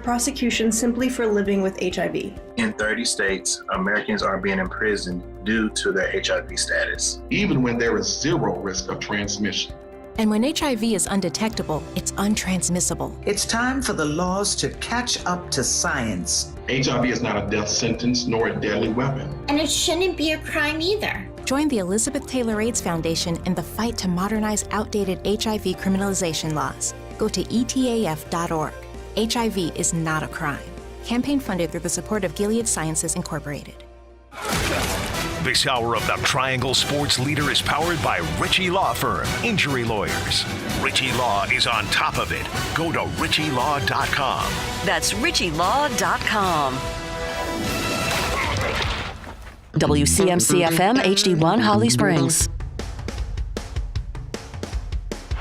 Prosecution simply for living with HIV. In 30 states, Americans are being imprisoned due to their HIV status. Even when there is zero risk of transmission. And when HIV is undetectable, it's untransmissible. It's time for the laws to catch up to science. HIV is not a death sentence nor a deadly weapon. And it shouldn't be a crime either. Join the Elizabeth Taylor AIDS Foundation in the fight to modernize outdated HIV criminalization laws. Go to etaf.org. HIV is not a crime. Campaign funded through the support of Gilead Sciences Incorporated. This hour of the Triangle Sports Leader is powered by Ritchie Law Firm, Injury Lawyers. Ritchie Law is on top of it. Go to ritchielaw.com. That's ritchielaw.com. WCMC-FM HD1 Holly Springs.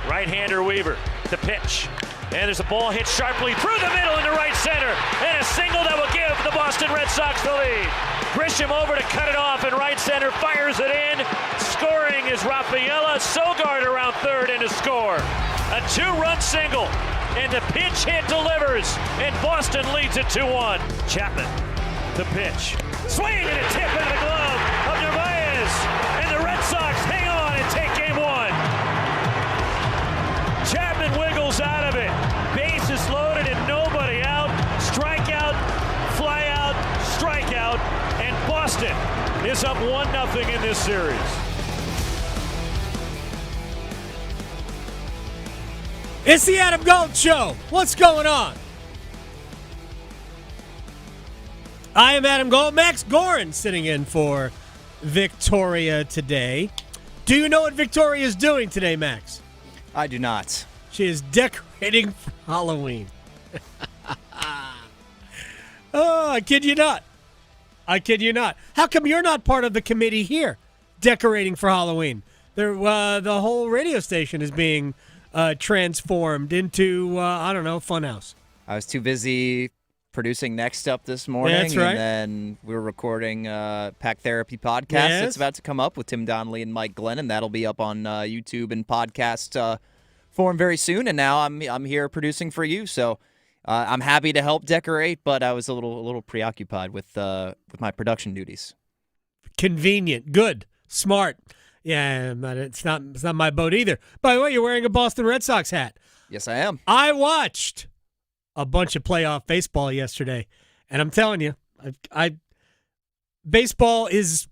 Right-hander Weaver, the pitch. And there's a ball hit sharply through the middle into right center. And a single that will give the Boston Red Sox the lead. Grisham over to cut it off, and right center fires it in. Scoring is Rafaela. Sogard around third and to score. A two-run single, and the pinch hit delivers, and Boston leads it 2-1. Chapman, the pitch. Swing and a tip into the glove of Narvaez. And the Red Sox hang on and take game one. Chapman wiggles out of it. Bases loaded and nobody out. Strikeout, fly out, strikeout. And Boston is up 1-0 in this series. It's the Adam Gold Show. What's going on? I am Adam Gold. Max Gorin sitting in for Victoria today. Do you know what Victoria is doing today, Max? I do not. She is decorating for Halloween. Oh, I kid you not. I kid you not. How come you're not part of the committee here decorating for Halloween? The whole radio station is being transformed into, funhouse. I was too busy producing Next Up this morning. That's right. And then we were recording Pack Therapy podcast Yes. that's about to come up with Tim Donnelly and Mike Glenn, and that'll be up on YouTube and podcast form very soon. And now I'm here producing for you, so I'm happy to help decorate, but I was a little preoccupied with my production duties. Convenient, good, smart. Yeah, but it's not my boat either. By the way, you're wearing a Boston Red Sox hat. Yes, I am. I watched a bunch of playoff baseball yesterday, and I'm telling you, baseball is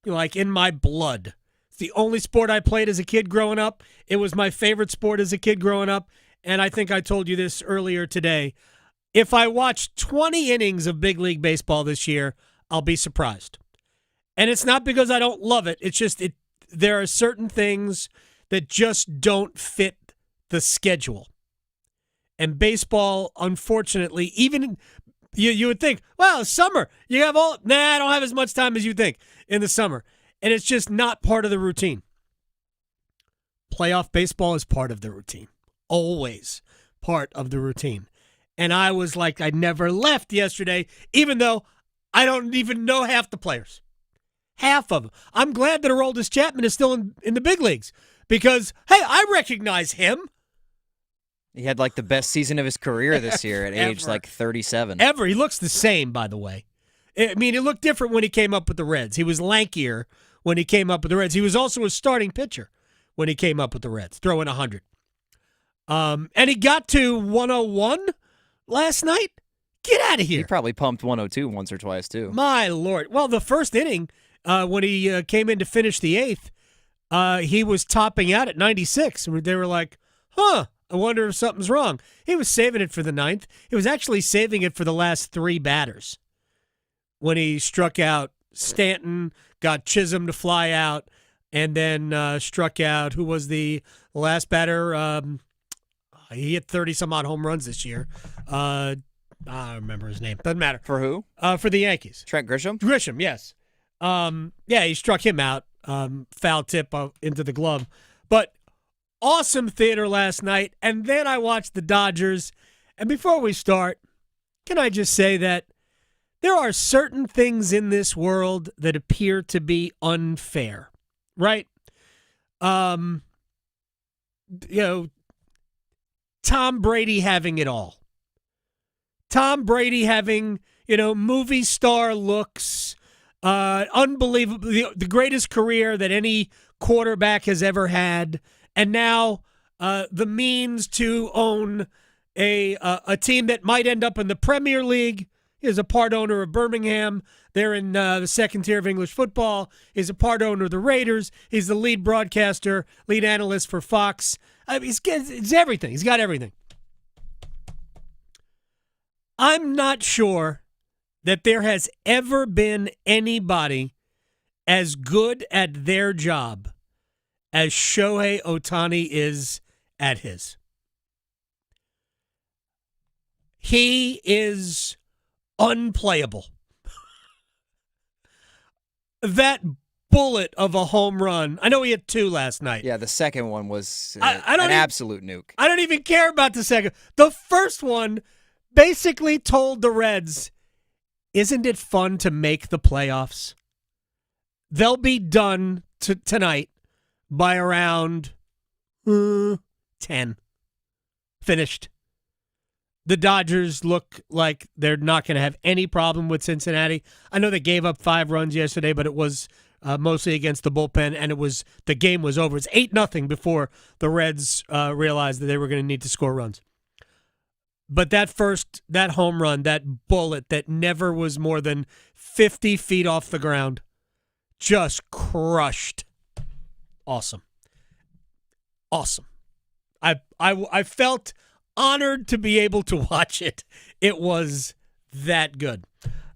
like in my blood. It's the only sport I played as a kid growing up. It was my favorite sport as a kid growing up, and I think I told you this earlier today. If I watch 20 innings of Big League Baseball this year, I'll be surprised. And it's not because I don't love it. It's just there are certain things that just don't fit the schedule. And baseball, unfortunately, even you would think, well, summer, you have I don't have as much time as you think in the summer. And it's just not part of the routine. Playoff baseball is part of the routine. Always part of the routine. And I was like, I never left yesterday, even though I don't even know half the players. Half of them. I'm glad that Aroldis Chapman is still in the big leagues because, hey, I recognize him. He had like the best season of his career this year at age like 37. Ever. He looks the same, by the way. I mean, he looked different when he came up with the Reds. He was lankier when he came up with the Reds. He was also a starting pitcher when he came up with the Reds, throwing 100. And he got to 101 last night. Get out of here. He probably pumped 102 once or twice, too. My Lord. Well, the first inning, when he came in to finish the eighth, he was topping out at 96. They were like, I wonder if something's wrong. He was saving it for the ninth. He was actually saving it for the last three batters. When he struck out Stanton, got Chisholm to fly out, and then struck out, who was the last batter? He hit 30-some-odd home runs this year. I don't remember his name. Doesn't matter. For who? For the Yankees. Trent Grisham? Grisham, yes. He struck him out. Foul tip into the glove. But awesome theater last night. And then I watched the Dodgers. And before we start, can I just say that there are certain things in this world that appear to be unfair, right? Tom Brady having it all. Tom Brady having, movie star looks, unbelievable, the greatest career that any quarterback has ever had, and now the means to own a team that might end up in the Premier League. He's a part owner of Birmingham. They're in the second tier of English football. He's a part owner of the Raiders. He's the lead broadcaster, lead analyst for Fox. It's everything. He's got everything. I'm not sure that there has ever been anybody as good at their job as Shohei Ohtani is at his. He is unplayable. That bullet of a home run. I know he had 2 last night. Yeah, the second one was an absolute nuke. I don't even care about the second. The first one basically told the Reds, isn't it fun to make the playoffs? They'll be done tonight by around 10. Finished. The Dodgers look like they're not going to have any problem with Cincinnati. I know they gave up 5 runs yesterday, but it was mostly against the bullpen, and the game was over. It's 8-0 before the Reds realized that they were going to need to score runs. But that home run, that bullet that never was more than 50 feet off the ground, just crushed. Awesome. I felt honored to be able to watch it. It was that good.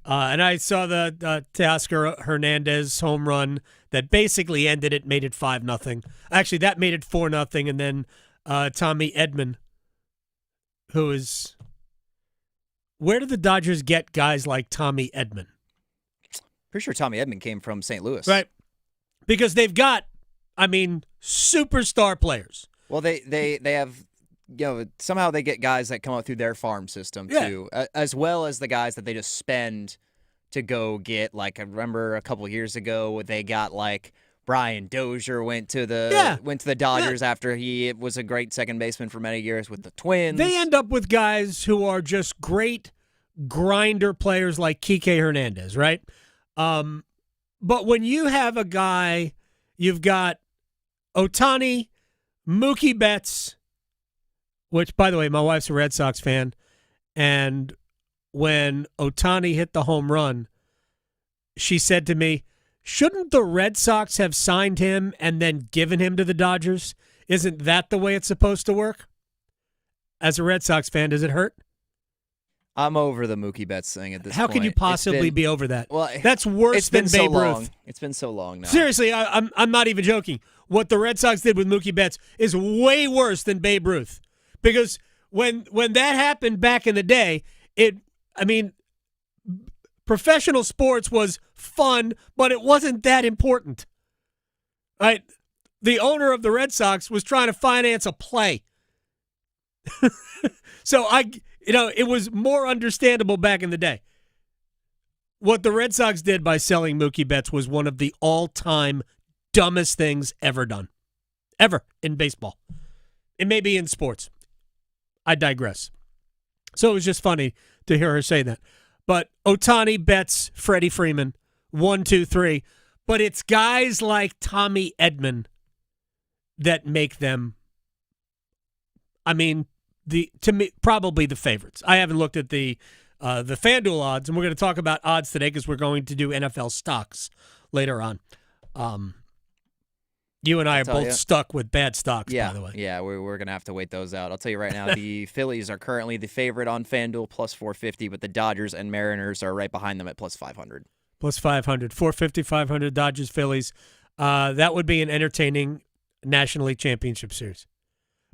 And I saw the Teoscar Hernandez home run that basically ended it, made it 5-0. Actually, that made it 4-0, and then Tommy Edman, who is... Where did the Dodgers get guys like Tommy Edman? Pretty sure Tommy Edman came from St. Louis. Right. Because they've got, superstar players. Well, they have... somehow they get guys that come up through their farm system, too, as well as the guys that they just spend to go get. Like, I remember a couple years ago, they got, Brian Dozier went to the Dodgers after he was a great second baseman for many years with the Twins. They end up with guys who are just great grinder players like Kike Hernandez, right? But when you have a guy, you've got Ohtani, Mookie Betts, which, by the way, my wife's a Red Sox fan, and when Ohtani hit the home run, she said to me, shouldn't the Red Sox have signed him and then given him to the Dodgers? Isn't that the way it's supposed to work? As a Red Sox fan, does it hurt? I'm over the Mookie Betts thing at this point. How can you possibly be over that? Well, that's worse than Babe Ruth. It's been so long now. Seriously, I'm not even joking. What the Red Sox did with Mookie Betts is way worse than Babe Ruth. Because when that happened back in the day, professional sports was fun, but it wasn't that important. Right? The owner of the Red Sox was trying to finance a play. So it was more understandable back in the day. What the Red Sox did by selling Mookie Betts was one of the all-time dumbest things ever done. Ever in baseball. It may be in sports. I digress. So it was just funny to hear her say that. But Ohtani, Betts, Freddie Freeman, 1, 2, 3. But it's guys like Tommy Edman that make them, to me, probably the favorites. I haven't looked at the FanDuel odds, and we're going to talk about odds today because we're going to do NFL stocks later on. You and I are both stuck with bad stocks, by the way. Yeah, we're going to have to wait those out. I'll tell you right now, the Phillies are currently the favorite on FanDuel, plus 450, but the Dodgers and Mariners are right behind them at plus 500. Plus 500. 450, 500, Dodgers, Phillies. That would be an entertaining National League Championship Series.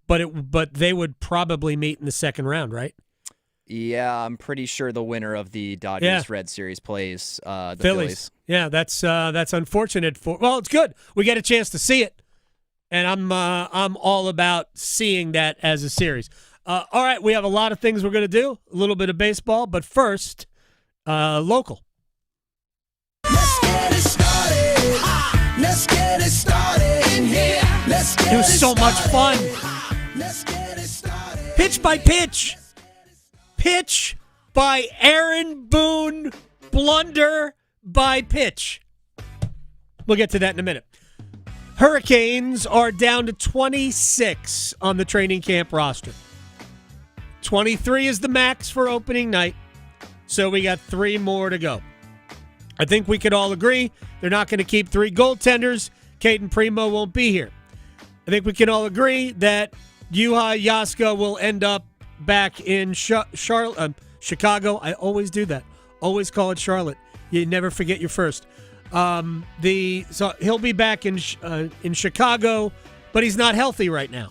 But they would probably meet in the second round, right? Yeah, I'm pretty sure the winner of the Dodgers-Red Series plays the Phillies. Yeah, that's unfortunate for. Well, it's good. We get a chance to see it, and I'm all about seeing that as a series. All right, we have a lot of things we're going to do. A little bit of baseball, but first, local. Let's get it started. Let's get it started in here. It was so much fun. Let's get it started. Pitch by pitch. Pitch by Aaron Boone blunder by pitch. We'll get to that in a minute. Hurricanes are down to 26 on the training camp roster. 23 is the max for opening night, so we got 3 more to go. I think we could all agree they're not going to keep 3 goaltenders. Caden Primo won't be here. I think we can all agree that Juha Jaska will end up back in Chicago. I always do that. Always call it Charlotte. You never forget your first. So he'll be back in Chicago, but he's not healthy right now.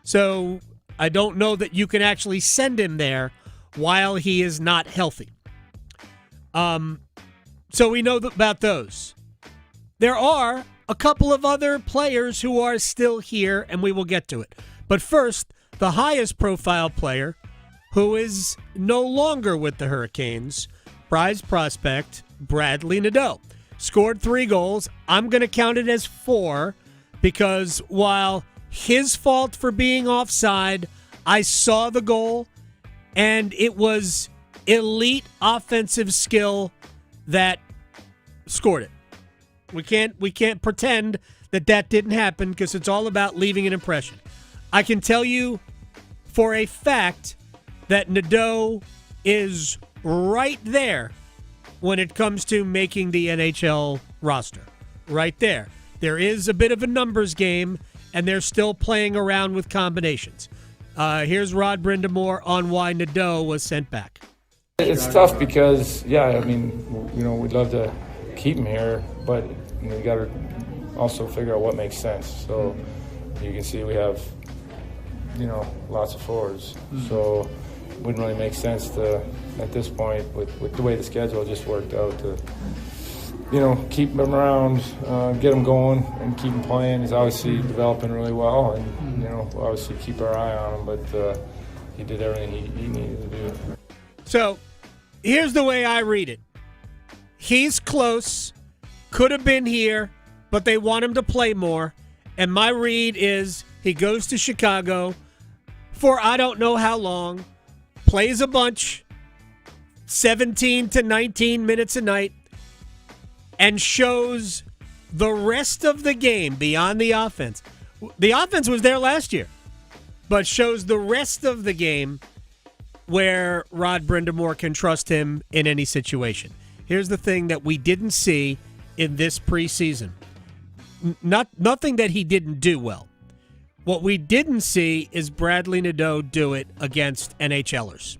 So I don't know that you can actually send him there while he is not healthy. So we know about those. There are a couple of other players who are still here, and we will get to it. But first, the highest profile player who is no longer with the Hurricanes, prize prospect Bradley Nadeau. Scored 3 goals. I'm going to count it as 4 because while his fault for being offside, I saw the goal, and it was elite offensive skill that scored it. We can't pretend that didn't happen because it's all about leaving an impression. I can tell you for a fact that Nadeau is right there when it comes to making the NHL roster. Right there. There is a bit of a numbers game, and they're still playing around with combinations. Here's Rod Brindamore on why Nadeau was sent back. It's tough because, we'd love to keep him here, but we got to also figure out what makes sense. So you can see we have, lots of forwards. So it wouldn't really make sense to, at this point, with the way the schedule just worked out, to, keep him around, get him going, and keep him playing. He's obviously developing really well, and, we'll obviously keep our eye on him, but he did everything he needed to do. So here's the way I read it. He's close, could have been here, but they want him to play more. And my read is he goes to Chicago for I don't know how long, plays a bunch, 17 to 19 minutes a night, and shows the rest of the game beyond the offense. The offense was there last year, but shows the rest of the game where Rod Brindamore can trust him in any situation. Here's the thing that we didn't see in this preseason. Nothing that he didn't do well. What we didn't see is Bradley Nadeau do it against NHLers.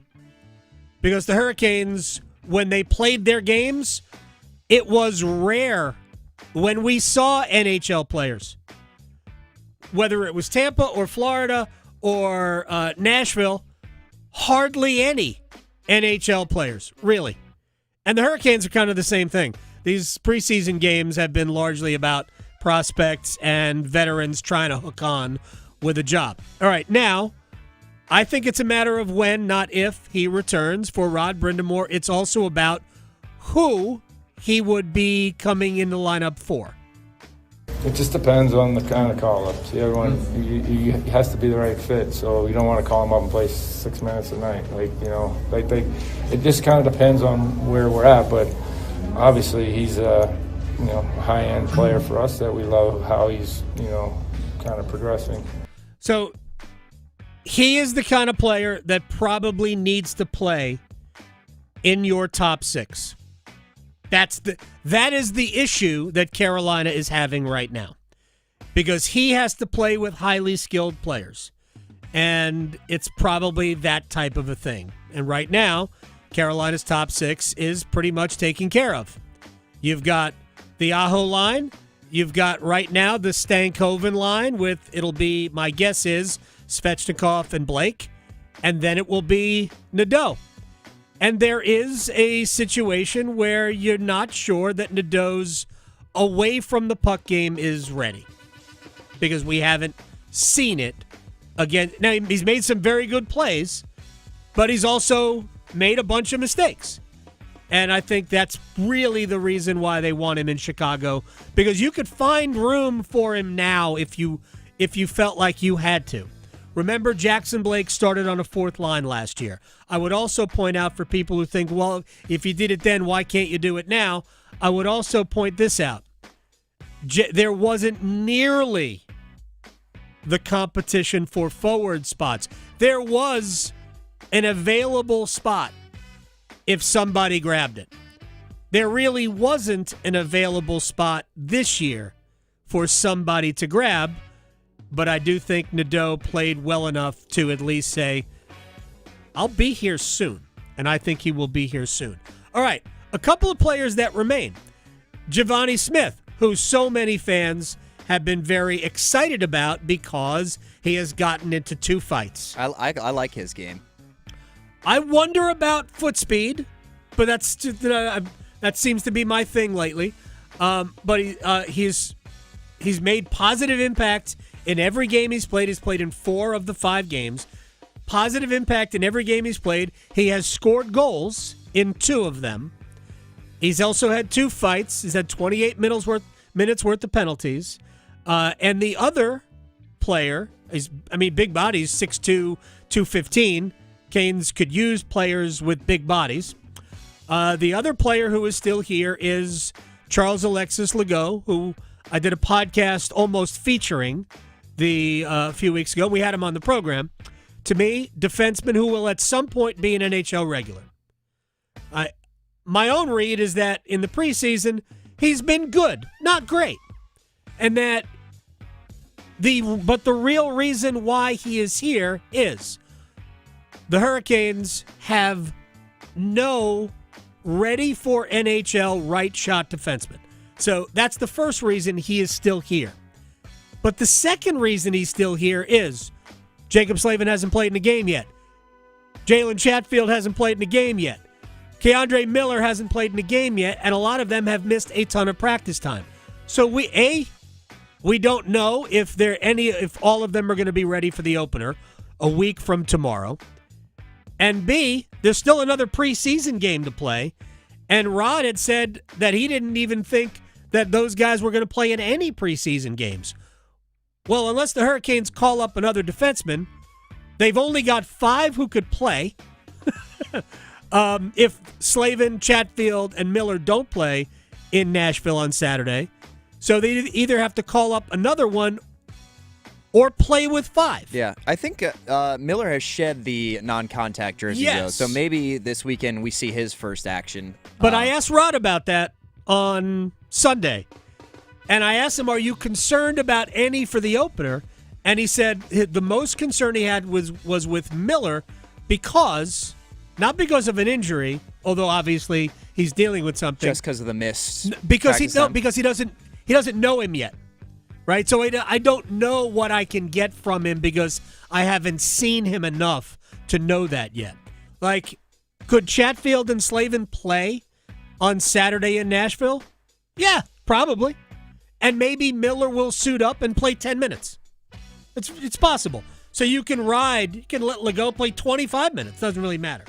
Because the Hurricanes, when they played their games, it was rare when we saw NHL players. Whether it was Tampa or Florida or Nashville, hardly any NHL players, really. And the Hurricanes are kind of the same thing. These preseason games have been largely about prospects and veterans trying to hook on with a job. All right, now, I think it's a matter of when, not if, he returns. For Rod Brindamore, it's also about who he would be coming in the lineup for. It just depends on the kind of call-ups. Everyone, he has to be the right fit, so you don't want to call him up and play 6 minutes a night. It just kind of depends on where we're at, but obviously he's a high-end player for us that we love how he's, kind of progressing. So he is the kind of player that probably needs to play in your top 6. That is the issue that Carolina is having right now, because he has to play with highly skilled players, and it's probably that type of a thing. And right now, Carolina's top 6 is pretty much taken care of. You've got the Aho line. You've got right now the Stankoven line with, it'll be, my guess is, Svechnikov and Blake, and then it will be Nadeau. And there is a situation where you're not sure that Nadeau's away from the puck game is ready, because we haven't seen it again. Now, he's made some very good plays, but he's also made a bunch of mistakes. And I think that's really the reason why they want him in Chicago, because you could find room for him now if you felt like you had to. Remember, Jackson Blake started on a fourth line last year. I would also point out for people who think, well, if you did it then, why can't you do it now? I would also point this out. There wasn't nearly the competition for forward spots. There was an available spot if somebody grabbed it. There really wasn't an available spot this year for somebody to grab, but I do think Nadeau played well enough to at least say, I'll be here soon, and I think he will be here soon. All right, a couple of players that remain. Giovanni Smith, who so many fans have been very excited about because he has gotten into 2 fights. I like his game. I wonder about foot speed, but that seems to be my thing lately. But he's made positive impact in every game he's played. He's played in 4 of the 5 games. Positive impact in every game he's played. He has scored goals in 2 of them. He's also had 2 fights. He's had 28 minutes worth of penalties. And the other player big bodies, 6'2", 215. Canes could use players with big bodies. The other player who is still here is Charles Alexis Legault, who I did a podcast almost featuring a few weeks ago. We had him on the program. To me, defenseman who will at some point be an NHL regular. My own read is that in the preseason, he's been good, not great. And that the real reason why he is here is the Hurricanes have no ready for NHL right shot defenseman. So that's the first reason he is still here. But the second reason he's still here is Jacob Slavin hasn't played in a game yet. Jalen Chatfield hasn't played in a game yet. Keandre Miller hasn't played in a game yet, and a lot of them have missed a ton of practice time. So we don't know if all of them are going to be ready for the opener a week from tomorrow. And B, there's still another preseason game to play. And Rod had said that he didn't even think that those guys were going to play in any preseason games. Well, unless the Hurricanes call up another defenseman, they've only got 5 who could play. If Slavin, Chatfield, and Miller don't play in Nashville on Saturday. So they either have to call up another one or play with 5. Yeah, I think Miller has shed the non-contact jersey, though. So maybe this weekend we see his first action. But I asked Rod about that on Sunday. And I asked him, are you concerned about any for the opener? And he said the most concern he had was with Miller not because of an injury, although obviously he's dealing with something. Just because of the missed because he doesn't know him yet. Right? So I don't know what I can get from him because I haven't seen him enough to know that yet. Like, could Chatfield and Slavin play on Saturday in Nashville? Yeah, probably. And maybe Miller will suit up and play 10 minutes. It's possible. So you can let Legault play 25 minutes. Doesn't really matter.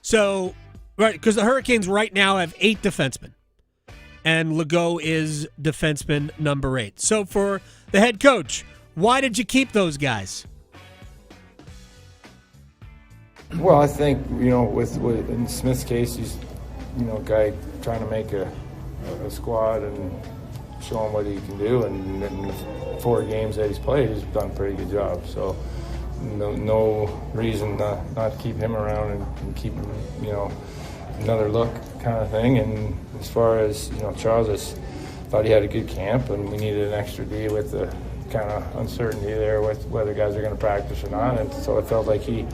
So, right, because the Hurricanes right now have 8 defensemen. And Legault is defenseman number 8. So for the head coach, why did you keep those guys? Well, I think, with in Smith's case, he's, a guy trying to make a squad and show him what he can do. And in the 4 games that he's played, he's done a pretty good job. So no reason not to keep him around and keep him, another look kind of thing. And as far as, Charles, I thought he had a good camp, and we needed an extra D with the kind of uncertainty there with whether guys are going to practice or not. And so I felt like he,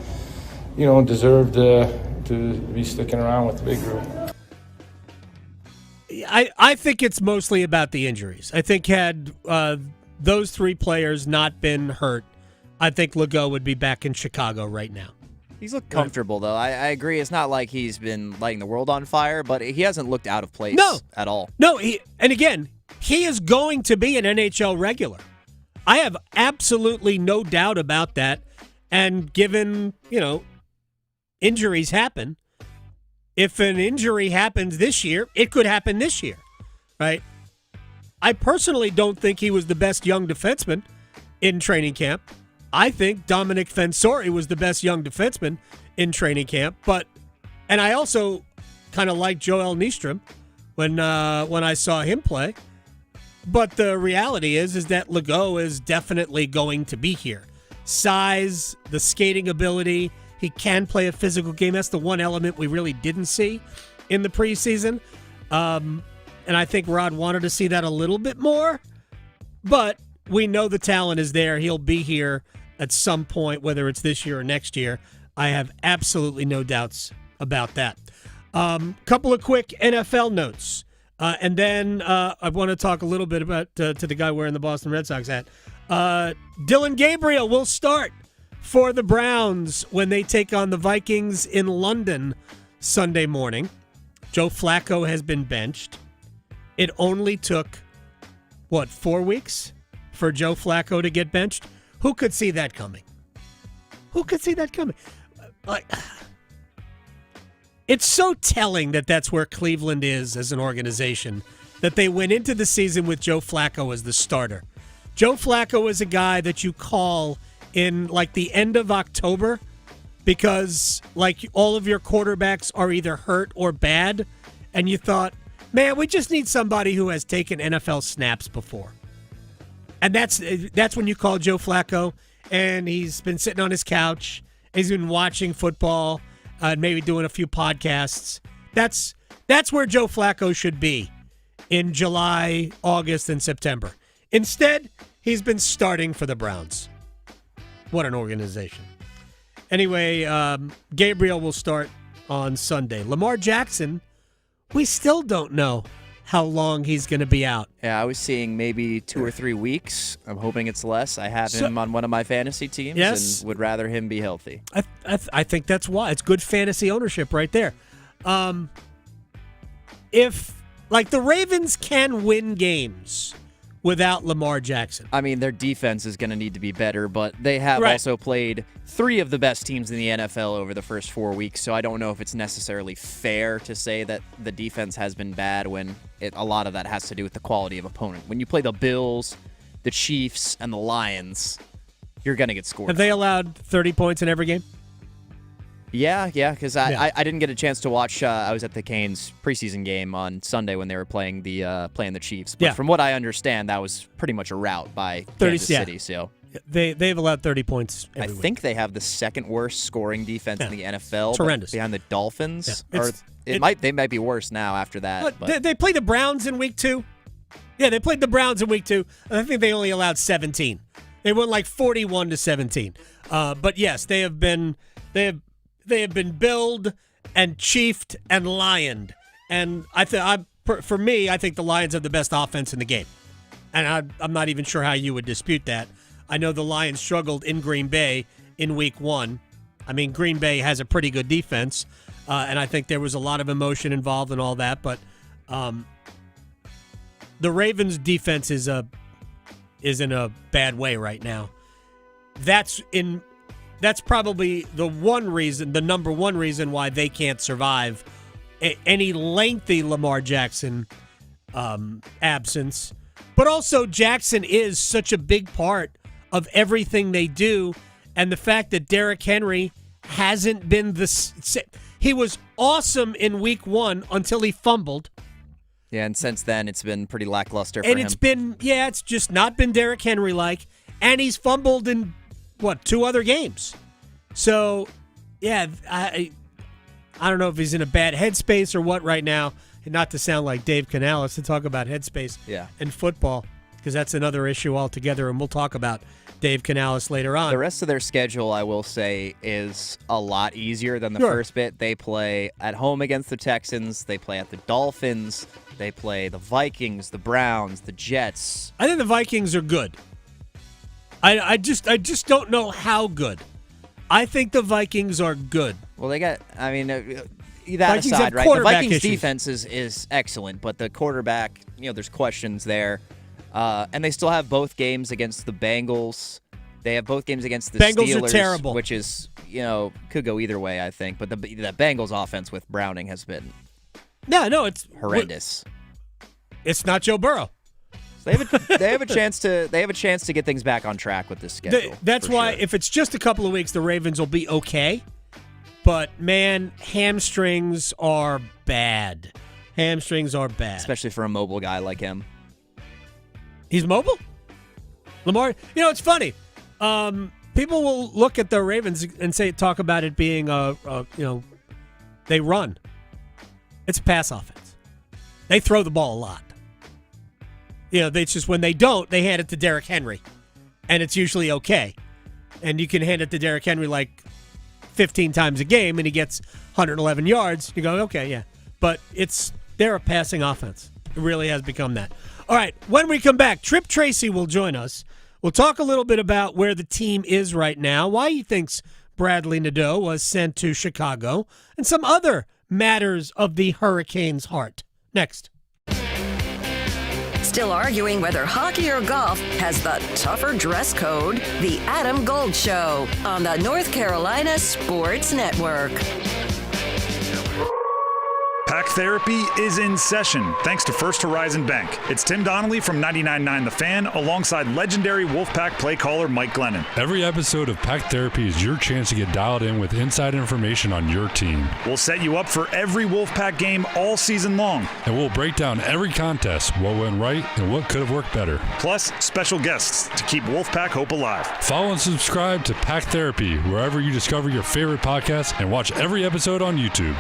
deserved to be sticking around with the big group. I think it's mostly about the injuries. I think had those 3 players not been hurt, I think Legault would be back in Chicago right now. He's looked comfortable, though. I agree. It's not like he's been lighting the world on fire, but he hasn't looked out of place at all. No, and again, he is going to be an NHL regular. I have absolutely no doubt about that. And given, injuries happen, if an injury happens this year, it could happen this year, right? I personally don't think he was the best young defenseman in training camp. I think Dominic Fensori was the best young defenseman in training camp, and I also kind of liked Joel Nystrom when I saw him play. But the reality is that Legault is definitely going to be here. Size, the skating ability, he can play a physical game. That's the one element we really didn't see in the preseason. And I think Rod wanted to see that a little bit more. But we know the talent is there. He'll be here at some point, whether it's this year or next year. I have absolutely no doubts about that. Couple of quick NFL notes. And then I want to talk a little bit about to the guy wearing the Boston Red Sox hat. Dylan Gabriel will start for the Browns when they take on the Vikings in London Sunday morning. Joe Flacco has been benched. It only took, 4 weeks for Joe Flacco to get benched? Who could see that coming? It's so telling that that's where Cleveland is as an organization, that they went into the season with Joe Flacco as the starter. Joe Flacco is a guy that you call in the end of October because all of your quarterbacks are either hurt or bad, and you thought, man, we just need somebody who has taken NFL snaps before. And that's when you call Joe Flacco, and he's been sitting on his couch, he's been watching football, maybe doing a few podcasts. That's where Joe Flacco should be in July, August, and September. Instead, he's been starting for the Browns. What an organization. Anyway, Gabriel will start on Sunday. Lamar Jackson, we still don't know how long he's going to be out. Yeah, I was seeing maybe 2 or 3 weeks. I'm hoping it's less. I have him on one of my fantasy teams and would rather him be healthy. I think that's why. It's good fantasy ownership right there. If the Ravens can win games without Lamar Jackson. I mean, their defense is going to need to be better, but they have also played 3 of the best teams in the NFL over the first 4 weeks, so I don't know if it's necessarily fair to say that the defense has been bad when a lot of that has to do with the quality of opponent. When you play the Bills, the Chiefs, and the Lions, you're going to get scored. Have they allowed 30 points in every game? Yeah, because I didn't get a chance to watch. I was at the Canes preseason game on Sunday when they were playing the Chiefs. But from what I understand, that was pretty much a rout by Kansas City. So they've allowed 30 points every week. Think they have the second worst scoring defense in the NFL. Horrendous. Behind the Dolphins. Yeah. They might be worse now after that. But they played the Browns in week 2. Yeah, they played the Browns in week 2. I think they only allowed 17. They won 41-17. But yes, they have been billed and chiefed and lioned. And for me, I think the Lions have the best offense in the game. And I'm not even sure how you would dispute that. I know the Lions struggled in Green Bay in week 1. I mean, Green Bay has a pretty good defense, and I think there was a lot of emotion involved in all that. But the Ravens' defense is in a bad way right now. That's probably the number one reason why they can't survive any lengthy Lamar Jackson absence. But also, Jackson is such a big part of everything they do, and the fact that Derrick Henry hasn't been he was awesome in week 1 until he fumbled. Yeah, and since then it's been pretty lackluster for him. And it's just not been Derrick Henry-like, and he's fumbled in 2 other games. So, yeah, I don't know if he's in a bad headspace or what right now. And not to sound like Dave Canales to talk about headspace and football, because that's another issue altogether, and we'll talk about Dave Canales later on. The rest of their schedule, I will say, is a lot easier than the first bit. They play at home against the Texans. They play at the Dolphins. They play the Vikings, the Browns, the Jets. I think the Vikings are good. I just don't know how good. I think the Vikings are good. Well, they got, that Vikings aside, right? The Vikings issues. defense is excellent, but the quarterback, there's questions there. And they still have both games against the Bengals. They have both games against the Bengals Steelers, are terrible. Which is, could go either way, I think. But the Bengals offense with Browning has been it's horrendous. It's not Joe Burrow. They have a chance to get things back on track with this schedule. That's why if it's just a couple of weeks, the Ravens will be okay. But man, hamstrings are bad. Hamstrings are bad, especially for a mobile guy like him. He's mobile? Lamar, it's funny. People will look at the Ravens and talk about it being they run. It's a pass offense. They throw the ball a lot. They just when they don't, they hand it to Derrick Henry, and it's usually okay. And you can hand it to Derrick Henry like 15 times a game, and he gets 111 yards. You go, okay, yeah. But they're a passing offense. It really has become that. All right, when we come back, Tripp Tracy will join us. We'll talk a little bit about where the team is right now, why he thinks Bradley Nadeau was sent to Chicago, and some other matters of the Hurricanes' heart. Next. Still arguing whether hockey or golf has the tougher dress code? The Adam Gold Show on the North Carolina Sports Network. Pack Therapy is in session, thanks to First Horizon Bank. It's Tim Donnelly from 99.9 The Fan, alongside legendary Wolfpack play caller Mike Glennon. Every episode of Pack Therapy is your chance to get dialed in with inside information on your team. We'll set you up for every Wolfpack game all season long. And we'll break down every contest, what went right and what could have worked better. Plus, special guests to keep Wolfpack hope alive. Follow and subscribe to Pack Therapy wherever you discover your favorite podcasts, and watch every episode on YouTube.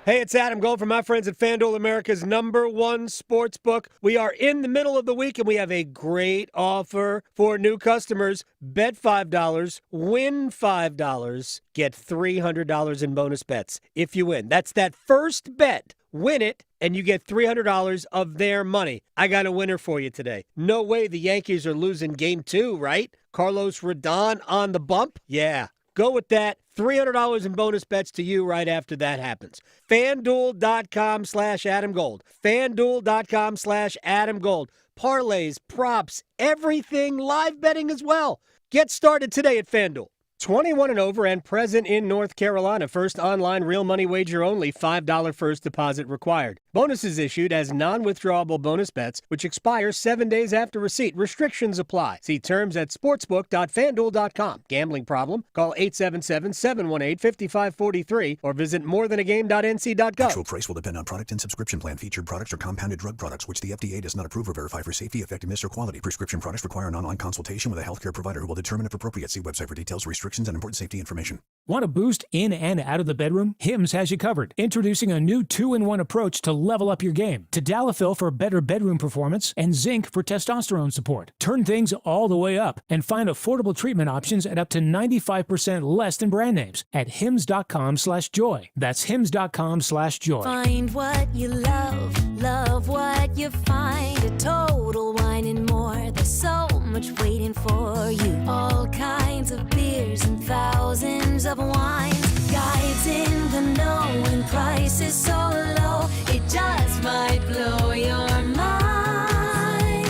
Hey, it's Adam Gold from my friends at FanDuel, America's #1 sports book. We are in the middle of the week, and we have a great offer for new customers. Bet $5, win $5, get $300 in bonus bets if you win. That's that first bet. Win it, and you get $300 of their money. I got a winner for you today. No way the Yankees are losing Game 2, right? Carlos Rodon on the bump? Yeah. Go with that. $300 in bonus bets to you right after that happens. FanDuel.com/AdamGold. FanDuel.com/AdamGold. Parlays, props, everything, live betting as well. Get started today at FanDuel. 21 and over and present in North Carolina. First online real money wager only. $5 first deposit required. Bonuses issued as non-withdrawable bonus bets, which expire 7 days after receipt. Restrictions apply. See terms at sportsbook.fanduel.com. Gambling problem? Call 877-718-5543 or visit morethanagame.nc.gov. Actual price will depend on product and subscription plan. Featured products are compounded drug products, which the FDA does not approve or verify for safety, effectiveness, or quality. Prescription products require an online consultation with a healthcare provider who will determine if appropriate. See website for details, restrictions, and important safety information. Want a boost in and out of the bedroom? Hims has you covered. Introducing a new 2-in-1 approach to level up your game. Tadalafil for better bedroom performance and zinc for testosterone support. Turn things all the way up and find affordable treatment options at up to 95% less than brand names at hims.com/joy. That's hims.com/joy. Find what you love what you find. A Total Wine and More. There's so much waiting for you. All kinds of beers and thousands of wines. Guides in the know and prices so low. It just might blow your mind.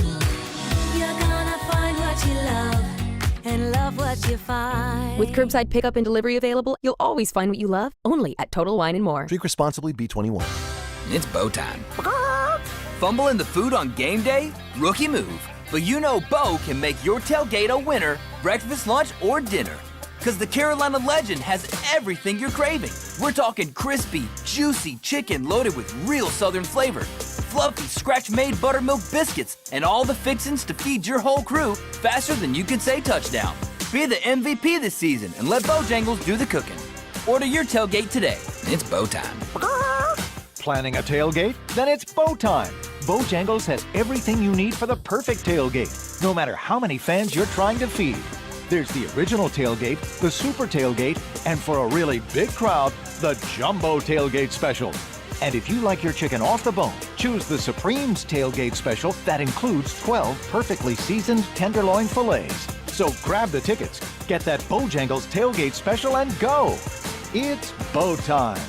You're gonna find what you love and love what you find. With curbside pickup and delivery available, you'll always find what you love, only at Total Wine & More. Drink responsibly, B21. It's Bo time. Fumbling the food on game day? Rookie move. But you know Bo can make your tailgate a winner, breakfast, lunch, or dinner. Because the Carolina Legend has everything you're craving. We're talking crispy, juicy chicken loaded with real Southern flavor, fluffy, scratch-made buttermilk biscuits, and all the fixins to feed your whole crew faster than you can say touchdown. Be the MVP this season and let Bojangles do the cooking. Order your tailgate today. It's Bo time. Planning a tailgate? Then it's Bo time. Bojangles has everything you need for the perfect tailgate, no matter how many fans you're trying to feed. There's the original tailgate, the super tailgate, and for a really big crowd, the jumbo tailgate special. And if you like your chicken off the bone, choose the Supreme's tailgate special that includes 12 perfectly seasoned tenderloin fillets. So grab the tickets, get that Bojangles tailgate special, and go. It's Bo time.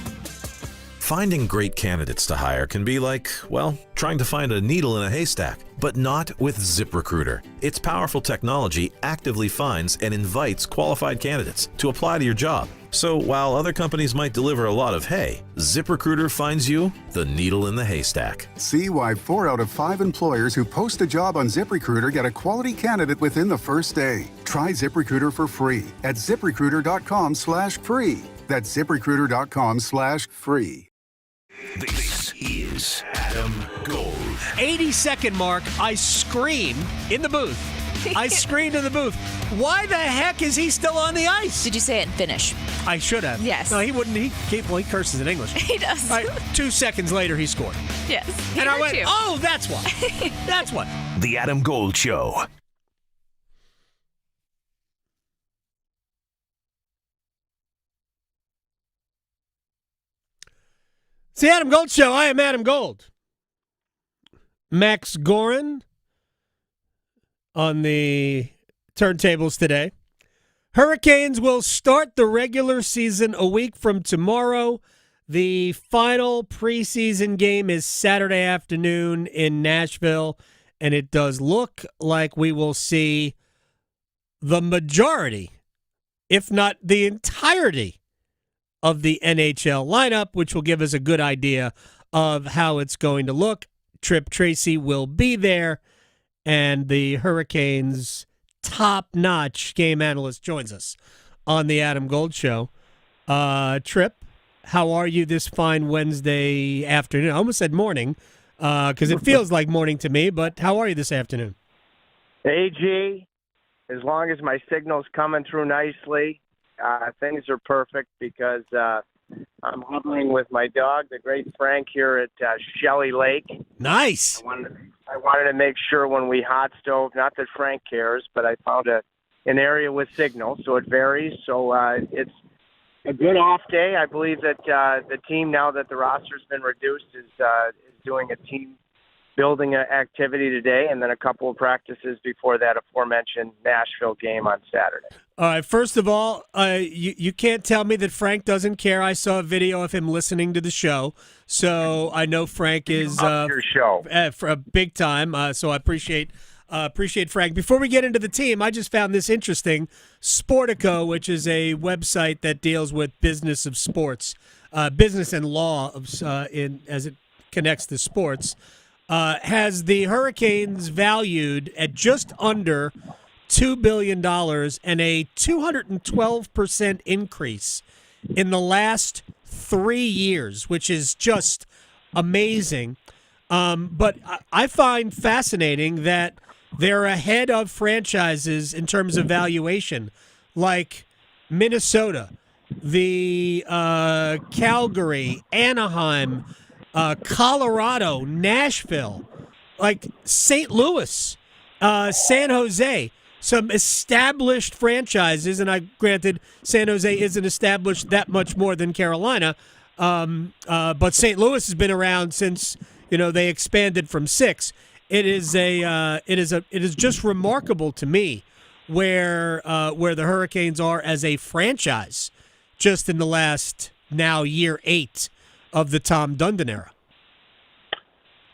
Finding great candidates to hire can be like, well, trying to find a needle in a haystack, but not with ZipRecruiter. Its powerful technology actively finds and invites qualified candidates to apply to your job. So while other companies might deliver a lot of hay, ZipRecruiter finds you the needle in the haystack. See why 4 out of 5 employers who post a job on ZipRecruiter get a quality candidate within the first day. Try ZipRecruiter for free at ZipRecruiter.com/free. That's ZipRecruiter.com/free. This is Adam Gold. 82nd mark, I scream in the booth. I screamed in the booth. Why the heck is he still on the ice? Did you say it in Finnish? I should have. Yes. No, he wouldn't. He curses in English. He does. All right, 2 seconds later, he scored. Yes. And I went, oh, that's why. That's what. The Adam Gold Show. It's the Adam Gold Show. I am Adam Gold. Max Gorin on the turntables today. Hurricanes will start the regular season a week from tomorrow. The final preseason game is Saturday afternoon in Nashville, and it does look like we will see the majority, if not the entirety, of the NHL lineup, which will give us a good idea of how it's going to look. Tripp Tracy will be there, and the Hurricanes' top-notch game analyst joins us on the Adam Gold Show. Tripp, how are you this fine Wednesday afternoon? I almost said morning, because it feels like morning to me, but how are you this afternoon? AG, as long as my signal's coming through nicely, things are perfect because I'm hovering with my dog, the great Frank, here at Shelley Lake. Nice. I wanted to make sure when we hot stove, not that Frank cares, but I found an area with signal, so it varies. So it's a good off day. I believe that the team, now that the roster's been reduced, is doing a team building activity today, and then a couple of practices before that aforementioned Nashville game on Saturday. All right, first of all, you can't tell me that Frank doesn't care. I saw a video of him listening to the show, so I know Frank is your show for a big time. So I appreciate Frank. Before we get into the team, I just found this interesting. Sportico, which is a website that deals with business of sports, business and law as it connects to sports, has the Hurricanes valued at just under $2 billion and a 212% increase in the last 3 years, which is just amazing. But I find fascinating that they're ahead of franchises in terms of valuation, like Minnesota, the Calgary, Anaheim, Colorado, Nashville, like St. Louis, San Jose. Some established franchises, and granted, San Jose isn't established that much more than Carolina, but St. Louis has been around since they expanded from 6. It is just remarkable to me where the Hurricanes are as a franchise, just in the last now year 8 of the Tom Dundon era.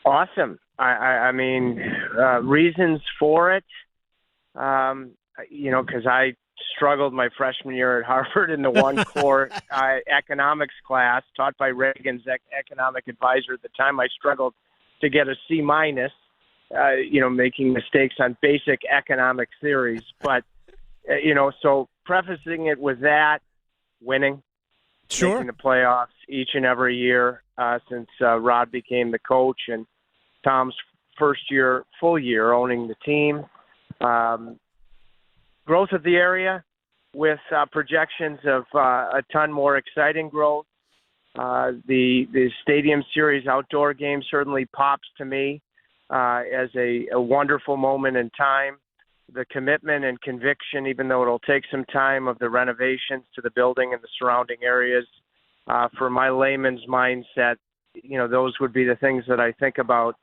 Awesome. I mean, reasons for it. Because I struggled my freshman year at Harvard in the one core economics class taught by Reagan's economic advisor at the time. I struggled to get a C-, making mistakes on basic economic theories. But, so prefacing it with that, winning, sure, making the playoffs each and every year since Rod became the coach, and Tom's full year owning the team. Growth of the area with projections of a ton more exciting growth. The Stadium Series outdoor game certainly pops to me as a wonderful moment in time. The commitment and conviction, even though it'll take some time, of the renovations to the building and the surrounding areas. For my layman's mindset, those would be the things that I think about,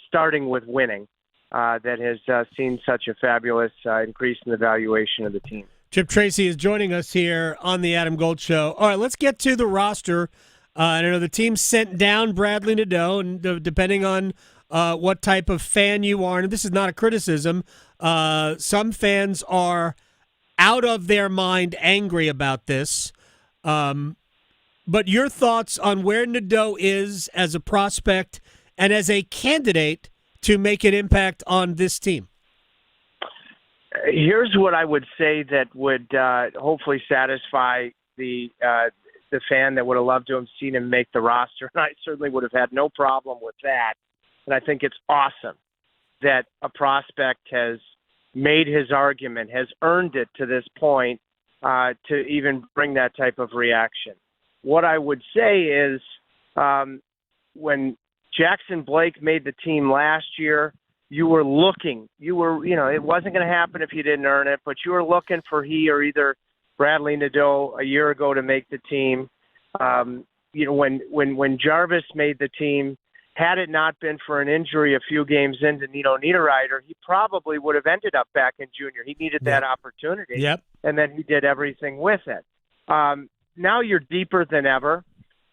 starting with winning. That has seen such a fabulous increase in the valuation of the team. Tripp Tracy is joining us here on the Adam Gold Show. All right, let's get to the roster. I know the team sent down Bradley Nadeau, and depending on what type of fan you are, and this is not a criticism, some fans are out of their mind angry about this. But your thoughts on where Nadeau is as a prospect and as a candidate to make an impact on this team? Here's what I would say that would hopefully satisfy the fan that would have loved to have seen him make the roster, and I certainly would have had no problem with that. And I think it's awesome that a prospect has made his argument, has earned it to this point to even bring that type of reaction. What I would say is when Jackson Blake made the team last year, you were looking. It wasn't going to happen if you didn't earn it, but you were looking for he or either Bradley Nadeau a year ago to make the team. When Jarvis made the team, had it not been for an injury a few games into Nino Niederreiter, he probably would have ended up back in junior. He needed that opportunity, and then he did everything with it. Now you're deeper than ever.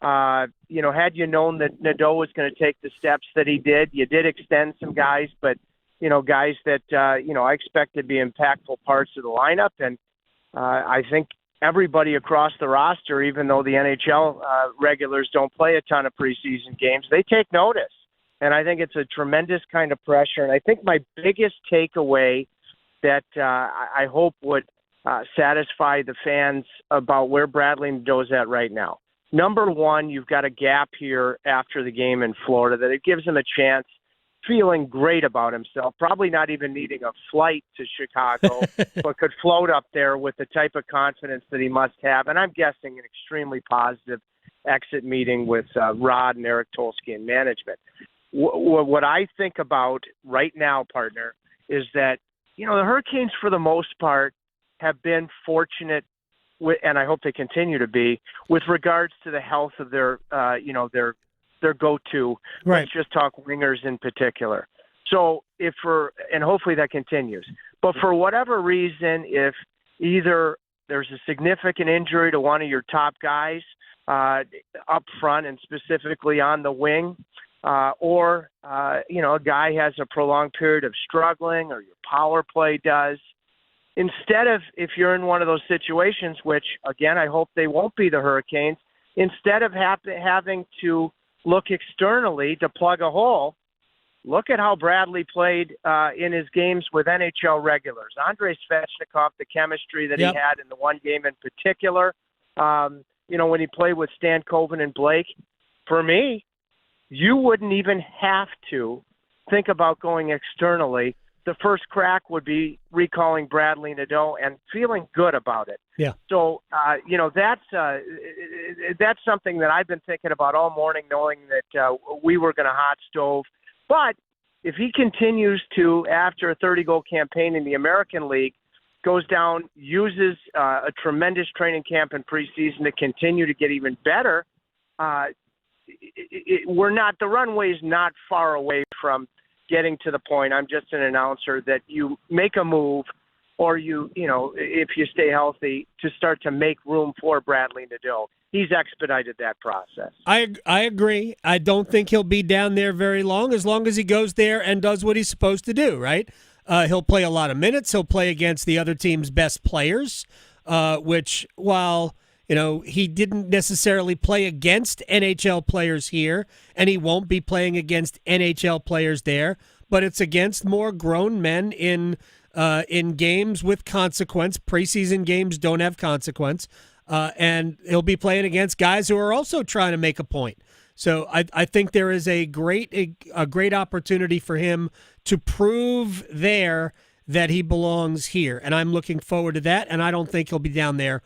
Had you known that Nadeau was going to take the steps that he did, you did extend some guys, but, guys that, I expect to be impactful parts of the lineup. And I think everybody across the roster, even though the NHL regulars don't play a ton of preseason games, they take notice. And I think it's a tremendous kind of pressure. And I think my biggest takeaway that I hope would satisfy the fans about where Bradley Nadeau's at right now. Number one, you've got a gap here after the game in Florida that it gives him a chance, feeling great about himself, probably not even needing a flight to Chicago, but could float up there with the type of confidence that he must have. And I'm guessing an extremely positive exit meeting with Rod and Eric Tolsky and management. What I think about right now, partner, is that, the Hurricanes, for the most part, have been fortunate, and I hope they continue to be, with regards to the health of their go-to. Right. Let's just talk wingers in particular. So and hopefully that continues. But for whatever reason, if either there's a significant injury to one of your top guys up front and specifically on the wing, or a guy has a prolonged period of struggling, or your power play does, instead of, if you're in one of those situations, which, again, I hope they won't be the Hurricanes, instead of having to look externally to plug a hole, look at how Bradley played in his games with NHL regulars. Andrei Svechnikov, the chemistry that he had in the one game in particular, when he played with Stan Coven and Blake, for me, you wouldn't even have to think about going externally. The first crack would be recalling Bradley Nadeau and feeling good about it. Yeah. So, that's something that I've been thinking about all morning, knowing that we were going to hot stove. But if he continues to, after a 30-goal campaign in the American League, goes down, uses a tremendous training camp and preseason to continue to get even better, the runway's not far away from getting to the point. I'm just an announcer that you make a move, or if you stay healthy, to start to make room for Bradley Nadeau. He's expedited that process. I agree. I don't think he'll be down there very long as he goes there and does what he's supposed to do, right? He'll play a lot of minutes. He'll play against the other team's best players, which, while he didn't necessarily play against NHL players here, and he won't be playing against NHL players there, but it's against more grown men in games with consequence. Preseason games don't have consequence, and he'll be playing against guys who are also trying to make a point. So I think there is a great opportunity for him to prove there that he belongs here, and I'm looking forward to that, and I don't think he'll be down there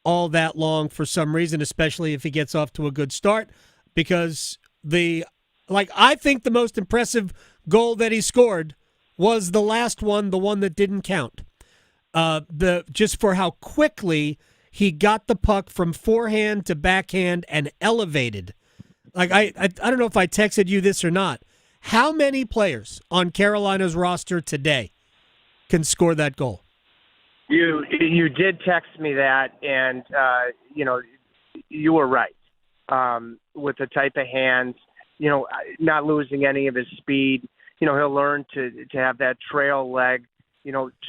all that long for some reason, especially if he gets off to a good start, because I think the most impressive goal that he scored was the last one, the one that didn't count. Just for how quickly he got the puck from forehand to backhand and elevated. I don't know if I texted you this or not. How many players on Carolina's roster today can score that goal? You did text me that, and you were right. With the type of hands, not losing any of his speed. He'll learn to have that trail leg,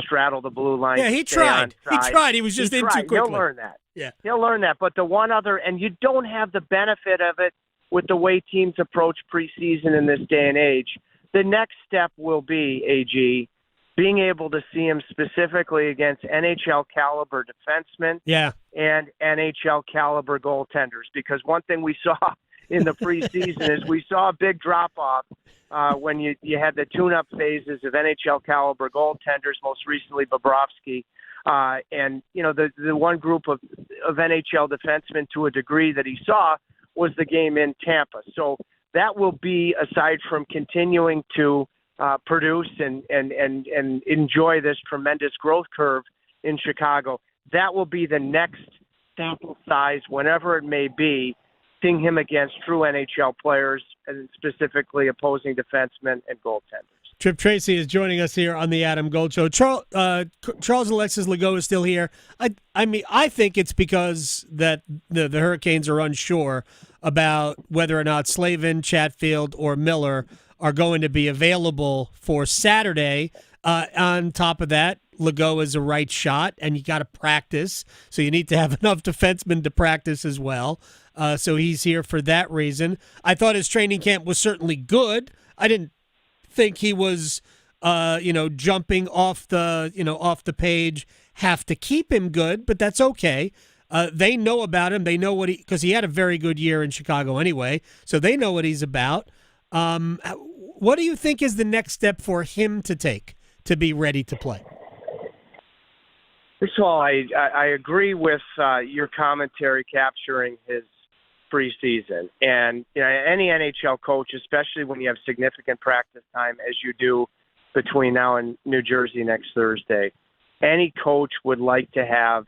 straddle the blue line. Yeah, he tried. He tried. He was just in too quickly. He'll learn that. Yeah. He'll learn that. But the one other, and you don't have the benefit of it with the way teams approach preseason in this day and age. The next step will be, AG, being able to see him specifically against NHL caliber defensemen and NHL caliber goaltenders. Because one thing we saw in the preseason is we saw a big drop-off when you had the tune-up phases of NHL caliber goaltenders, most recently Bobrovsky. And, the one group of NHL defensemen to a degree that he saw was the game in Tampa. So that will be, aside from continuing to produce and enjoy this tremendous growth curve in Chicago, that will be the next sample size, whenever it may be, seeing him against true NHL players, and specifically opposing defensemen and goaltenders. Tripp Tracy is joining us here on the Adam Gold Show. Charles Alexis Legault is still here. I mean, I think it's because that the Hurricanes are unsure about whether or not Slavin, Chatfield, or Miller are going to be available for Saturday. On top of that, Legault is a right shot, and you got to practice, so you need to have enough defensemen to practice as well. So he's here for that reason. I thought his training camp was certainly good. I didn't think he was, jumping off the page. Have to keep him good, but that's okay. They know about him. They know because he had a very good year in Chicago anyway, so they know what he's about. What do you think is the next step for him to take to be ready to play? First of all, I agree with your commentary capturing his preseason. And any NHL coach, especially when you have significant practice time, as you do between now and New Jersey next Thursday, any coach would like to have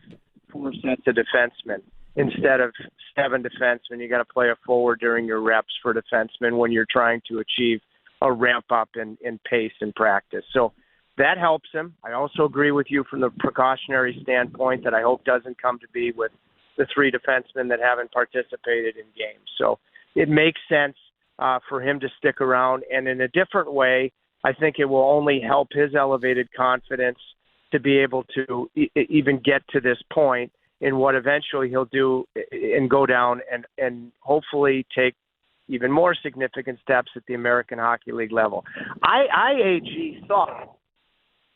4 sets of defensemen instead of 7 defensemen. You got to play a forward during your reps for defensemen when you're trying to achieve a ramp up in pace in practice. So that helps him. I also agree with you from the precautionary standpoint that I hope doesn't come to be with the 3 defensemen that haven't participated in games. So it makes sense for him to stick around. And in a different way, I think it will only help his elevated confidence to be able to even get to this point in what eventually he'll do and go down and hopefully take even more significant steps at the American Hockey League level. IAG thought,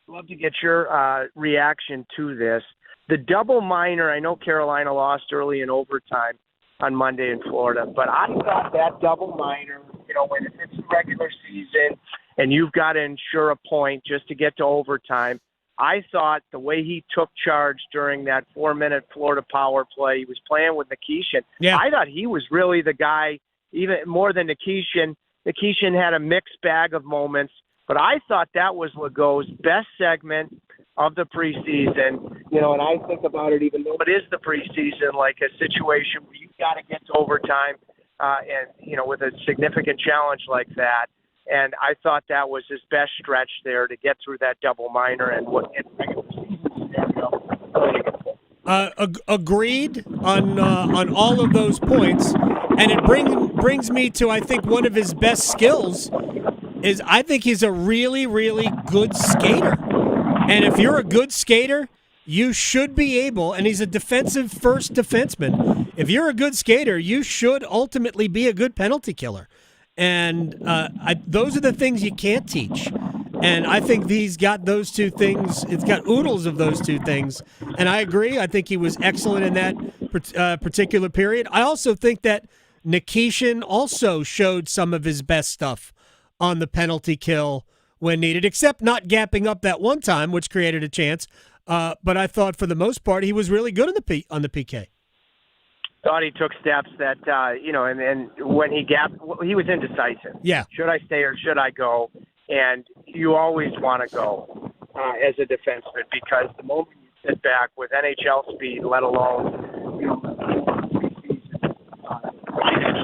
I'd love to get your reaction to this. The double minor, I know Carolina lost early in overtime on Monday in Florida, but I thought that double minor, when it's the regular season and you've got to ensure a point just to get to overtime, I thought the way he took charge during that 4-minute Florida power play, he was playing with Nikishin. Yeah. I thought he was really the guy, even more than Nikishin. Nikishin had a mixed bag of moments, but I thought that was Legault's best segment of the preseason, and I think about it, even though it is the preseason, like a situation where you've got to get to overtime, and with a significant challenge like that. And I thought that was his best stretch there to get through that double minor and what in regular season scenario. Agreed on all of those points, and it brings me to, I think, one of his best skills is I think he's a really, really good skater. And if you're a good skater, you should be able, and he's a defensive first defenseman. If you're a good skater, you should ultimately be a good penalty killer. And those are the things you can't teach. And I think he's got those 2 things. It's got oodles of those 2 things. And I agree. I think he was excellent in that particular period. I also think that Nikishin also showed some of his best stuff on the penalty kill when needed, except not gapping up that one time, which created a chance. But I thought for the most part he was really good on the PK. Thought he took steps that, and when he gapped, he was indecisive. Yeah. Should I stay or should I go? And you always want to go as a defenseman because the moment you sit back with NHL speed, let alone,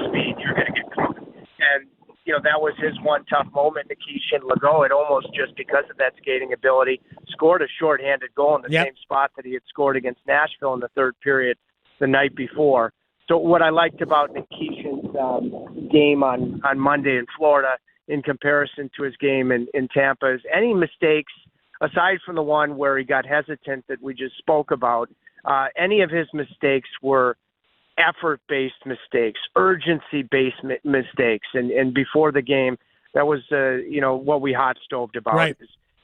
speed, you're going to get caught. And, that was his one tough moment. Nikishin Legault had almost, just because of that skating ability, scored a shorthanded goal in the same spot that he had scored against Nashville in the third period the night before. So what I liked about Nikishin's game on Monday in Florida in comparison to his game in Tampa is any mistakes, aside from the one where he got hesitant that we just spoke about, any of his mistakes were effort-based mistakes, urgency-based mistakes. And before the game, that was, what we hot-stoved about. Right.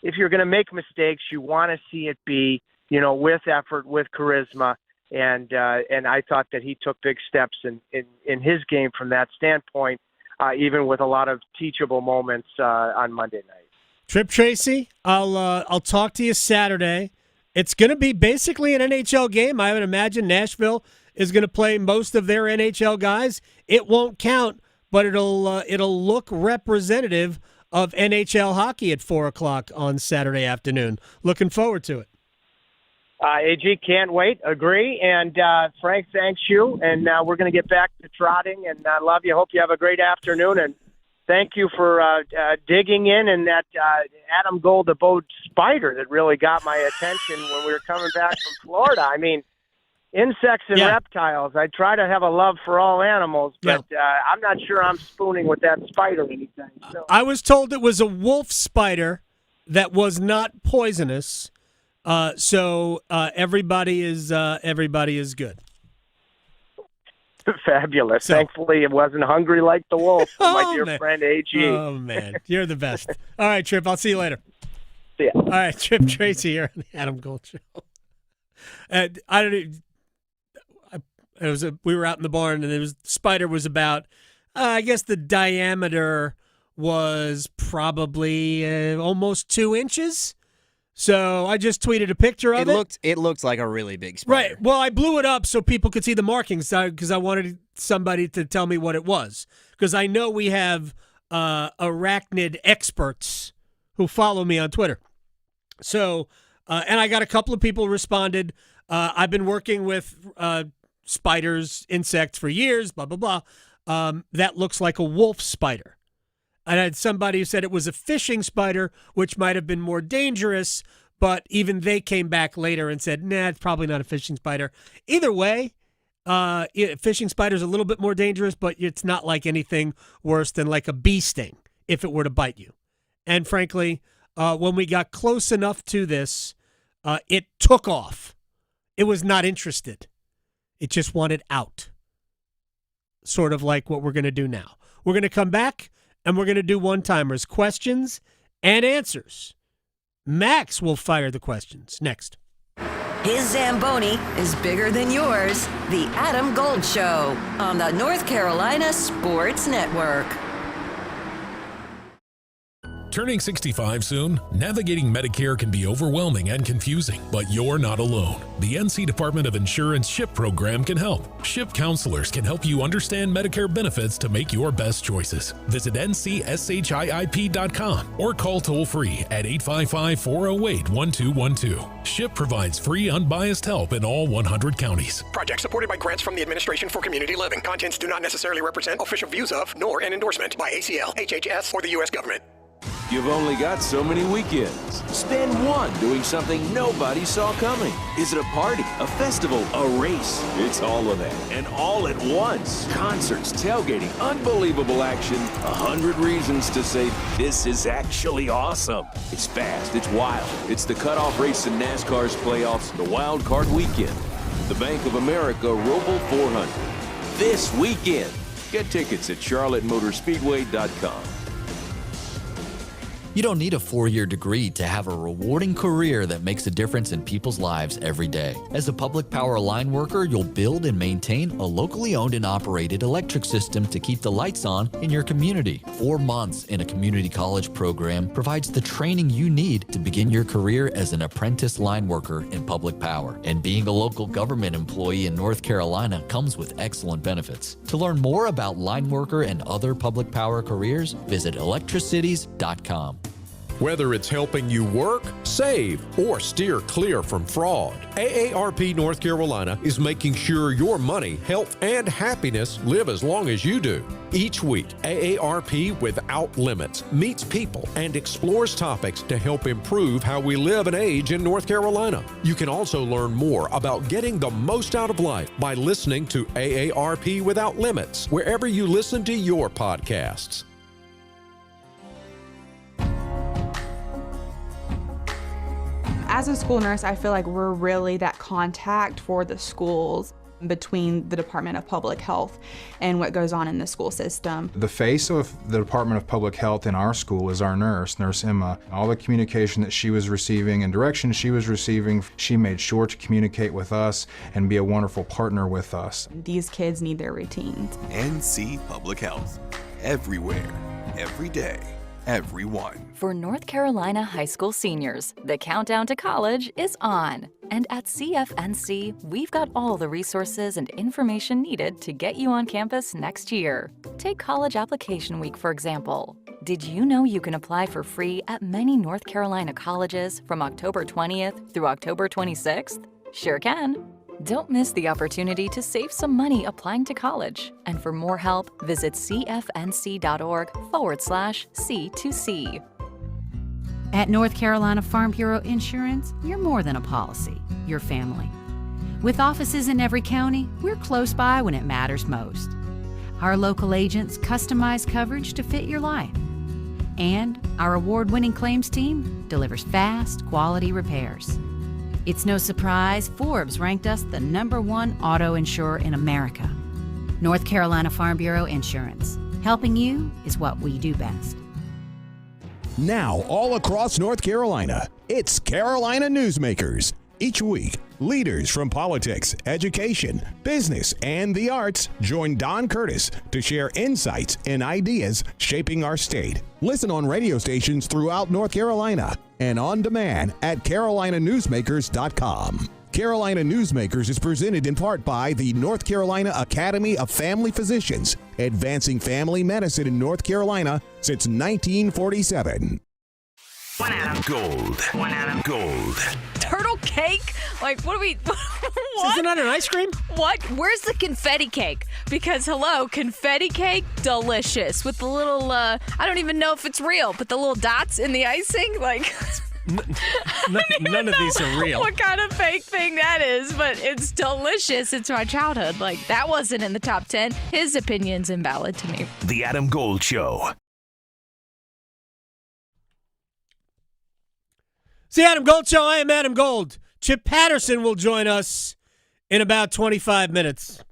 If you're going to make mistakes, you want to see it be, with effort, with charisma. And I thought that he took big steps in his game from that standpoint, even with a lot of teachable moments on Monday night. Tripp Tracy, I'll talk to you Saturday. It's going to be basically an NHL game. I would imagine Nashville is going to play most of their NHL guys. It won't count, but it'll look representative of NHL hockey at 4:00 on Saturday afternoon. Looking forward to it. AG, can't wait. Agree. And Frank, thanks you. And we're going to get back to trotting. And I love you. Hope you have a great afternoon. And thank you for digging in and that Adam Gold abode spider that really got my attention when we were coming back from Florida. I mean, insects and reptiles. I try to have a love for all animals, but I'm not sure I'm spooning with that spider anything. So. I was told it was a wolf spider that was not poisonous. So everybody is good. Fabulous. So, thankfully, it wasn't hungry like the wolf, my dear friend AG. Oh, man. You're the best. All right, Tripp. I'll see you later. See ya. All right, Tripp Tracy here on the Adam Gold Show. We were out in the barn, and the spider was about, I guess the diameter was probably almost 2 inches. So I just tweeted a picture of it. It looked like a really big spider. Right. Well, I blew it up so people could see the markings because I wanted somebody to tell me what it was. Because I know we have arachnid experts who follow me on Twitter. So, and I got a couple of people responded. I've been working with spiders, insects for years, blah, blah, blah. That looks like a wolf spider. I had somebody who said it was a fishing spider, which might have been more dangerous, but even they came back later and said, nah, it's probably not a fishing spider. Either way, fishing spider is a little bit more dangerous, but it's not like anything worse than like a bee sting if it were to bite you. And frankly, when we got close enough to this, it took off. It was not interested. It just wanted out. Sort of like what we're going to do now. We're going to come back. And we're going to do one-timers, questions and answers. Max will fire the questions next. His Zamboni is bigger than yours. The Adam Gold Show on the North Carolina Sports Network. Turning 65 soon, navigating Medicare can be overwhelming and confusing, but you're not alone. The NC Department of Insurance SHIP program can help. SHIP counselors can help you understand Medicare benefits to make your best choices. Visit ncship.com or call toll-free at 855-408-1212. SHIP provides free, unbiased help in all 100 counties. Project supported by grants from the Administration for Community Living. Contents do not necessarily represent official views of, nor an endorsement by ACL, HHS, or the U.S. government. You've only got so many weekends. Spend one doing something nobody saw coming. Is it a party, a festival, a race? It's all of that, and all at once. Concerts, tailgating, unbelievable action, 100 reasons to say this is actually awesome. It's fast, it's wild. It's the cutoff race in NASCAR's playoffs, the wild card weekend. The Bank of America Roval 400. This weekend. Get tickets at charlottemotorspeedway.com. You don't need a 4-year degree to have a rewarding career that makes a difference in people's lives every day. As a public power line worker, you'll build and maintain a locally owned and operated electric system to keep the lights on in your community. 4 months in a community college program provides the training you need to begin your career as an apprentice line worker in public power. And being a local government employee in North Carolina comes with excellent benefits. To learn more about line worker and other public power careers, visit electricities.com. Whether it's helping you work, save, or steer clear from fraud, AARP North Carolina is making sure your money, health, and happiness live as long as you do. Each week, AARP Without Limits meets people and explores topics to help improve how we live and age in North Carolina. You can also learn more about getting the most out of life by listening to AARP Without Limits, wherever you listen to your podcasts. As a school nurse, I feel like we're really that contact for the schools between the Department of Public Health and what goes on in the school system. The face of the Department of Public Health in our school is our nurse, Nurse Emma. All the communication that she was receiving and direction she was receiving, she made sure to communicate with us and be a wonderful partner with us. These kids need their routines. NC Public Health. Everywhere, every day, everyone. For North Carolina high school seniors, the countdown to college is on. And at CFNC, we've got all the resources and information needed to get you on campus next year. Take College Application Week, for example. Did you know you can apply for free at many North Carolina colleges from October 20th through October 26th? Sure can. Don't miss the opportunity to save some money applying to college. And for more help, visit cfnc.org/C2C. At North Carolina Farm Bureau Insurance, you're more than a policy, you're family. With offices in every county, we're close by when it matters most. Our local agents customize coverage to fit your life. And our award-winning claims team delivers fast, quality repairs. It's no surprise Forbes ranked us the #1 auto insurer in America. North Carolina Farm Bureau Insurance. Helping you is what we do best. Now, all across North Carolina, it's Carolina Newsmakers. Each week, leaders from politics, education, business, and the arts join Don Curtis to share insights and ideas shaping our state. Listen on radio stations throughout North Carolina and on demand at carolinanewsmakers.com. Carolina Newsmakers is presented in part by the North Carolina Academy of Family Physicians, advancing family medicine in North Carolina since 1947. Gold. Gold. Turtle cake? Like, what do we... What? Isn't that an ice cream? What? Where's the confetti cake? Because, hello, confetti cake, delicious. With the little, I don't even know if it's real, but the little dots in the icing, like... None of these are real. What kind of fake thing that is, but it's delicious. It's my childhood. Like, that wasn't in the top 10. His opinion's invalid to me. The Adam Gold Show. It's the Adam Gold Show. I am Adam Gold. Chip Patterson will join us in about 25 minutes.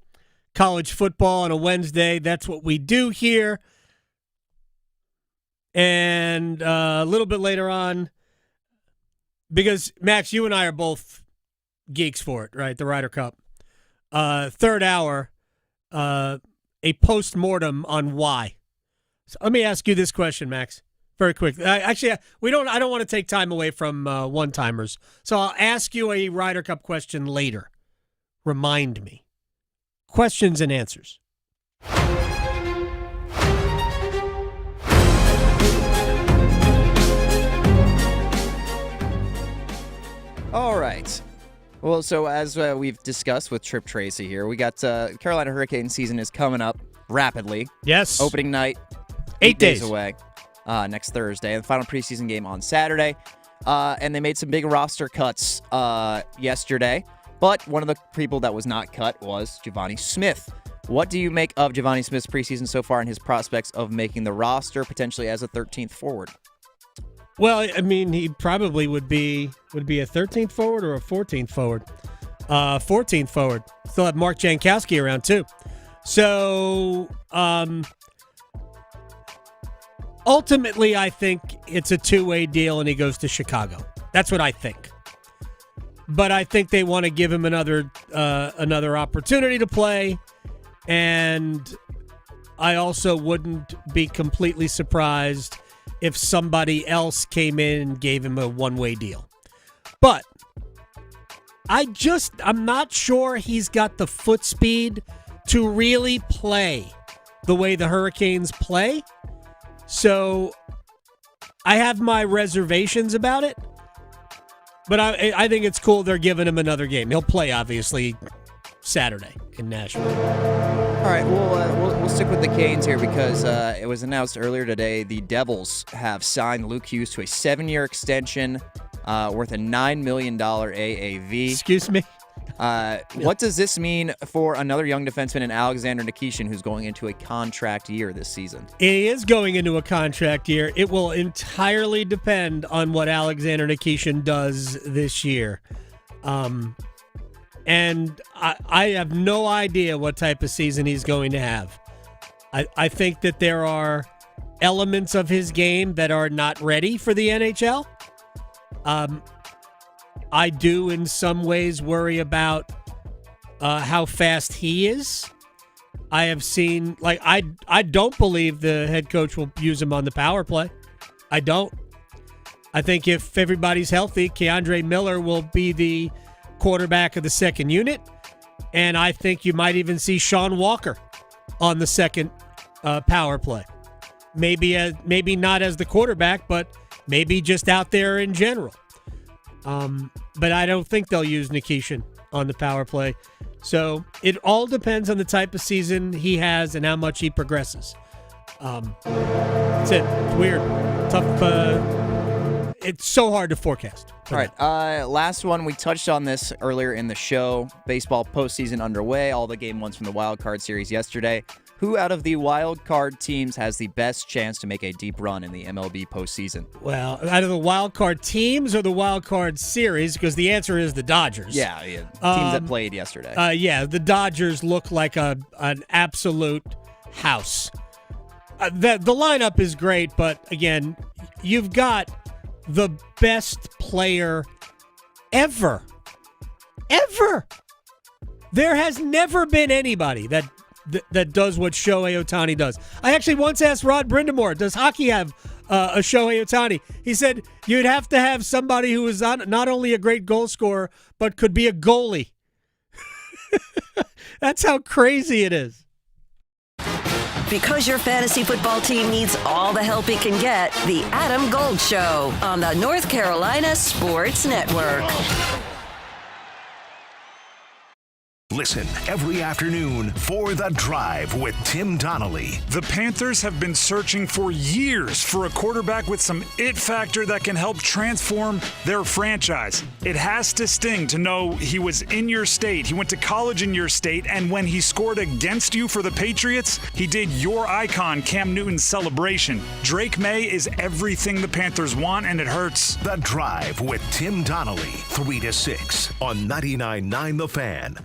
College football on a Wednesday. That's what we do here. And a little bit later on, because, Max, you and I are both geeks for it, right? The Ryder Cup. Third hour, a post-mortem on why. So let me ask you this question, Max. Very quick. Actually, I don't want to take time away from one-timers. So I'll ask you a Ryder Cup question later. Remind me. Questions and answers. All right. Well, so as we've discussed with Tripp Tracy here, we got Carolina Hurricane season is coming up rapidly. Yes. Opening night. 8 days away. Next Thursday. The final preseason game on Saturday. And they made some big roster cuts yesterday. But one of the people that was not cut was Giovanni Smith. What do you make of Giovanni Smith's preseason so far and his prospects of making the roster potentially as a 13th forward? Well, I mean, he probably would be a 13th forward or a 14th forward. 14th forward. Still have Mark Jankowski around too. So ultimately, I think it's a two-way deal and he goes to Chicago. That's what I think. But I think they want to give him another opportunity to play, and I also wouldn't be completely surprised if somebody else came in and gave him a one-way deal. But I'm not sure he's got the foot speed to really play the way the Hurricanes play. So I have my reservations about it. But I think it's cool they're giving him another game. He'll play, obviously, Saturday in Nashville. All right, we'll stick with the Canes here because it was announced earlier today the Devils have signed Luke Hughes to a 7-year extension worth a $9 million AAV. Excuse me? What does this mean for another young defenseman in Alexander Nikishin, who's going into a contract year this season? He is going into a contract year. It will entirely depend on what Alexander Nikishin does this year. And I have no idea what type of season he's going to have. I think that there are elements of his game that are not ready for the NHL. I do in some ways worry about how fast he is. I have seen, I don't believe the head coach will use him on the power play. I don't. I think if everybody's healthy, Keandre Miller will be the quarterback of the second unit. And I think you might even see Sean Walker on the second power play. Maybe not as the quarterback, but maybe just out there in general. But I don't think they'll use Nikishin on the power play. So it all depends on the type of season he has and how much he progresses. That's it. It's weird. Tough. It's so hard to forecast. All right. Last one. We touched on this earlier in the show. Baseball postseason underway. All the game ones from the wild card series yesterday. Who out of the wild card teams has the best chance to make a deep run in the MLB postseason? Well, out of the wild card teams or the wild card series, because the answer is the Dodgers. Yeah, teams that played yesterday. The Dodgers look like an absolute house. The lineup is great, but again, you've got the best player ever. There has never been anybody that does what Shohei Ohtani does. I actually once asked Rod Brindamore, does hockey have a Shohei Ohtani? He said you'd have to have somebody who is not only a great goal scorer, but could be a goalie. That's how crazy it is. Because your fantasy football team needs all the help it can get, the Adam Gold Show on the North Carolina Sports Network. Listen every afternoon for The Drive with Tim Donnelly. The Panthers have been searching for years for a quarterback with some it factor that can help transform their franchise. It has to sting to know he was in your state, he went to college in your state, and when he scored against you for the Patriots, he did your icon Cam Newton's celebration. Drake May is everything the Panthers want, and it hurts. The Drive with Tim Donnelly, 3 to 6 on 99.9 The Fan.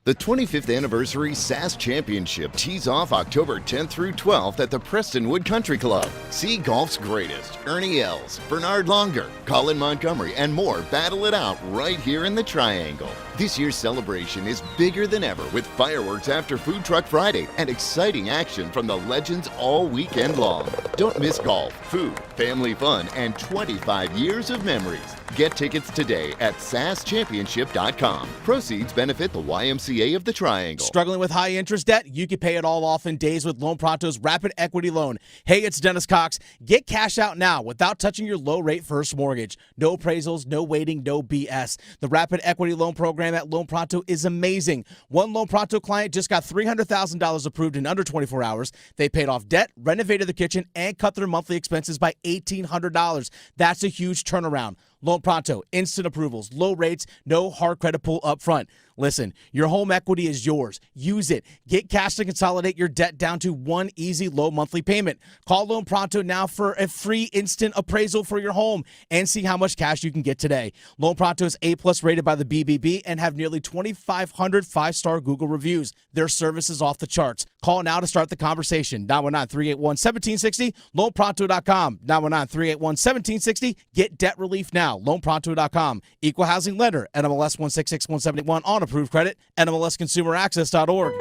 The 25th Anniversary SAS Championship tees off October 10th through 12th at the Prestonwood Country Club. See golf's greatest, Ernie Els, Bernard Longer, Colin Montgomery, and more battle it out right here in the Triangle. This year's celebration is bigger than ever with fireworks after Food Truck Friday and exciting action from the legends all weekend long. Don't miss golf, food, family fun, and 25 years of memories. Get tickets today at saschechampionship.com. Proceeds benefit the YMCA of the Triangle. Struggling with high interest debt? You can pay it all off in days with Loan Pronto's Rapid Equity Loan. Hey, it's Dennis Cox. Get cash out now without touching your low-rate first mortgage. No appraisals, no waiting, no BS. The Rapid Equity Loan program at Loan Pronto is amazing. One Loan Pronto client just got $300,000 approved in under 24 hours. They paid off debt, renovated the kitchen, and cut their monthly expenses by $1,800. That's a huge turnaround. Loan Pronto, instant approvals, low rates, no hard credit pull up front. Listen, your home equity is yours. Use it. Get cash to consolidate your debt down to one easy low monthly payment. Call Loan Pronto now for a free instant appraisal for your home and see how much cash you can get today. Loan Pronto is A+ rated by the BBB and have nearly 2,500 5-star Google reviews. Their service is off the charts. Call now to start the conversation. 919-381-1760, loanpronto.com. 919-381-1760. Get debt relief now. Loanpronto.com. Equal housing lender. NMLS 166171 on approved credit. NMLSconsumeraccess.org.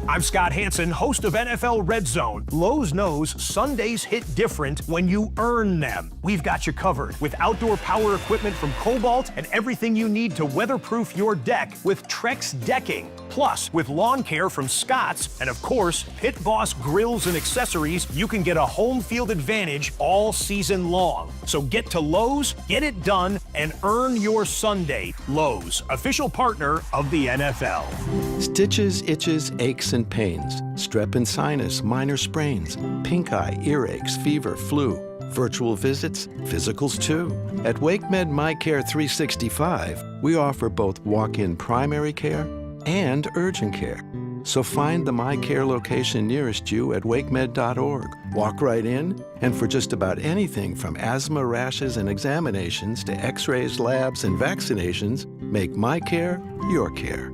I'm Scott Hansen, host of NFL Red Zone. Lowe's knows Sundays hit different when you earn them. We've got you covered with outdoor power equipment from Cobalt and everything you need to weatherproof your deck with Trex Decking. Plus, with lawn care from Scott's and, of course, Pit Boss grills and accessories, you can get a home field advantage all season long. So get to Lowe's, get it done, and earn your Sunday. Lowe's, official partner of the NFL. Stitches, itches, aches, and pains, strep and sinus, minor sprains, pink eye, earaches, fever, flu. virtual visits, physicals too. At WakeMed MyCare 365, we offer both walk-in primary care and urgent care. So find the MyCare location nearest you at wakemed.org. Walk right in, and for just about anything from asthma, rashes, and examinations to x-rays, labs, and vaccinations, make MyCare your care.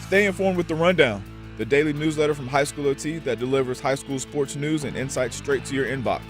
Stay informed with The Rundown, the daily newsletter from High School OT that delivers high school sports news and insights straight to your inbox.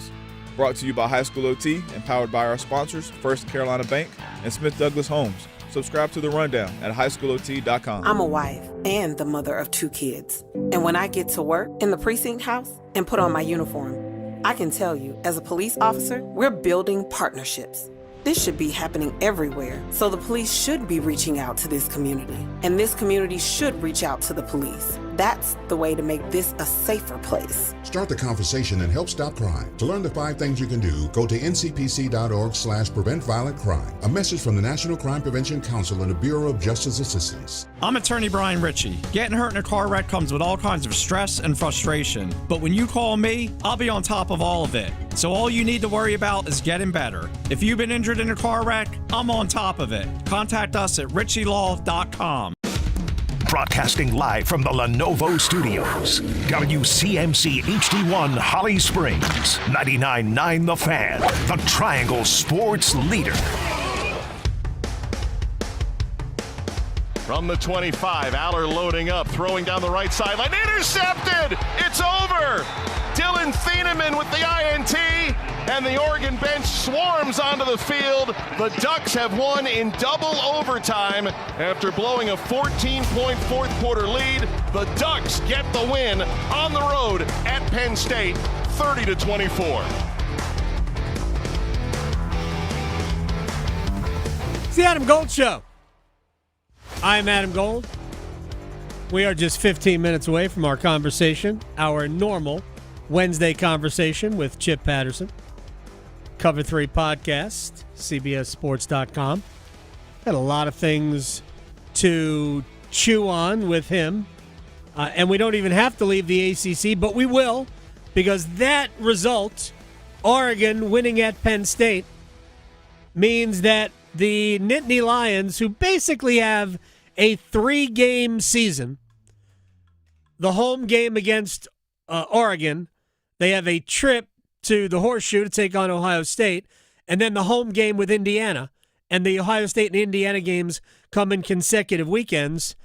Brought to you by High School OT and powered by our sponsors, First Carolina Bank and Smith Douglas Homes. Subscribe to The Rundown at highschoolot.com. I'm a wife and the mother of 2 kids. And when I get to work in the precinct house and put on my uniform, I can tell you, as a police officer, we're building partnerships. This should be happening everywhere, so the police should be reaching out to this community, and this community should reach out to the police. That's the way to make this a safer place. Start the conversation and help stop crime. To learn the 5 things you can do, go to ncpc.org/prevent violent crime. A message from the National Crime Prevention Council and the Bureau of Justice Assistance. I'm attorney Brian Ritchie. Getting hurt in a car wreck comes with all kinds of stress and frustration. But when you call me, I'll be on top of all of it. So all you need to worry about is getting better. If you've been injured in a car wreck, I'm on top of it. Contact us at richielaw.com. Broadcasting live from the Lenovo Studios. WCMC HD1 Holly Springs. 99.9 The Fan. The Triangle Sports Leader. From the 25, Aller loading up, throwing down the right sideline. Intercepted! It's over! Dylan Thieneman with the INT, and the Oregon bench swarms onto the field. The Ducks have won in double overtime after blowing a 14-point fourth quarter lead. The Ducks get the win on the road at Penn State, 30-24. It's the Adam Gold Show. I'm Adam Gold. We are just 15 minutes away from our conversation, our normal Wednesday conversation with Chip Patterson. Cover 3 podcast, CBSSports.com. Had a lot of things to chew on with him. And we don't even have to leave the ACC, but we will, because that result, Oregon winning at Penn State, means that the Nittany Lions, who basically have a 3-game season, the home game against Oregon, they have a trip to the Horseshoe to take on Ohio State, and then the home game with Indiana, and the Ohio State and Indiana games come in consecutive weekends.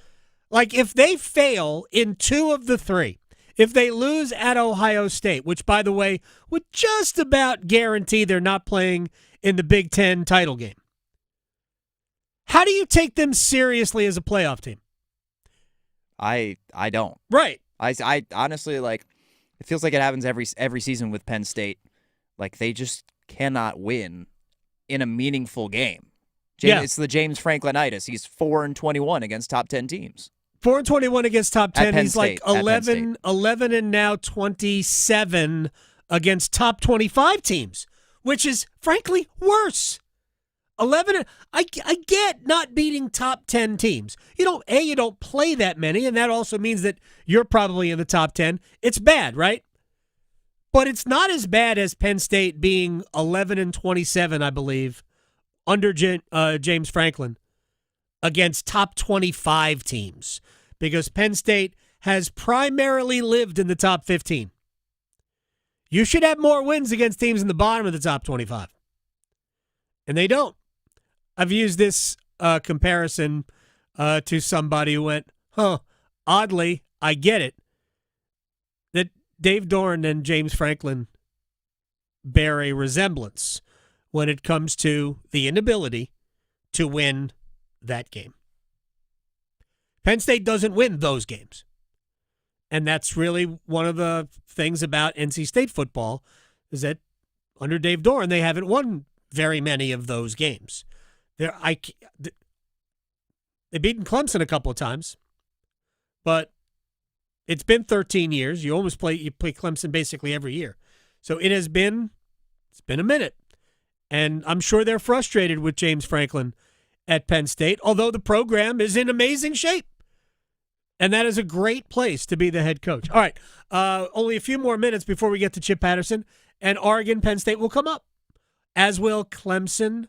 Like, if they fail in 2 of the 3, if they lose at Ohio State, which, by the way, would just about guarantee they're not playing in the Big Ten title game, how do you take them seriously as a playoff team? I don't. Right. I honestly, like, it feels like it happens every season with Penn State. Like, they just cannot win in a meaningful game. It's the James Franklinitis. He's 4-21 against top 10 teams. 4-21 against top 10. He's State, like 11 and now 27 against top 25 teams, which is, frankly, worse. 11. I get not beating top 10 teams. You don't play that many, and that also means that you're probably in the top 10. It's bad, right? But it's not as bad as Penn State being 11-27, I believe, under James Franklin against top 25 teams, because Penn State has primarily lived in the top 15. You should have more wins against teams in the bottom of the top 25, and they don't. I've used this comparison to somebody who went, oddly, I get it, that Dave Dorn and James Franklin bear a resemblance when it comes to the inability to win that game. Penn State doesn't win those games. And that's really one of the things about NC State football, is that under Dave Dorn, they haven't won very many of those games. They've beaten Clemson a couple of times, but it's been 13 years. You play Clemson basically every year. So it's been a minute. And I'm sure they're frustrated with James Franklin at Penn State, although the program is in amazing shape. And that is a great place to be the head coach. All right, only a few more minutes before we get to Chip Patterson. And Oregon, Penn State will come up, as will Clemson,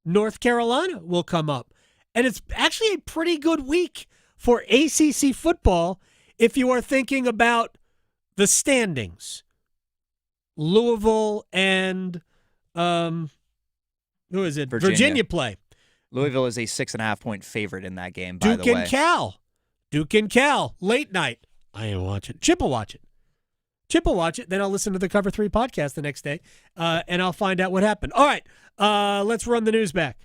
North Carolina will come up. And it's actually a pretty good week for ACC football if you are thinking about the standings. Louisville and who is it? Virginia play. Louisville is a 6.5-point favorite in that game, by the way. Duke and Cal, late night. I ain't watching. Chip will watch it. Then I'll listen to the Cover 3 podcast the next day, and I'll find out what happened. All right, let's run the news back.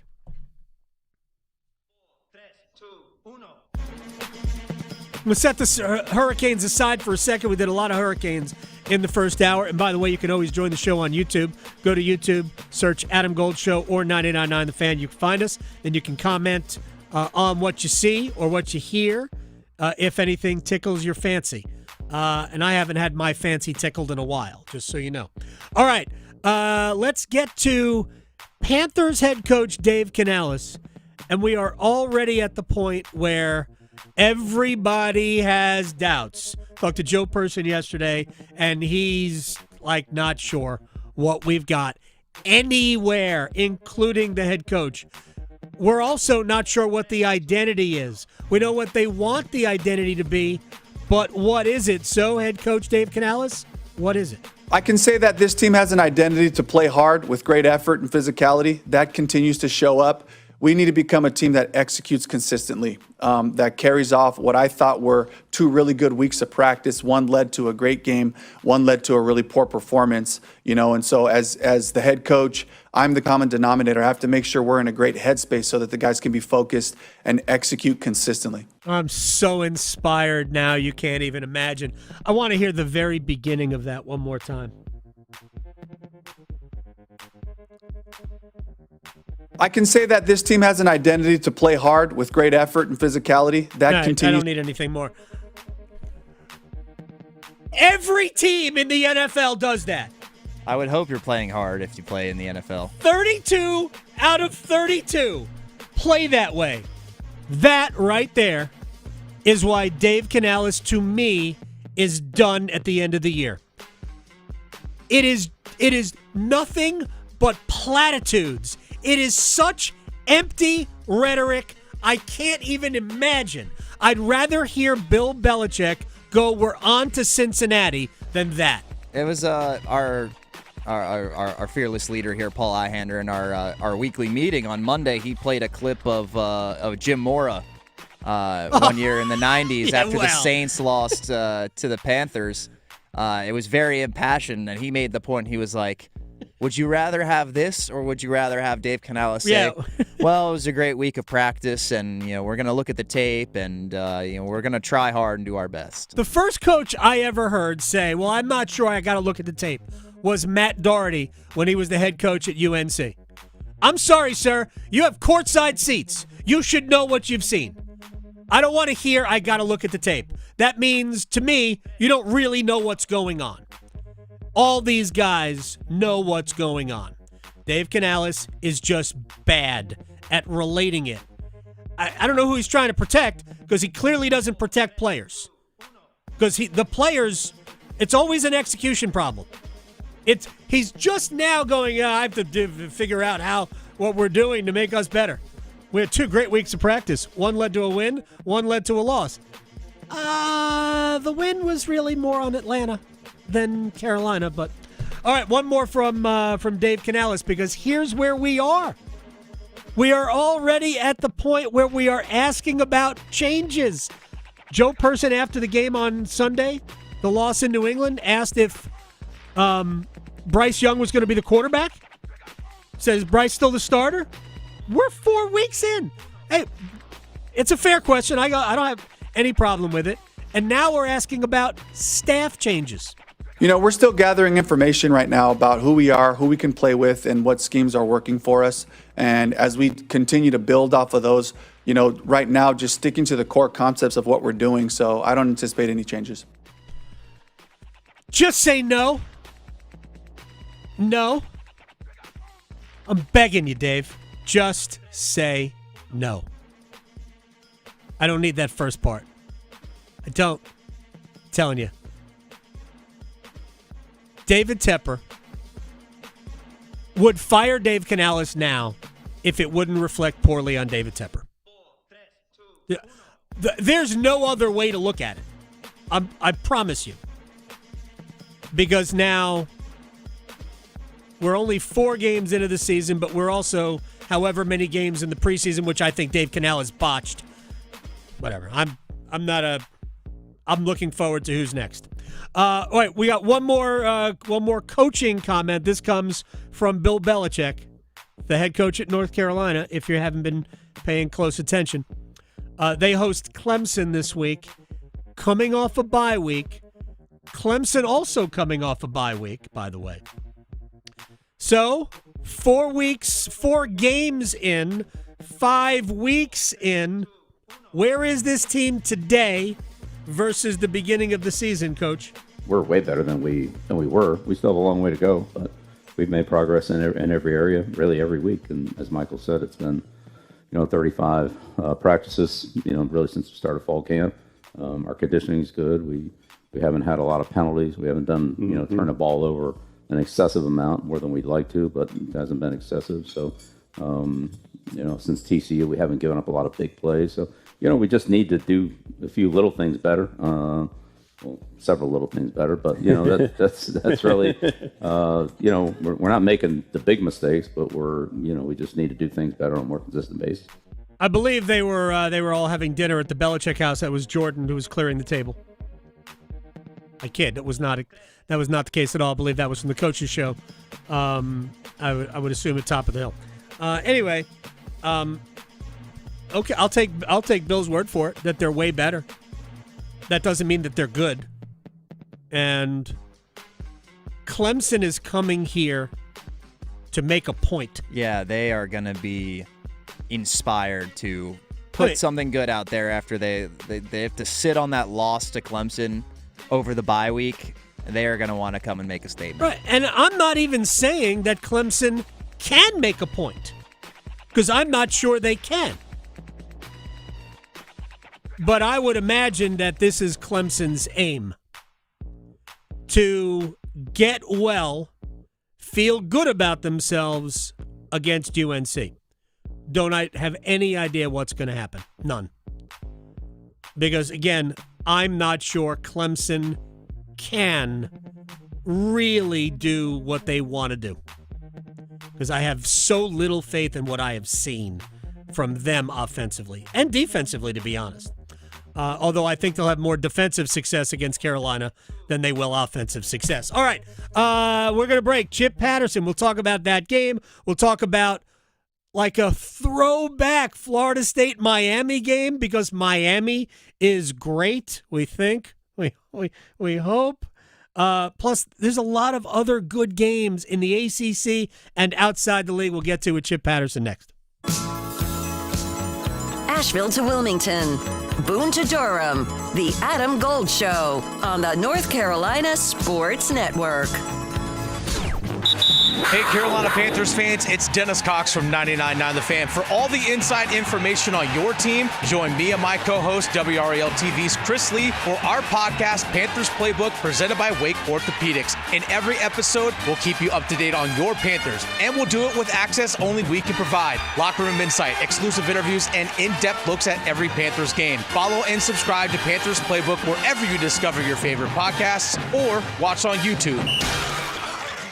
We'll set the hurricanes aside for a second. We did a lot of hurricanes in the first hour. And by the way, you can always join the show on YouTube. Go to YouTube, search Adam Gold Show or 99.9 The Fan. You can find us, and you can comment on what you see or what you hear, if anything tickles your fancy. And I haven't had my fancy tickled in a while, just so you know. All right, let's get to Panthers head coach Dave Canales. And we are already at the point where everybody has doubts. Talked to Joe Person yesterday, and he's like not sure what we've got anywhere, including the head coach. We're also not sure what the identity is. We know what they want the identity to be, but what is it? So, head coach Dave Canales, what is it? I can say that this team has an identity to play hard with great effort and physicality. That continues to show up. We need to become a team that executes consistently, that carries off what I thought were 2 really good weeks of practice. One led to a great game, one led to a really poor performance, and so as the head coach, I'm the common denominator. I have to make sure we're in a great headspace so that the guys can be focused and execute consistently. I'm so inspired now, you can't even imagine. I want to hear the very beginning of that one more time. I can say that this team has an identity to play hard with great effort and physicality. That continues. I don't need anything more. Every team in the NFL does that. I would hope you're playing hard if you play in the NFL. 32 out of 32 play that way. That right there is why Dave Canales, to me, is done at the end of the year. It is nothing but platitudes. It is such empty rhetoric, I can't even imagine. I'd rather hear Bill Belichick go, we're on to Cincinnati, than that. It was our fearless leader here, Paul Ihander, in our weekly meeting on Monday. He played a clip of Jim Mora one year in the 90s after the Saints lost to the Panthers. It was very impassioned, and he made the point. He was like, would you rather have this, or would you rather have Dave Canales say, well, it was a great week of practice, and we're going to look at the tape, and we're going to try hard and do our best. The first coach I ever heard say, well, I'm not sure, I got to look at the tape, was Matt Doherty when he was the head coach at UNC. I'm sorry, sir. You have courtside seats. You should know what you've seen. I don't want to hear, I got to look at the tape. That means, to me, you don't really know what's going on. All these guys know what's going on. Dave Canales is just bad at relating it. I don't know who he's trying to protect, because he clearly doesn't protect players. Because the players, it's always an execution problem. He's just now going, I have to figure out what we're doing to make us better. We had 2 great weeks of practice. One led to a win, one led to a loss. The win was really more on Atlanta than Carolina, but all right, one more from Dave Canales, because here's where we are. We are already at the point where we are asking about changes. Joe Person, after the game on Sunday, the loss in New England, asked if Bryce Young was going to be the quarterback. Says, Bryce still the starter? We're 4 weeks in. Hey, it's a fair question. I don't have any problem with it. And now we're asking about staff changes. We're still gathering information right now about who we are, who we can play with, and what schemes are working for us. And as we continue to build off of those, right now just sticking to the core concepts of what we're doing. So I don't anticipate any changes. Just say no. No. I'm begging you, Dave. Just say no. I don't need that first part. I don't. I'm telling you. David Tepper would fire Dave Canales now if it wouldn't reflect poorly on David Tepper. There's no other way to look at it. I promise you. Because now we're only 4 games into the season, but we're also however many games in the preseason, which I think Dave Canales botched. Whatever. I'm looking forward to who's next. All right, we got one more coaching comment. This comes from Bill Belichick, the head coach at North Carolina, if you haven't been paying close attention. They host Clemson this week, coming off a bye week. Clemson also coming off a bye week, by the way. So, 4 games in, 5 weeks in. Where is this team today versus the beginning of the season, Coach? We're way better than we were. We still have a long way to go, but we've made progress in every area, really every week. And as Michael said, it's been 35 practices, really since the start of fall camp. Our conditioning is good. We haven't had a lot of penalties. We haven't done, turn the ball over an excessive amount, more than we'd like to, but it hasn't been excessive. So, since TCU, we haven't given up a lot of big plays. So, we just need to do a few little things better. Several little things better, but that's really, we're not making the big mistakes, but we just need to do things better on a more consistent basis. I believe they were all having dinner at the Belichick house. That was Jordan who was clearing the table. I kid. That was not the case at all. I believe that was from the coach's show. I would assume at Top of the Hill. Anyway, okay, I'll take Bill's word for it that they're way better. That doesn't mean that they're good. And Clemson is coming here to make a point. Yeah, they are going to be inspired to put something good out there after they have to sit on that loss to Clemson over the bye week. They are going to want to come and make a statement. Right, and I'm not even saying that Clemson can make a point, because I'm not sure they can. But I would imagine that this is Clemson's aim, to get well, feel good about themselves against UNC. Don't I have any idea what's going to happen? None. Because, again, I'm not sure Clemson can really do what they want to do. Because I have so little faith in what I have seen from them offensively and defensively, to be honest. Although I think they'll have more defensive success against Carolina than they will offensive success. All right, we're going to break. Chip Patterson, we'll talk about that game. We'll talk about like a throwback Florida State-Miami game, because Miami is great, we think. We hope. Plus, there's a lot of other good games in the ACC and outside the league we'll get to with Chip Patterson next. Asheville to Wilmington, Boone to Durham, The Adam Gold Show on the North Carolina Sports Network. Hey, Carolina Panthers fans, it's Dennis Cox from 99.9 The Fan. For all the inside information on your team, join me and my co-host, WRAL TV's Chris Lee, for our podcast, Panthers Playbook, presented by Wake Orthopedics. In every episode, we'll keep you up to date on your Panthers, and we'll do it with access only we can provide. Locker room insight, exclusive interviews, and in-depth looks at every Panthers game. Follow and subscribe to Panthers Playbook wherever you discover your favorite podcasts, or watch on YouTube.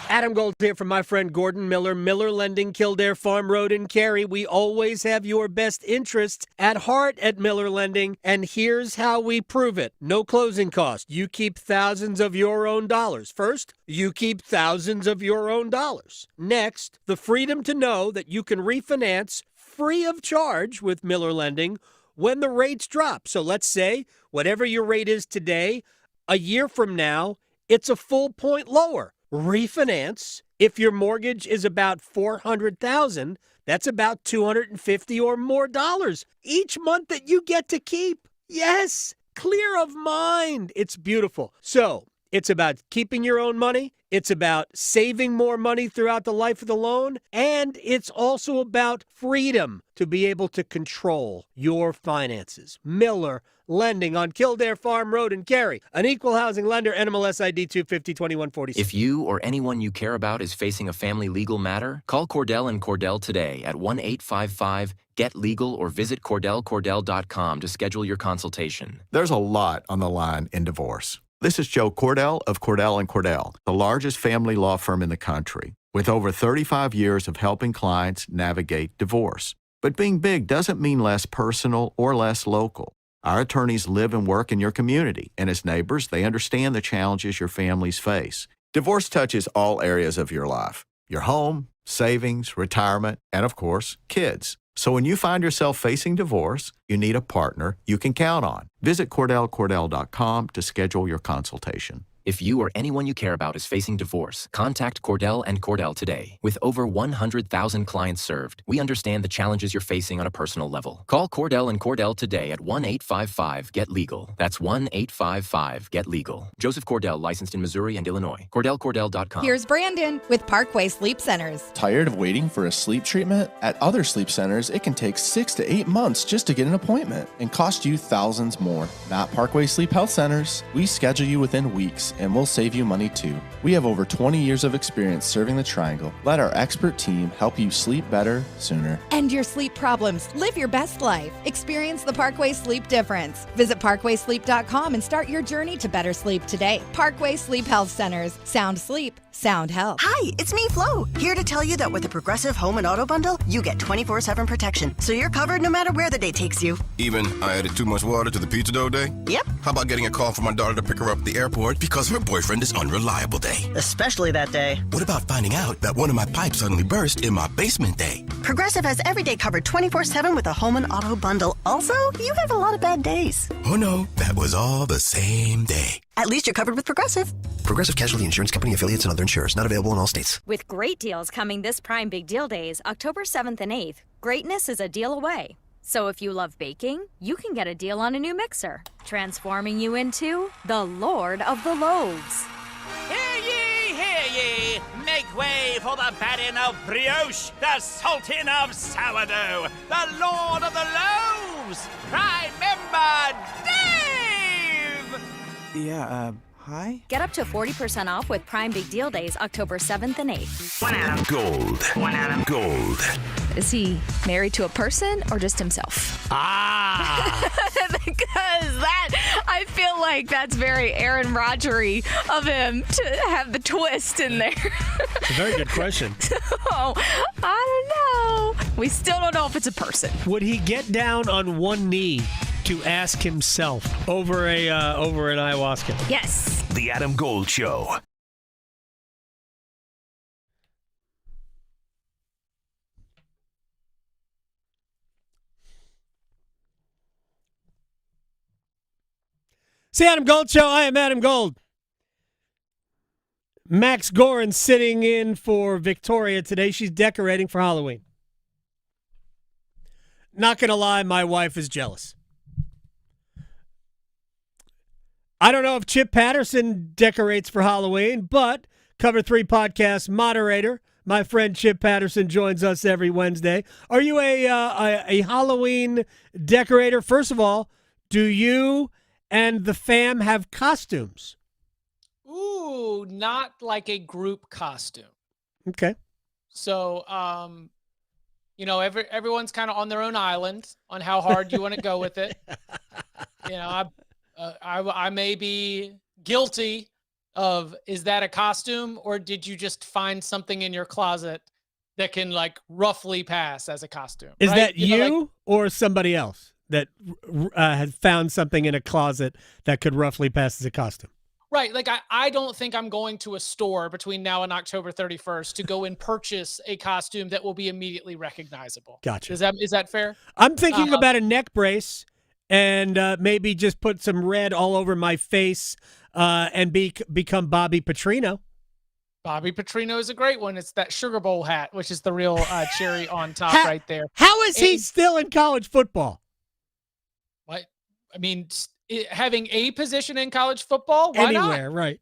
Adam Gold here from my friend Gordon Miller, Miller Lending, Kildare Farm Road in Cary. We always have your best interests at heart at Miller Lending, and here's how we prove it. No closing cost. You keep thousands of your own dollars. First, you keep thousands of your own dollars. Next, the freedom to know that you can refinance free of charge with Miller Lending when the rates drop. So let's say whatever your rate is today, a year from now, it's a full point lower. Refinance. If your mortgage is about $400,000, that's about $250 or more dollars each month that you get to keep. Yes, clear of mind. It's beautiful. So it's about keeping your own money. It's about saving more money throughout the life of the loan. And it's also about freedom to be able to control your finances. Miller Lending on Kildare Farm Road in Cary. An equal housing lender, NMLS ID 250-2146. If you or anyone you care about is facing a family legal matter, call Cordell and Cordell today at 1-855-GET-LEGAL or visit CordellCordell.com to schedule your consultation. There's a lot on the line in divorce. This is Joe Cordell of Cordell & Cordell, the largest family law firm in the country, with over 35 years of helping clients navigate divorce. But being big doesn't mean less personal or less local. Our attorneys live and work in your community, and as neighbors, they understand the challenges your families face. Divorce touches all areas of your life: your home, savings, retirement, and of course, kids. So when you find yourself facing divorce, you need a partner you can count on. Visit CordellCordell.com to schedule your consultation. If you or anyone you care about is facing divorce, contact Cordell and Cordell today. With over 100,000 clients served, we understand the challenges you're facing on a personal level. Call Cordell and Cordell today at 1-855-GET-LEGAL. That's 1-855-GET-LEGAL. Joseph Cordell, licensed in Missouri and Illinois. CordellCordell.com. Here's Brandon with Parkway Sleep Centers. Tired of waiting for a sleep treatment? At other sleep centers, it can take 6 to 8 months just to get an appointment and cost you thousands more. Not Parkway Sleep Health Centers. We schedule you within weeks, and we'll save you money too. We have over 20 years of experience serving the Triangle. Let our expert team help you sleep better sooner. End your sleep problems. Live your best life. Experience the Parkway Sleep difference. Visit parkwaysleep.com and start your journey to better sleep today. Parkway Sleep Health Centers. Sound sleep. Sound health. Hi, it's me, Flo, here to tell you that with the Progressive Home and Auto Bundle, you get 24/7 protection, so you're covered no matter where the day takes you. Even I added too much water to the pizza dough day? Yep. How about getting a call from my daughter to pick her up at the airport because her boyfriend is unreliable day? Especially that day. What about finding out that one of my pipes suddenly burst in my basement day? Progressive has every day covered 24/7 with a Home and Auto Bundle. Also, you have a lot of bad days. Oh no, that was all the same day. At least you're covered with Progressive. Progressive Casualty Insurance Company, affiliates, and other insurers. Not available in all states. With great deals coming this Prime Big Deal Days, October 7th and 8th, greatness is a deal away. So if you love baking, you can get a deal on a new mixer, transforming you into the Lord of the Loaves. Hear ye! Make way for the baron of brioche, the sultan of sourdough, the Lord of the Loaves, Prime Member Dave! Yeah, hi? Get up to 40% off with Prime Big Deal Days, October 7th and 8th. One Adam Gold. One Adam Gold. Is he married to a person or just himself? Because I feel like that's very Aaron Rodgery of him to have the twist in there. It's a very good question. Oh, I don't know. We still don't know if it's a person. Would he get down on one knee to ask himself over an ayahuasca? Yes. The Adam Gold Show. It's the Adam Gold Show. I am Adam Gold. Max Gorin sitting in for Victoria today. She's decorating for Halloween. Not going to lie, my wife is jealous. I don't know if Chip Patterson decorates for Halloween, but Cover 3 podcast moderator, my friend Chip Patterson, joins us every Wednesday. Are you a Halloween decorator? First of all, do you and the fam have costumes? Ooh, not like a group costume. Okay. So, everyone's kind of on their own island on how hard you want to go with it. I may be guilty of, is that a costume, or did you just find something in your closet that can roughly pass as a costume? Is right? that you or somebody else that had found something in a closet that could roughly pass as a costume? Right. I don't think I'm going to a store between now and October 31st to go and purchase a costume that will be immediately recognizable. Gotcha. Is that fair? I'm thinking about a neck brace and maybe just put some red all over my face and become Bobby Petrino. Bobby Petrino is a great one. It's that Sugar Bowl hat, which is the real cherry on top right there. How is he still in college football? What? I mean, having a position in college football, why Anywhere, not? Right.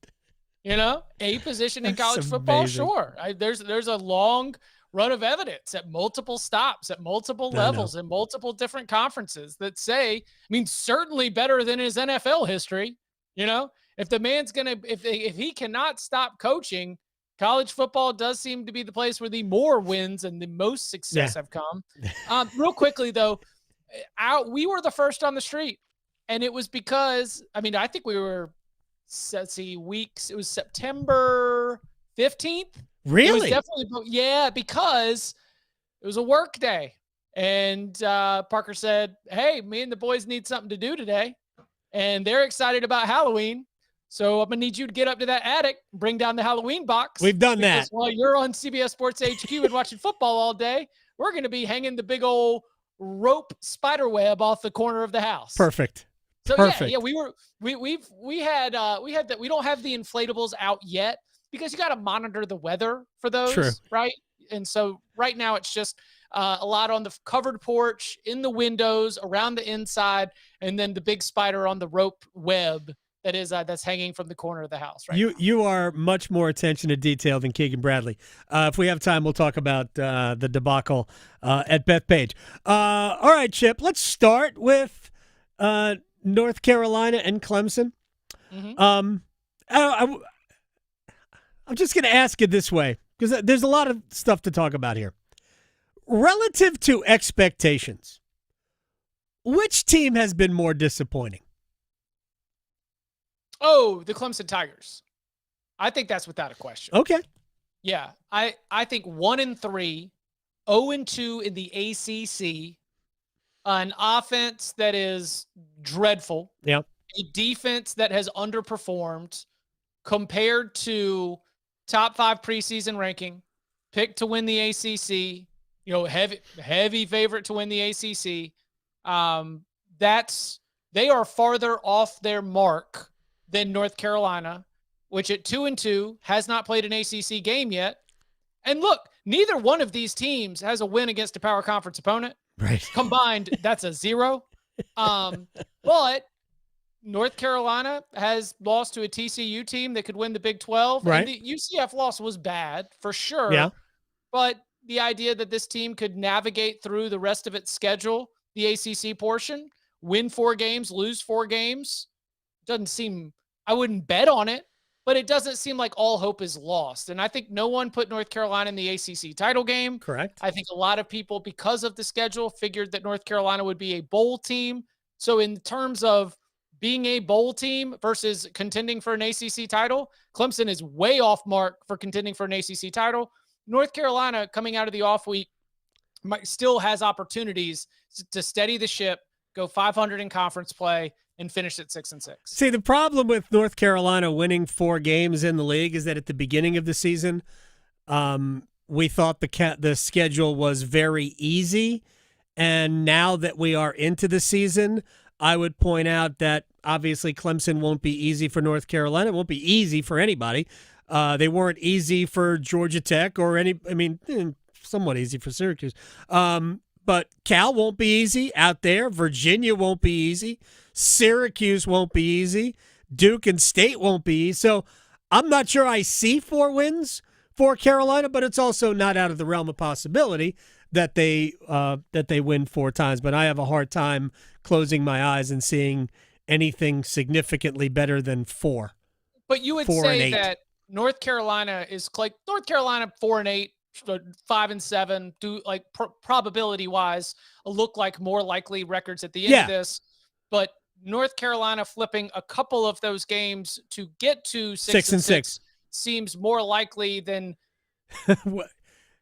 A position in That's college football, amazing. sure. There's a long run of evidence at multiple stops, at multiple levels, in multiple different conferences that say, I mean, certainly better than his NFL history. You know, if the man's gonna, if he cannot stop coaching, college football does seem to be the place where the more wins and the most success have come. Real quickly though, we were the first on the street, and it was because, I mean, I think we were, let's see, weeks. It was September 15th. Really? It was definitely, because it was a work day. And Parker said, hey, me and the boys need something to do today. And they're excited about Halloween. So I'm going to need you to get up to that attic and bring down the Halloween box. We've done that. While you're on CBS Sports HQ and watching football all day, we're going to be hanging the big old rope spider web off the corner of the house. Perfect. So Perfect. yeah, we had that. We don't have the inflatables out yet because you got to monitor the weather for those, True. right? And so right now it's just a lot on the covered porch, in the windows, around the inside, and then the big spider on the rope web that is that's hanging from the corner of the house. Right. You are much more attention to detail than Keegan Bradley. If we have time, we'll talk about the debacle at Bethpage. All right, Chip. Let's start with North Carolina and Clemson. Mm-hmm. I'm just going to ask it this way because there's a lot of stuff to talk about here. Relative to expectations, which team has been more disappointing? Oh, the Clemson Tigers. I think that's without a question. Okay. Yeah, I think 1-3, 0-2 in the ACC, an offense that is dreadful. Yeah. A defense that has underperformed compared to top 5 preseason ranking, picked to win the ACC, heavy favorite to win the ACC. They are farther off their mark than North Carolina, which at 2-2 has not played an ACC game yet. And look, neither one of these teams has a win against a power conference opponent. Right. Combined, that's a 0. But North Carolina has lost to a TCU team that could win the Big 12. Right. And the UCF loss was bad for sure. Yeah. But the idea that this team could navigate through the rest of its schedule, the ACC portion, win 4 games, lose 4 games, doesn't seem, I wouldn't bet on it, but it doesn't seem like all hope is lost. And I think no one put North Carolina in the ACC title game. Correct. I think a lot of people, because of the schedule, figured that North Carolina would be a bowl team. So in terms of being a bowl team versus contending for an ACC title, Clemson is way off mark for contending for an ACC title. North Carolina, coming out of the off week, still has opportunities to steady the ship, go 500 in conference play, and finish at 6-6. See, the problem with North Carolina winning 4 games in the league is that at the beginning of the season, we thought the schedule was very easy. And now that we are into the season, I would point out that obviously Clemson won't be easy for North Carolina. It won't be easy for anybody. They weren't easy for Georgia Tech or somewhat easy for Syracuse. But Cal won't be easy out there. Virginia won't be easy. Syracuse won't be easy. Duke and State won't be easy. So I'm not sure I see 4 wins for Carolina, but it's also not out of the realm of possibility that they win 4 times. But I have a hard time closing my eyes and seeing anything significantly better than 4. But you would 4 and say 8. that North Carolina is like North Carolina 4-8, 5-7, do like probability wise look like more likely records at the end of this. But North Carolina flipping a couple of those games to get to 6-6 seems more likely than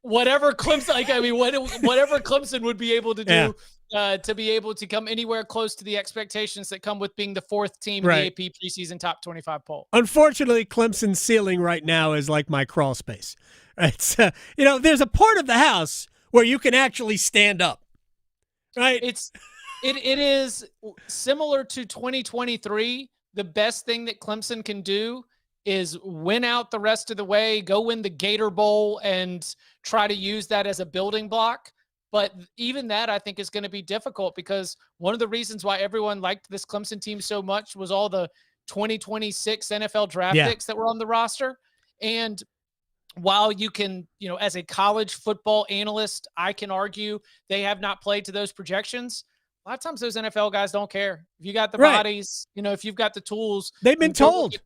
whatever Clemson. Whatever Clemson would be able to do to be able to come anywhere close to the expectations that come with being the 4th team in the AP preseason top 25 poll. Unfortunately, Clemson's ceiling right now is like my crawl space. Right? So, there's a part of the house where you can actually stand up. Right? It is similar to 2023. The best thing that Clemson can do is win out the rest of the way, go win the Gator Bowl, and try to use that as a building block. But even that, I think, is going to be difficult because one of the reasons why everyone liked this Clemson team so much was all the 2026 NFL draft picks that were on the roster. And while you can, as a college football analyst, I can argue they have not played to those projections. A lot of times those NFL guys don't care. If you got the bodies, if you've got the tools. They've been told.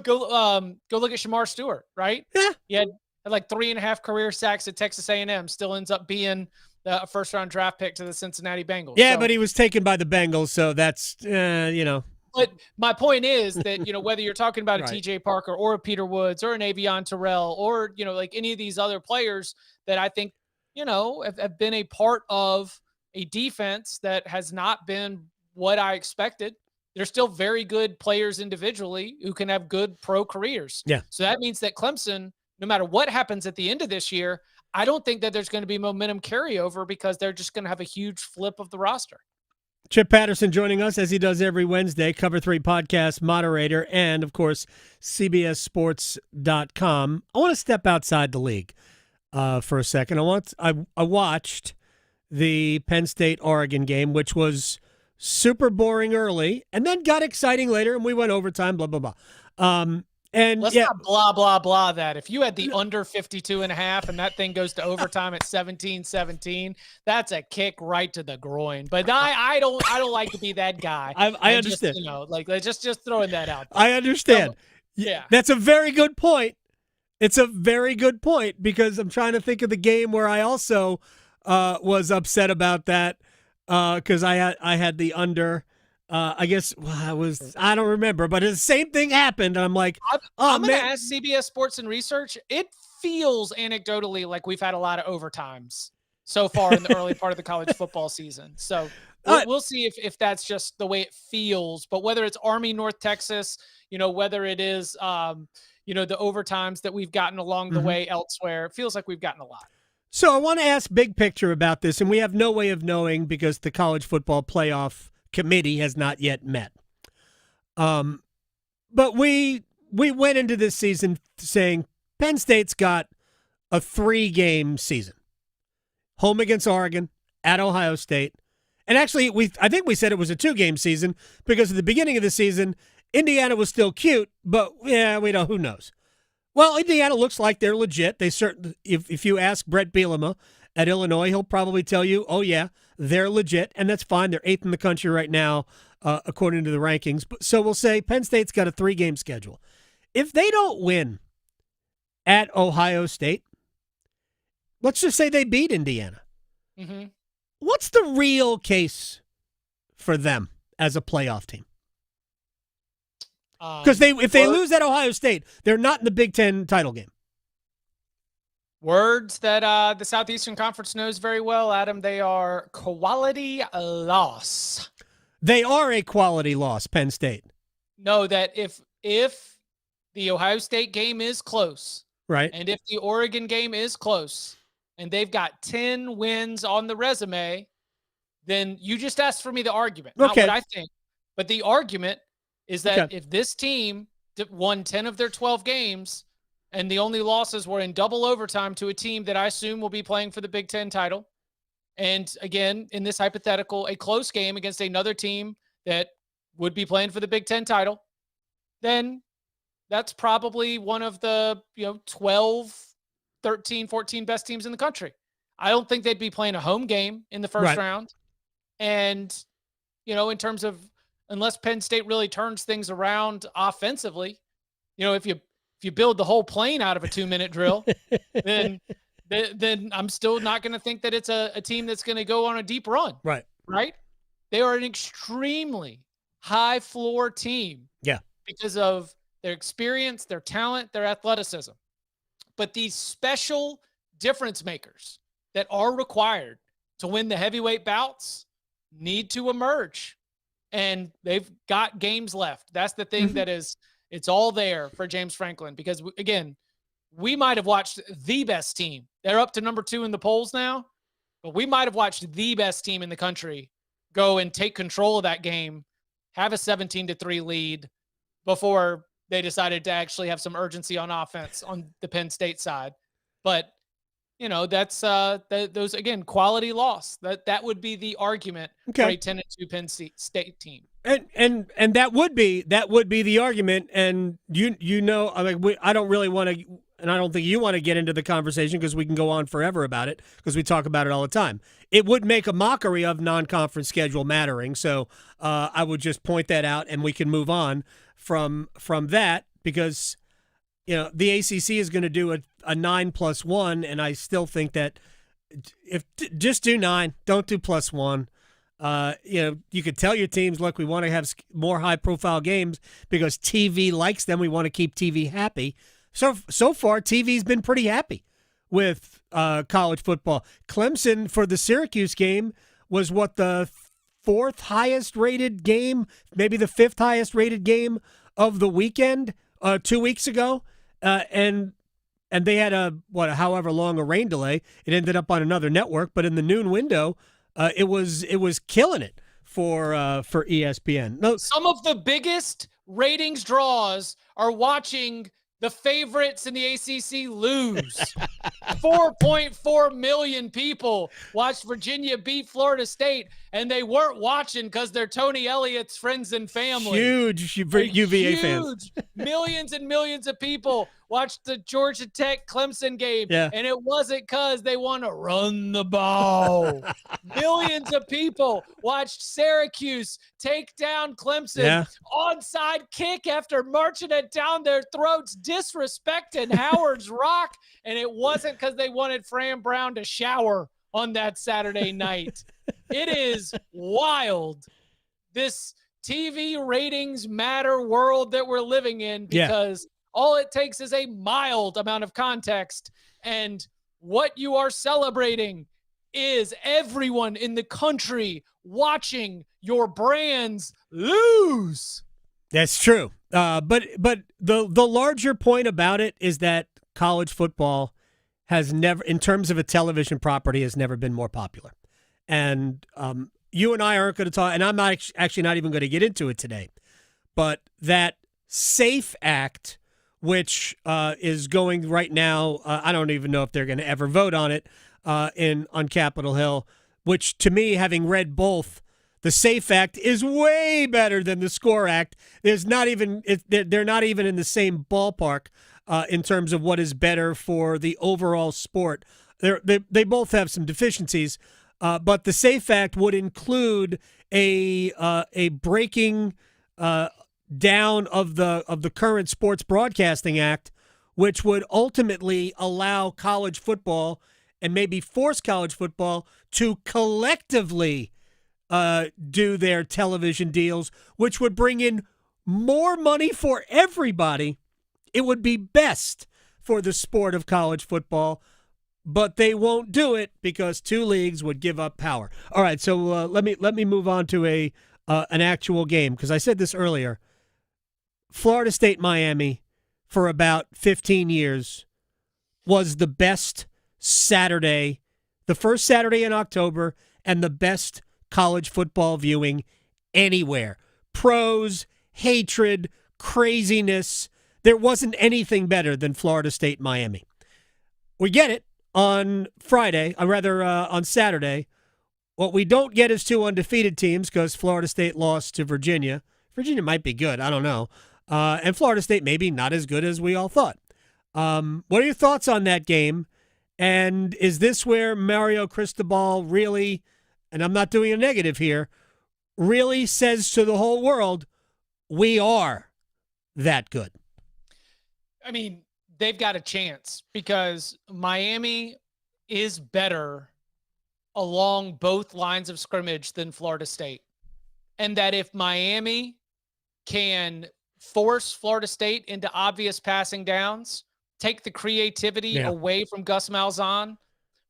Go look at Shamar Stewart, right? Yeah. He had like 3.5 career sacks at Texas A&M, still ends up being a first-round draft pick to the Cincinnati Bengals. Yeah, but he was taken by the Bengals, so that's, But my point is that, whether you're talking about a Right. TJ Parker or a Peter Woods or an Avion Terrell or, like any of these other players that I think, have been a part of a defense that has not been what I expected. They're still very good players individually who can have good pro careers. Yeah. So that means that Clemson, no matter what happens at the end of this year, I don't think that there's going to be momentum carryover because they're just going to have a huge flip of the roster. Tripp Patterson joining us as he does every Wednesday, Cover 3 podcast moderator, and, of course, CBSSports.com. I want to step outside the league for a second. I watched the Penn State-Oregon game, which was super boring early, and then got exciting later, and we went overtime, blah, blah, blah. Let's not blah, blah, blah that. If you had the under 52.5 and that thing goes to overtime at 17-17, that's a kick right to the groin. But I don't like to be that guy. I understand. Just throwing that out there. I understand. Yeah. That's a very good point. It's a very good point because I'm trying to think of the game where I also was upset about that because I had the under. I guess I don't remember, but the same thing happened. And I'm like, I'm going to ask CBS Sports and Research. It feels anecdotally like we've had a lot of overtimes so far in the early part of the college football season. So we'll see if that's just the way it feels. But whether it's Army, North Texas, whether it is, the overtimes that we've gotten along the way elsewhere, it feels like we've gotten a lot. So I want to ask big picture about this, and we have no way of knowing because the college football playoff committee has not yet met. But we went into this season saying Penn State's got a 3-game season. Home against Oregon, at Ohio State. And actually, I think we said it was a 2-game season because at the beginning of the season, Indiana was still cute, but who knows? Well, Indiana looks like they're legit. They certainly, if you ask Brett Bielema at Illinois, he'll probably tell you, oh yeah, they're legit, and that's fine. They're 8th in the country right now, according to the rankings. So we'll say Penn State's got a 3-game schedule. If they don't win at Ohio State, let's just say they beat Indiana. Mm-hmm. What's the real case for them as a playoff team? Because if they lose at Ohio State, they're not in the Big Ten title game. Words that the Southeastern Conference knows very well, Adam. They are quality loss. They are a quality loss, Penn State. No, that if the Ohio State game is close, right, and if the Oregon game is close, and they've got 10 wins on the resume, then you just asked for me the argument, not what I think. But the argument is that if this team won 10 of their 12 games, and the only losses were in double overtime to a team that I assume will be playing for the Big Ten title. And again, in this hypothetical, a close game against another team that would be playing for the Big Ten title, then that's probably one of the 12, 13, 14 best teams in the country. I don't think they'd be playing a home game in the first round. And, in terms of, unless Penn State really turns things around offensively, if you build the whole plane out of a 2-minute drill, then I'm still not going to think that it's a team that's going to go on a deep run. Right. They are an extremely high floor team. Yeah. Because of their experience, their talent, their athleticism. But these special difference makers that are required to win the heavyweight bouts need to emerge. And they've got games left. That's the thing that is, it's all there for James Franklin because, again, we might have watched the best team. They're up to number 2 in the polls now, but we might have watched the best team in the country go and take control of that game, have a 17-3 lead before they decided to actually have some urgency on offense on the Penn State side. But, that's those, again, quality loss. That would be the argument for a 10-2 Penn State team. And that would be the argument. And I don't really want to. and I don't think you want to get into the conversation because we can go on forever about it because we talk about it all the time. It would make a mockery of non-conference schedule mattering. So I would just point that out, and we can move on from that because the ACC is going to do a 9+1, and I still think that if just do 9, don't do +1. You could tell your teams, look, we want to have more high-profile games because TV likes them. We want to keep TV happy. So far, TV's been pretty happy with college football. Clemson, for the Syracuse game, was the 4th highest-rated game, maybe the 5th highest-rated game of the weekend 2 weeks ago. And they had however long a rain delay. It ended up on another network, but in the noon window, it was killing it for ESPN. No, some of the biggest ratings draws are watching the favorites in the ACC lose. 4.4 million people watched Virginia beat Florida State, and they weren't watching because they're Tony Elliott's friends and family. Huge UVA fans. Millions and millions of people watched the Georgia Tech Clemson game, and it wasn't because they want to run the ball. Millions of people watched Syracuse take down Clemson. Onside kick after marching it down their throats, disrespecting Howard's Rock, and it wasn't because they wanted Fran Brown to shower on that Saturday night. It is wild, this TV ratings matter world that we're living in, because all it takes is a mild amount of context, and what you are celebrating is everyone in the country watching your brands lose. That's true. But the larger point about it is that college football has never, in terms of a television property, has never been more popular. And you and I aren't going to talk, and I'm not actually not even going to get into it today, but that SAFE Act, which is going right now, I don't even know if they're going to ever vote on it on Capitol Hill, which to me, having read both, the SAFE Act is way better than the SCORE Act. They're not even in the same ballpark in terms of what is better for the overall sport. They both have some deficiencies, but the SAFE Act would include a breaking down of the current Sports Broadcasting Act, which would ultimately allow college football and maybe force college football to collectively do their television deals, which would bring in more money for everybody. It would be best for the sport of college football, but they won't do it because two leagues would give up power. All right, so let me move on to an actual game, because I said this earlier. Florida State Miami for about 15 years was the best Saturday, the first Saturday in October, and the best college football viewing anywhere. Pros, hatred, craziness. There wasn't anything better than Florida State Miami. We get it on Friday, on Saturday. What we don't get is two undefeated teams because Florida State lost to Virginia. Virginia might be good, I don't know. And Florida State maybe not as good as we all thought. What are your thoughts on that game? And is this where Mario Cristobal really, and I'm not doing a negative here, really says to the whole world, we are that good? I mean, they've got a chance because Miami is better along both lines of scrimmage than Florida State. And that if Miami can force Florida State into obvious passing downs, take the creativity away from Gus Malzahn,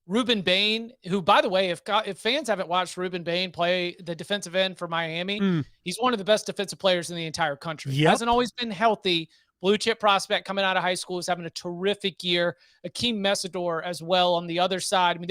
Ruben Bain, who, by the way, if fans haven't watched Ruben Bain play the defensive end for Miami, he's one of the best defensive players in the entire country. Hasn't always been healthy. Blue chip prospect coming out of high school is having a terrific year. Akeem Mesidor as well on the other side. I mean,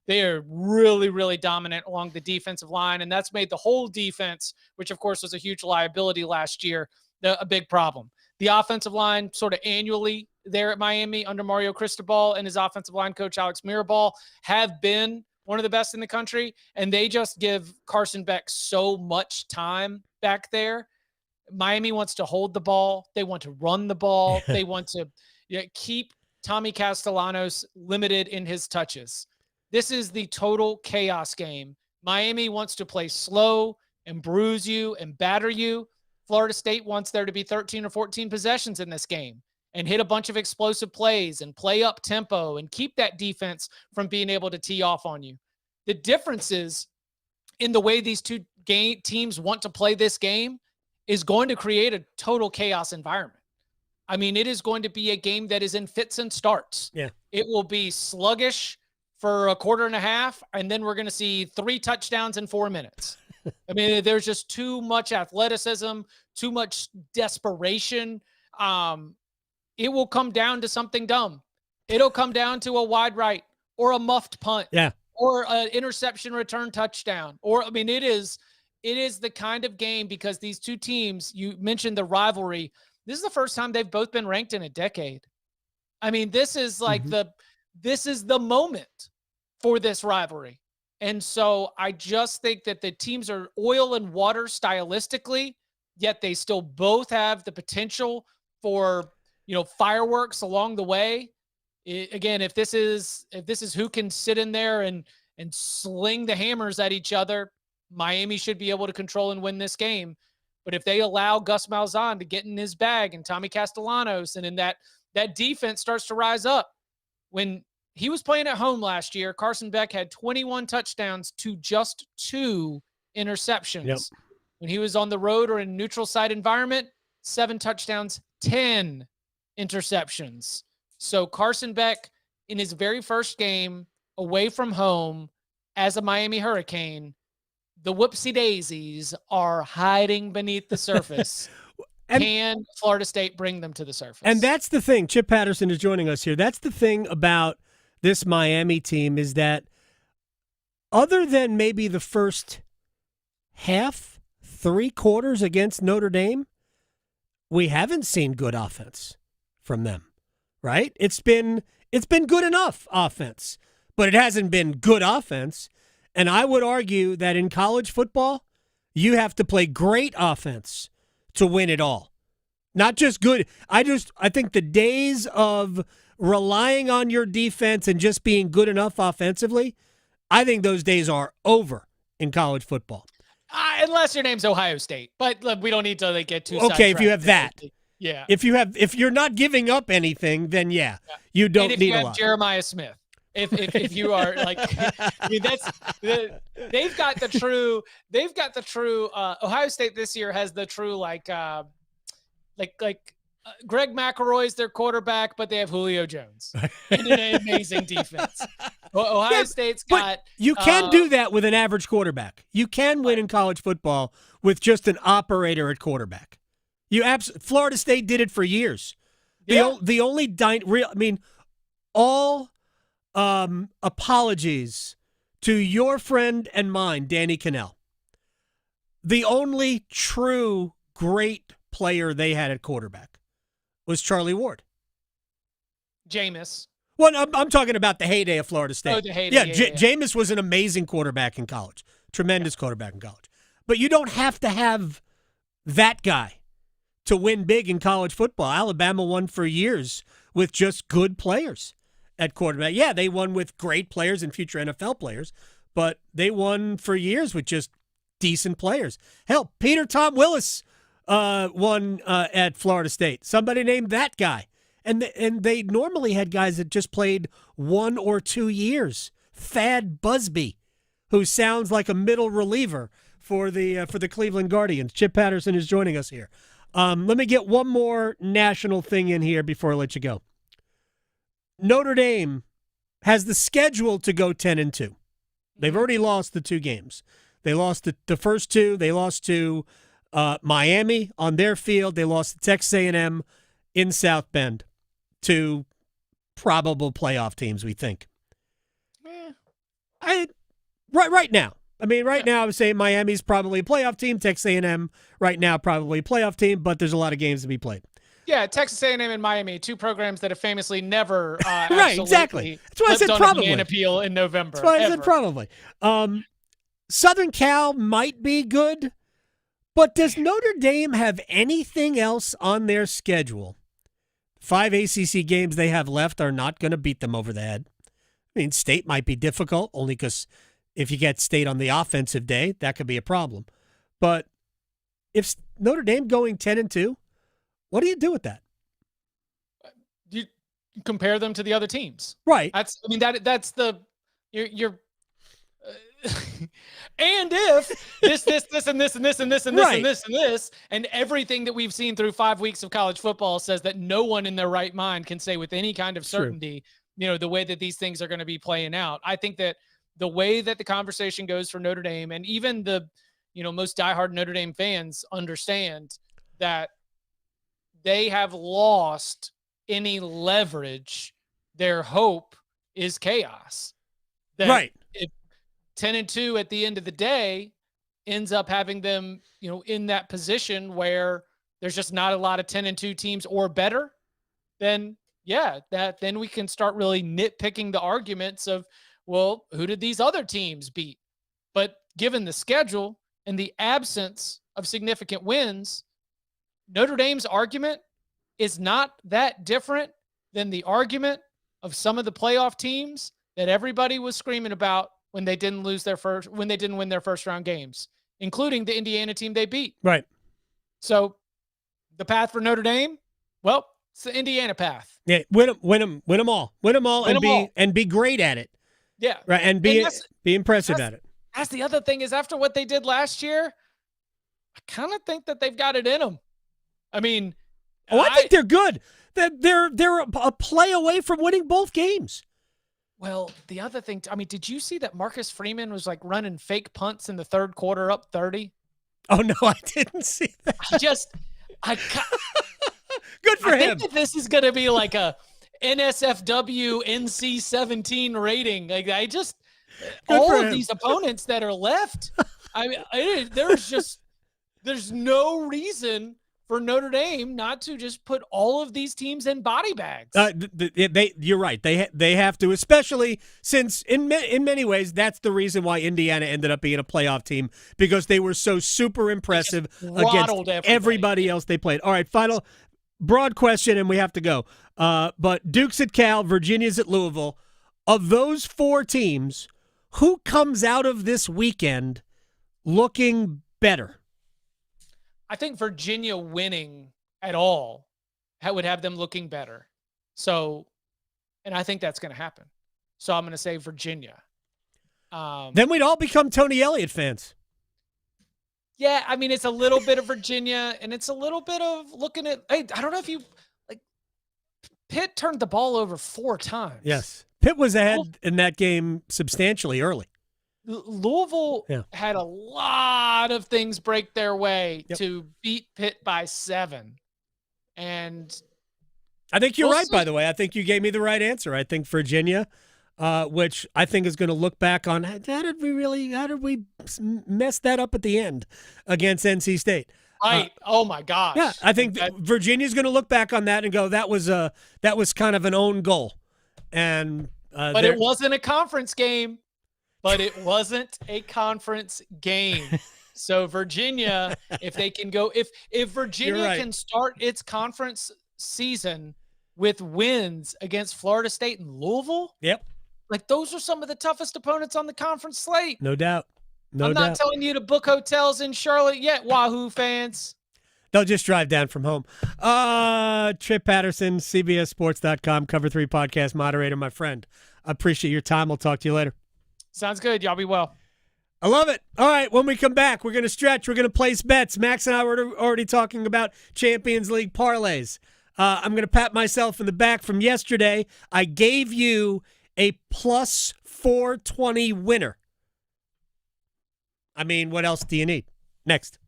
they are really, really dominant along the defensive line, and that's made the whole defense, which of course was a huge liability last year, a big problem. The offensive line sort of annually there at Miami under Mario Cristobal and his offensive line coach Alex Mirabal have been one of the best in the country, and they just give Carson Beck so much time back there. Miami wants to hold the ball. They want to run the ball. They want to keep Tommy Castellanos limited in his touches. This is the total chaos game. Miami wants to play slow and bruise you and batter you. Florida State wants there to be 13 or 14 possessions in this game and hit a bunch of explosive plays and play up tempo and keep that defense from being able to tee off on you. The differences in the way these two teams want to play this game is going to create a total chaos environment. I mean, it is going to be a game that is in fits and starts. Yeah. It will be sluggish for a quarter and a half, and then we're going to see 3 touchdowns in 4 minutes. I mean, there's just too much athleticism, too much desperation. It will come down to something dumb. It'll come down to a wide right or a muffed punt. Yeah. Or an interception return touchdown. Or, I mean, it is the kind of game, because these two teams, you mentioned the rivalry. This is the first time they've both been ranked in a decade. I mean, this is like this is the moment for this rivalry. And so I just think that the teams are oil and water stylistically, yet they still both have the potential for, fireworks along the way. Again, if this is who can sit in there and sling the hammers at each other, Miami should be able to control and win this game. But if they allow Gus Malzahn to get in his bag and Tommy Castellanos, and then that defense starts to rise up. When he was playing at home last year, Carson Beck had 21 touchdowns to just 2 interceptions. Yep. When he was on the road or in a neutral site environment, 7 touchdowns, 10 interceptions. So Carson Beck, in his very first game away from home as a Miami Hurricane, the whoopsie daisies are hiding beneath the surface. Can Florida State bring them to the surface? And that's the thing. Chip Patterson is joining us here. That's the thing about this Miami team, is that other than maybe the first half, 3 quarters against Notre Dame, we haven't seen good offense from them, right? It's been good enough offense, but it hasn't been good offense. And I would argue that in college football, you have to play great offense to win it all. Not just good. I think the days of relying on your defense and just being good enough offensively, I think those days are over in college football. Unless your name's Ohio State, but look, we don't need to get too. Okay, if you have that, yeah. If you're not giving up anything, then you don't and if need you a have lot. Jeremiah Smith, if you are like, I mean, they've got the true. Ohio State this year has the true Greg McElroy's their quarterback, but they have Julio Jones and an amazing defense. Ohio State's got. You can do that with an average quarterback. You can win in college football with just an operator at quarterback. Florida State did it for years. The only all apologies to your friend and mine, Danny Cannell. The only true great player they had at quarterback was Charlie Ward. Jameis. Well, I'm talking about the heyday of Florida State. Oh, the heyday. Yeah, Yeah. Jameis was an amazing quarterback in college. Tremendous quarterback in college. But you don't have to have that guy to win big in college football. Alabama won for years with just good players at quarterback. Yeah, they won with great players and future NFL players, but they won for years with just decent players. Hell, Peter Tom Willis won at Florida State. Somebody named that guy. And they normally had guys that just played 1 or 2 years. Thad Busby, who sounds like a middle reliever for the Cleveland Guardians. Chip Patterson is joining us here. Let me get one more national thing in here before I let you go. Notre Dame has the schedule to go 10-2. They've already lost the 2 games. They lost the first 2. They lost to Miami on their field. They lost to Texas A&M in South Bend. 2 probable playoff teams, we think. Right now. I mean, right now I would say Miami's probably a playoff team. Texas A&M right now probably a playoff team, but there's a lot of games to be played. Yeah, Texas A&M and Miami, 2 programs that have famously never right, exactly. That's why I said probably. An appeal in November. That's why I said probably. Southern Cal might be good, but does Notre Dame have anything else on their schedule 5 ACC games they have left are not going to beat them over the head. I mean, State might be difficult, only because if you get State on the offensive day, that could be a problem. But if Notre Dame going 10-2, what do you do with that? You compare them to the other teams, right? That's you're. And if this, and this, and this, and this, and this, and this, and this, and everything that we've seen through 5 weeks of college football says that no one in their right mind can say with any kind of certainty, the way that these things are going to be playing out. I think that the way that the conversation goes for Notre Dame, and even the, most diehard Notre Dame fans understand that they have lost any leverage. Their hope is chaos. That if 10-2 at the end of the day ends up having them, in that position where there's just not a lot of 10-2 teams or better, then then we can start really nitpicking the arguments of, well, who did these other teams beat? But given the schedule and the absence of significant wins, Notre Dame's argument is not that different than the argument of some of the playoff teams that everybody was screaming about when they didn't win their first round games, including the Indiana team they beat. Right. So the path for Notre Dame, well, it's the Indiana path. Yeah, win them all, and be great at it. Yeah, right, and be impressive at it. That's the other thing, is after what they did last year, I kind of think that they've got it in them. I mean, I think they're good. They're a play away from winning both games. Well, the other thing, did you see that Marcus Freeman was like running fake punts in the third quarter up 30? Oh, no, I didn't see that. Good for him. I think that this is going to be like a NSFW NC-17 rating. Like, all of these opponents that are left, there's no reason for Notre Dame not to just put all of these teams in body bags. You're right. They have to, especially since in many ways that's the reason why Indiana ended up being a playoff team, because they were so super impressive against everybody else they played. All right, final broad question, and we have to go. But Duke's at Cal, Virginia's at Louisville. Of those 4 teams, who comes out of this weekend looking better? I think Virginia winning at all would have them looking better. So, and I think that's going to happen. So I'm going to say Virginia. Then we'd all become Tony Elliott fans. Yeah, it's a little bit of Virginia, and it's a little bit of looking at, I don't know if you, Pitt turned the ball over 4 times. Yes. Pitt was ahead in that game substantially early. Louisville had a lot of things break their way to beat Pitt by 7. And I think you're right, by the way. I think you gave me the right answer. I think Virginia, which I think is going to look back on, how did we mess that up at the end against NC State? Right. Oh my gosh. Yeah, I think Virginia's going to look back on that and go, that was kind of an own goal. And but it wasn't a conference game. But it wasn't a conference game. So Virginia, if they can go, if Virginia can start its conference season with wins against Florida State and Louisville, those are some of the toughest opponents on the conference slate. No doubt. I'm not telling you to book hotels in Charlotte yet, Wahoo fans. They'll just drive down from home. Tripp Patterson, CBSSports.com, Cover 3 podcast moderator, my friend. I appreciate your time. We'll talk to you later. Sounds good. Y'all be well. I love it. All right, when we come back, we're going to stretch. We're going to place bets. Max and I were already talking about Champions League parlays. I'm going to pat myself in the back from yesterday. I gave you a plus 420 winner. What else do you need? Next.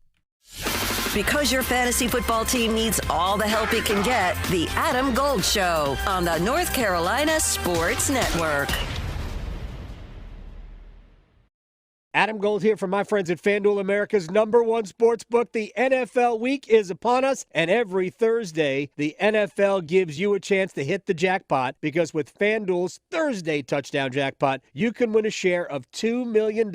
Because your fantasy football team needs all the help it can get, The Adam Gold Show on the North Carolina Sports Network. Adam Gold here from my friends at FanDuel, America's #1 sports book. The NFL week is upon us, and every Thursday, the NFL gives you a chance to hit the jackpot, because with FanDuel's Thursday touchdown jackpot, you can win a share of $2 million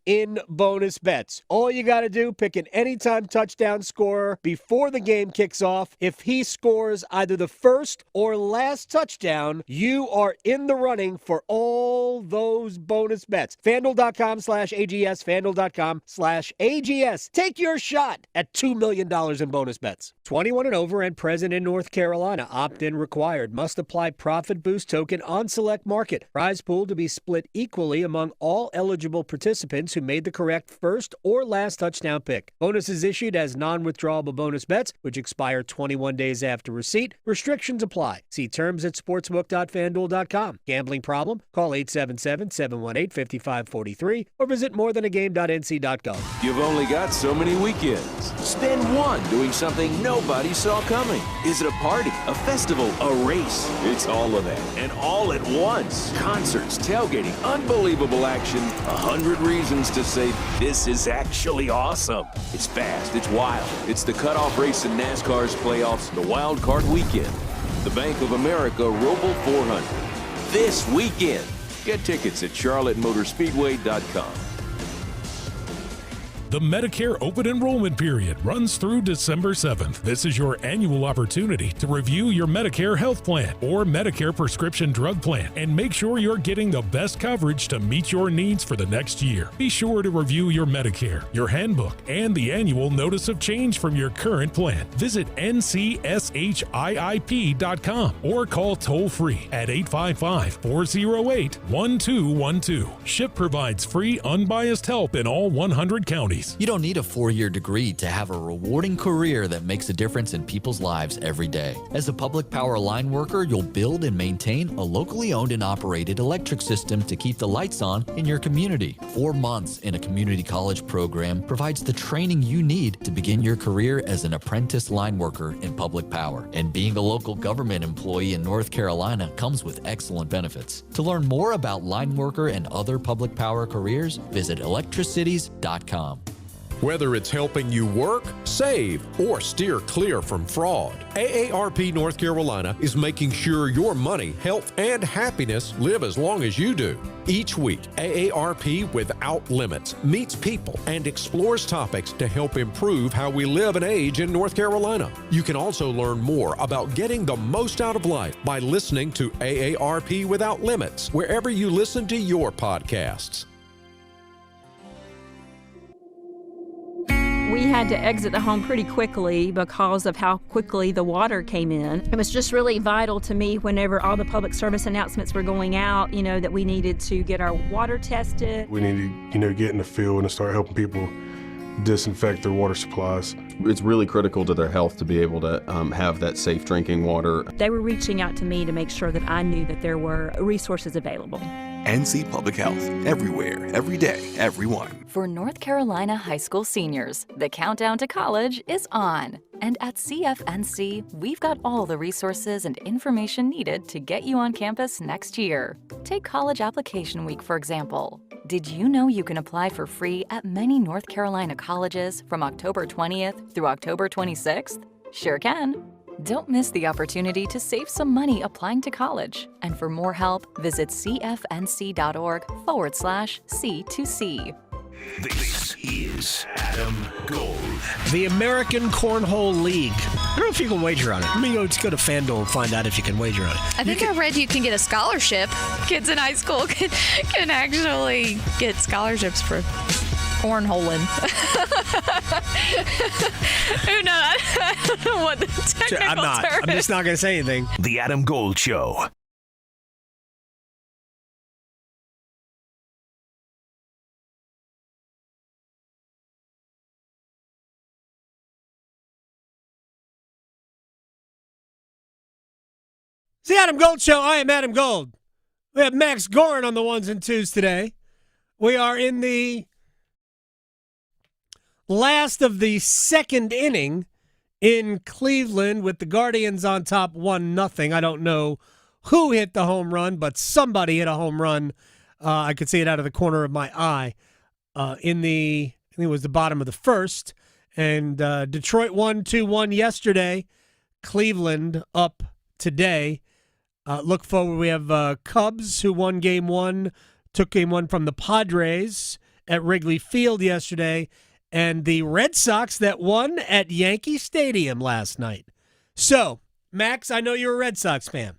in bonus bets. All you got to do, pick an anytime touchdown scorer before the game kicks off. If he scores either the first or last touchdown, you are in the running for all those bonus bets. FanDuel.com/AGS, FanDuel.com/AGS. Take your shot at $2 million in bonus bets. 21 and over and present in North Carolina. Opt-in required. Must apply profit boost token on select market. Prize pool to be split equally among all eligible participants who made the correct first or last touchdown pick. Bonuses issued as non-withdrawable bonus bets, which expire 21 days after receipt. Restrictions apply. See terms at sportsbook.fanduel.com. Gambling problem? Call 877-718-5543 or visit morethanagame.nc.gov. You've only got so many weekends. Spend one doing something nobody saw coming. Is it a party, a festival, a race? It's all of that, and all at once. Concerts, tailgating, unbelievable action, 100 reasons to say this is actually awesome. It's fast, it's wild. It's the cutoff race in NASCAR's playoffs, the Wild Card Weekend. The Bank of America Roval 400. This weekend. Get tickets at charlottemotorspeedway.com. The Medicare open enrollment period runs through December 7th. This is your annual opportunity to review your Medicare health plan or Medicare prescription drug plan and make sure you're getting the best coverage to meet your needs for the next year. Be sure to review your Medicare, your handbook, and the annual notice of change from your current plan. Visit ncshiip.com or call toll-free at 855-408-1212. SHIP provides free, unbiased help in all 100 counties. You don't need a 4-year degree to have a rewarding career that makes a difference in people's lives every day. As a public power line worker, you'll build and maintain a locally owned and operated electric system to keep the lights on in your community. 4 months in a community college program provides the training you need to begin your career as an apprentice line worker in public power. And being a local government employee in North Carolina comes with excellent benefits. To learn more about line worker and other public power careers, visit electricities.com. Whether it's helping you work, save, or steer clear from fraud, AARP North Carolina is making sure your money, health, and happiness live as long as you do. Each week, AARP Without Limits meets people and explores topics to help improve how we live and age in North Carolina. You can also learn more about getting the most out of life by listening to AARP Without Limits wherever you listen to your podcasts. We had to exit the home pretty quickly because of how quickly the water came in. It was just really vital to me whenever all the public service announcements were going out, that we needed to get our water tested. We need to, get in the field and start helping people disinfect their water supplies. It's really critical to their health to be able to have that safe drinking water. They were reaching out to me to make sure that I knew that there were resources available. NC Public Health, everywhere, every day, everyone. For North Carolina high school seniors, the countdown to college is on. And at CFNC, we've got all the resources and information needed to get you on campus next year. Take College Application Week, for example. Did you know you can apply for free at many North Carolina colleges from October 20th through October 26th? Sure can. Don't miss the opportunity to save some money applying to college. And for more help, visit cfnc.org/C2C. This is Adam Gold. The American Cornhole League. I don't know if you can wager on it. Just go to FanDuel and find out if you can wager on it. I think I read you can get a scholarship. Kids in high school can actually get scholarships for cornholing. Who knows? I don't know what the technical term I'm just not going to say anything. The Adam Gold Show. It's the Adam Gold Show. I am Adam Gold. We have Max Gorin on the ones and twos today. We are in the last of the second inning in Cleveland with the Guardians on top 1-0. I don't know who hit the home run, but somebody hit a home run. I could see it out of the corner of my eye. I think it was the bottom of the first. And Detroit won 2-1 yesterday. Cleveland up today. Look forward. We have Cubs who won game one, took game one from the Padres at Wrigley Field yesterday, and the Red Sox that won at Yankee Stadium last night. So, Max, I know you're a Red Sox fan.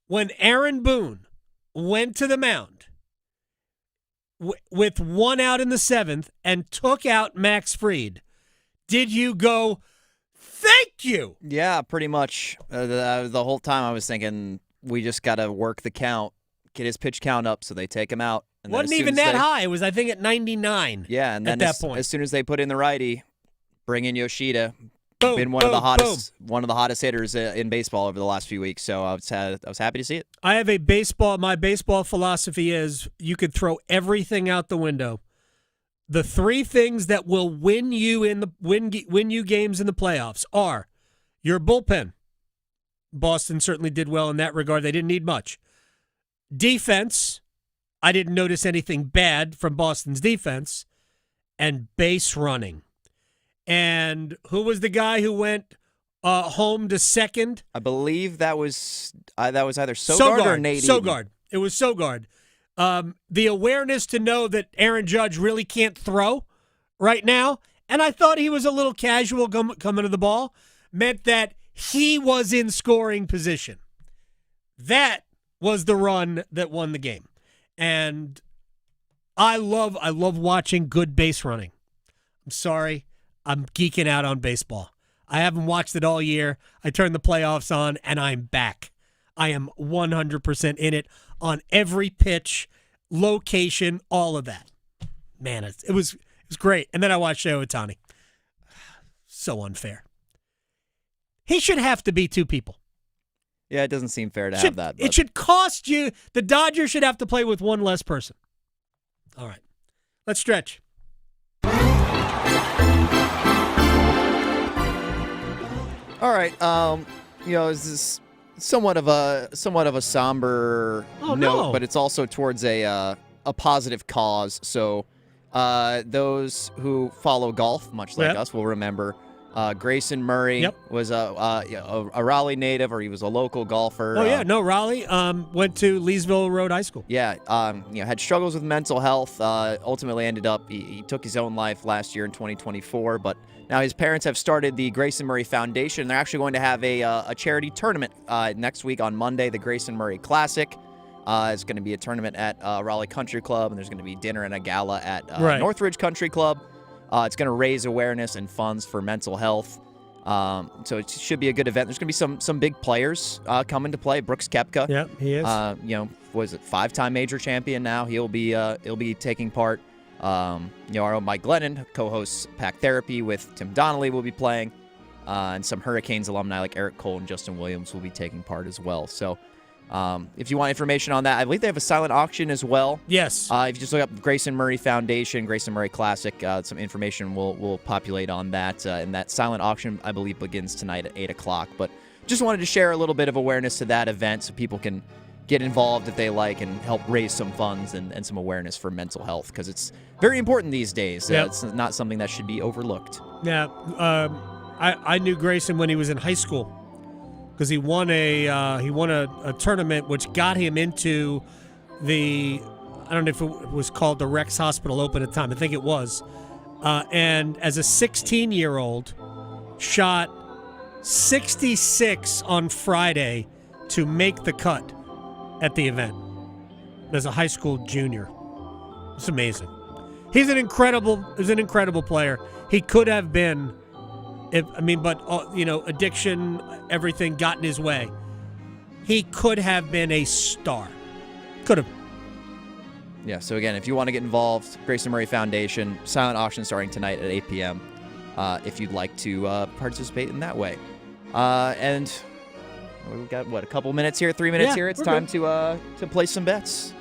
When Aaron Boone went to the mound with one out in the seventh and took out Max Fried, did you go, thank you? Yeah, pretty much. The whole time I was thinking we just got to work the count, get his pitch count up so they take him out. And wasn't even that high. It was, I think, at 99. Yeah, and then at that point, as soon as they put in the righty, bring in Yoshida. Boom, been one of the hottest hitters in baseball over the last few weeks. So I was happy to see it. I have my baseball philosophy is you could throw everything out the window. The three things that will win you win you games in the playoffs are your bullpen. Boston certainly did well in that regard. They didn't need much. Defense, I didn't notice anything bad from Boston's defense. And base running. And who was the guy who went home to second? I believe that was either Sogard or Nate Eaton. Sogard. It was Sogard. The awareness to know that Aaron Judge really can't throw right now, and I thought he was a little casual coming to the ball, meant that he was in scoring position. That was the run that won the game. And I love watching good base running. I'm sorry. I'm geeking out on baseball. I haven't watched it all year. I turned the playoffs on, and I'm back. I am 100% in it on every pitch, location, all of that. Man, it was great. And then I watched Shohei Ohtani. So unfair. He should have to be two people. Yeah, it doesn't seem fair to have that. It should cost you. The Dodgers should have to play with one less person. All right. Let's stretch. All right. This is somewhat of a somber note, but it's also towards a positive cause. So those who follow golf, much like us, will remember Grayson Murray was a Raleigh native, or he was a local golfer. Raleigh went to Leesville Road High School. Yeah, had struggles with mental health. Ultimately ended up he took his own life last year in 2024, but now his parents have started the Grayson Murray Foundation. They're actually going to have a charity tournament next week on Monday, the Grayson Murray Classic. It's going to be a tournament at Raleigh Country Club, and there's going to be dinner and a gala at Northridge Country Club. It's going to raise awareness and funds for mental health. So it should be a good event. There's going to be some big players coming to play. Brooks Koepka. Yeah, he is. Was it 5-time major champion now? He'll be taking part. Our own Mike Glennon co-hosts Pack Therapy with Tim Donnelly will be playing. And some Hurricanes alumni like Eric Cole and Justin Williams will be taking part as well. So if you want information on that, I believe they have a silent auction as well. Yes. If you just look up Grayson Murray Foundation, Grayson Murray Classic, some information will populate on that. And that silent auction, I believe, begins tonight at 8 o'clock. But just wanted to share a little bit of awareness to that event so people can get involved if they like and help raise some funds and some awareness for mental health, because it's very important these days. It's not something that should be overlooked. Yeah. I knew Grayson when he was in high school, because he won a tournament which got him into the, I don't know if it was called the Rex Hospital Open at the time. I think it was. And as a 16-year-old, shot 66 on Friday to make the cut at the event as a high school junior. It's amazing. He's an incredible player. He could have been, addiction, everything got in his way. He could have been a star. Could have. Yeah, so again, if you want to get involved, Grayson Murray Foundation, silent auction starting tonight at 8 p.m. If you'd like to participate in that way. And we've got, a couple minutes here, 3 minutes here. It's time to place some bets.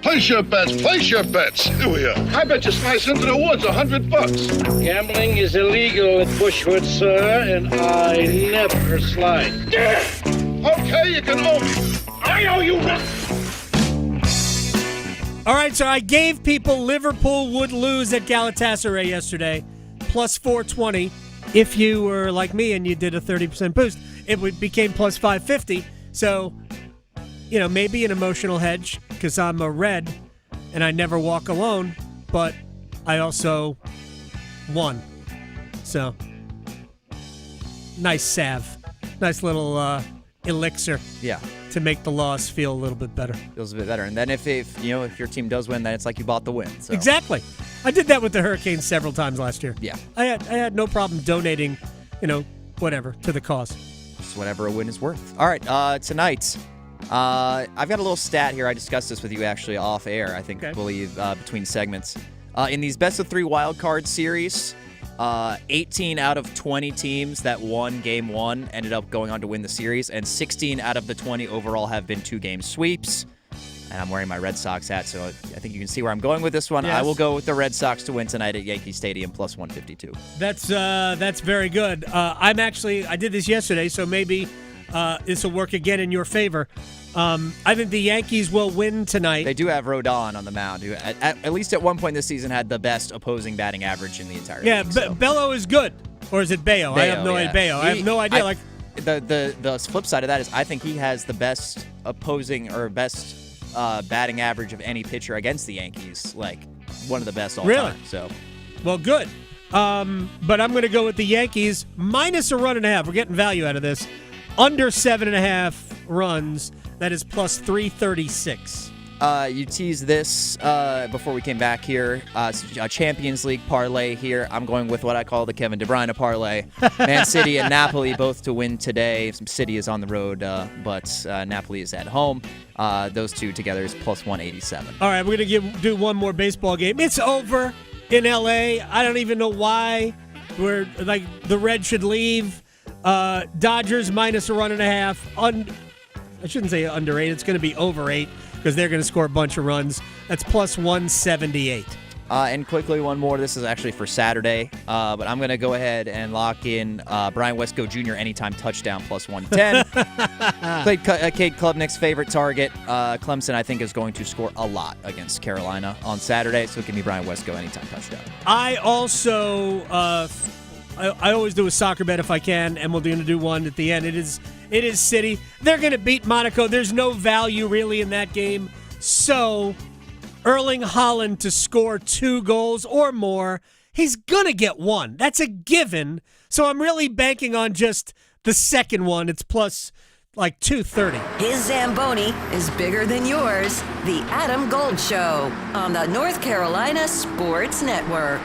Place your bets, place your bets. Here we are. I bet you slice into the woods $100. Gambling is illegal at Bushwood, sir, and I never slide. Okay, you can owe me. I owe you. All right, so I gave people Liverpool would lose at Galatasaray yesterday, plus 420. If you were like me and you did a 30% boost, became plus 550. So, maybe an emotional hedge because I'm a red and I never walk alone, but I also won. So, nice salve. Nice little elixir. Yeah. To make the loss feel a little bit better. Feels a bit better. And then if your team does win, then it's like you bought the win. So. Exactly. I did that with the Hurricanes several times last year. Yeah. I had no problem donating, whatever, to the cause. Just whatever a win is worth. All right, tonight, I've got a little stat here. I discussed this with you actually off air, I believe, between segments. In these best of 3 wild card series, 18 out of 20 teams that won game 1 ended up going on to win the series, and 16 out of the 20 overall have been 2-game sweeps. And I'm wearing my Red Sox hat, so I think you can see where I'm going with this one. Yes. I will go with the Red Sox to win tonight at Yankee Stadium, plus 152. That's very good. I did this yesterday, so maybe this will work again in your favor. I think the Yankees will win tonight. They do have Rodon on the mound, who at least at one point this season had the best opposing batting average in the entire league. Yeah, Bello is good. Or is it Bayo? I have no idea. Bayo. I have no idea. The flip side of that is I think he has the best opposing or best batting average of any pitcher against the Yankees. Like, one of the best all time. So, well, good. But I'm going to go with the Yankees minus a run and a half. We're getting value out of this. Under 7.5 runs. That is plus 336. You teased this before we came back here. A Champions League parlay here. I'm going with what I call the Kevin De Bruyne parlay. Man City and Napoli both to win today. City is on the road, but Napoli is at home. Those two together is plus 187. All right, we're going to do one more baseball game. It's over in L.A. I don't even know why the Red should leave. Dodgers minus a run and a half. I shouldn't say under 8. It's going to be over 8 because they're going to score a bunch of runs. That's plus 178. And quickly, one more. This is actually for Saturday, but I'm going to go ahead and lock in Brian Westco Jr. anytime touchdown plus 110. Played Cade Klubnik's favorite target. Clemson, I think, is going to score a lot against Carolina on Saturday, so give me Brian Westco anytime touchdown. I also, I always do a soccer bet if I can, and we're going to do one at the end. It is City. They're going to beat Monaco. There's no value really in that game. So, Erling Haaland to score 2 goals or more, he's going to get 1. That's a given. So I'm really banking on just the second one. It's plus like 230. His Zamboni is bigger than yours. The Adam Gold Show on the North Carolina Sports Network.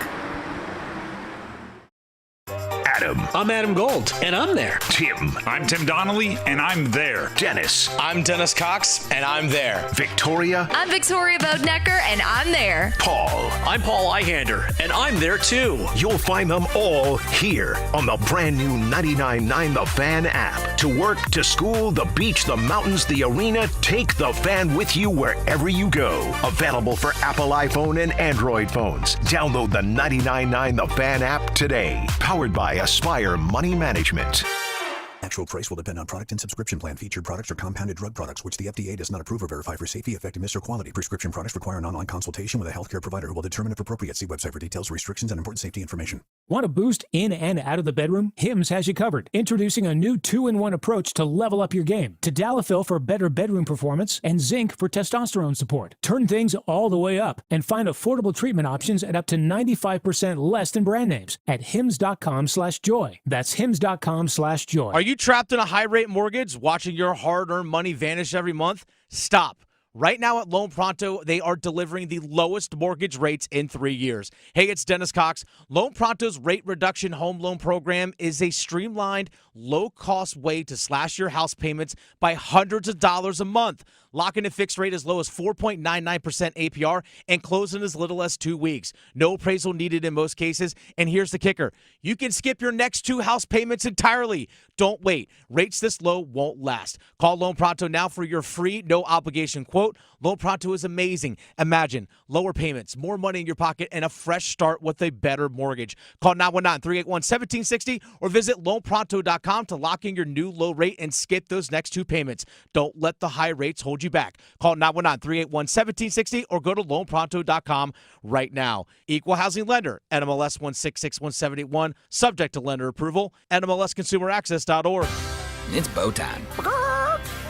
Adam. I'm Adam Gold, and I'm there. Tim. I'm Tim Donnelly, and I'm there. Dennis. I'm Dennis Cox, and I'm there. Victoria. I'm Victoria Bodenecker, and I'm there. Paul. I'm Paul Eihander, and I'm there too. You'll find them all here on the brand new 99.9 The Fan app. To work, to school, the beach, the mountains, the arena, take The Fan with you wherever you go. Available for Apple iPhone and Android phones. Download the 99.9 The Fan app today. Powered by Aspire Money Management. Actual price will depend on product and subscription plan. Featured products are compounded drug products, which the FDA does not approve or verify for safety, effectiveness, or quality. Prescription products require an online consultation with a healthcare provider who will determine if appropriate. See website for details, restrictions, and important safety information. Want a boost in and out of the bedroom? Hims has you covered. Introducing a new 2-in-1 approach to level up your game. Tadalafil for better bedroom performance and zinc for testosterone support. Turn things all the way up and find affordable treatment options at up to 95% less than brand names at hims.com/joy. That's hims.com/joy. Are you trapped in a high-rate mortgage, watching your hard-earned money vanish every month? Stop. Right now at Loan Pronto, they are delivering the lowest mortgage rates in 3 years. Hey, it's Dennis Cox. Loan Pronto's rate reduction home loan program is a streamlined, low-cost way to slash your house payments by hundreds of dollars a month. Lock in a fixed rate as low as 4.99% APR and close in as little as 2 weeks. No appraisal needed in most cases. And here's the kicker. You can skip your next 2 house payments entirely. Don't wait. Rates this low won't last. Call Loan Pronto now for your free, no-obligation quote. Loan Pronto is amazing. Imagine lower payments, more money in your pocket, and a fresh start with a better mortgage. Call 919-381-1760 or visit loanpronto.com to lock in your new low rate and skip those next 2 payments. Don't let the high rates hold hold you back. Call 919-381-1760 or go to loanpronto.com right now. Equal housing lender, NMLS 1661781, subject to lender approval, NMLSconsumeraccess.org. It's Bo time.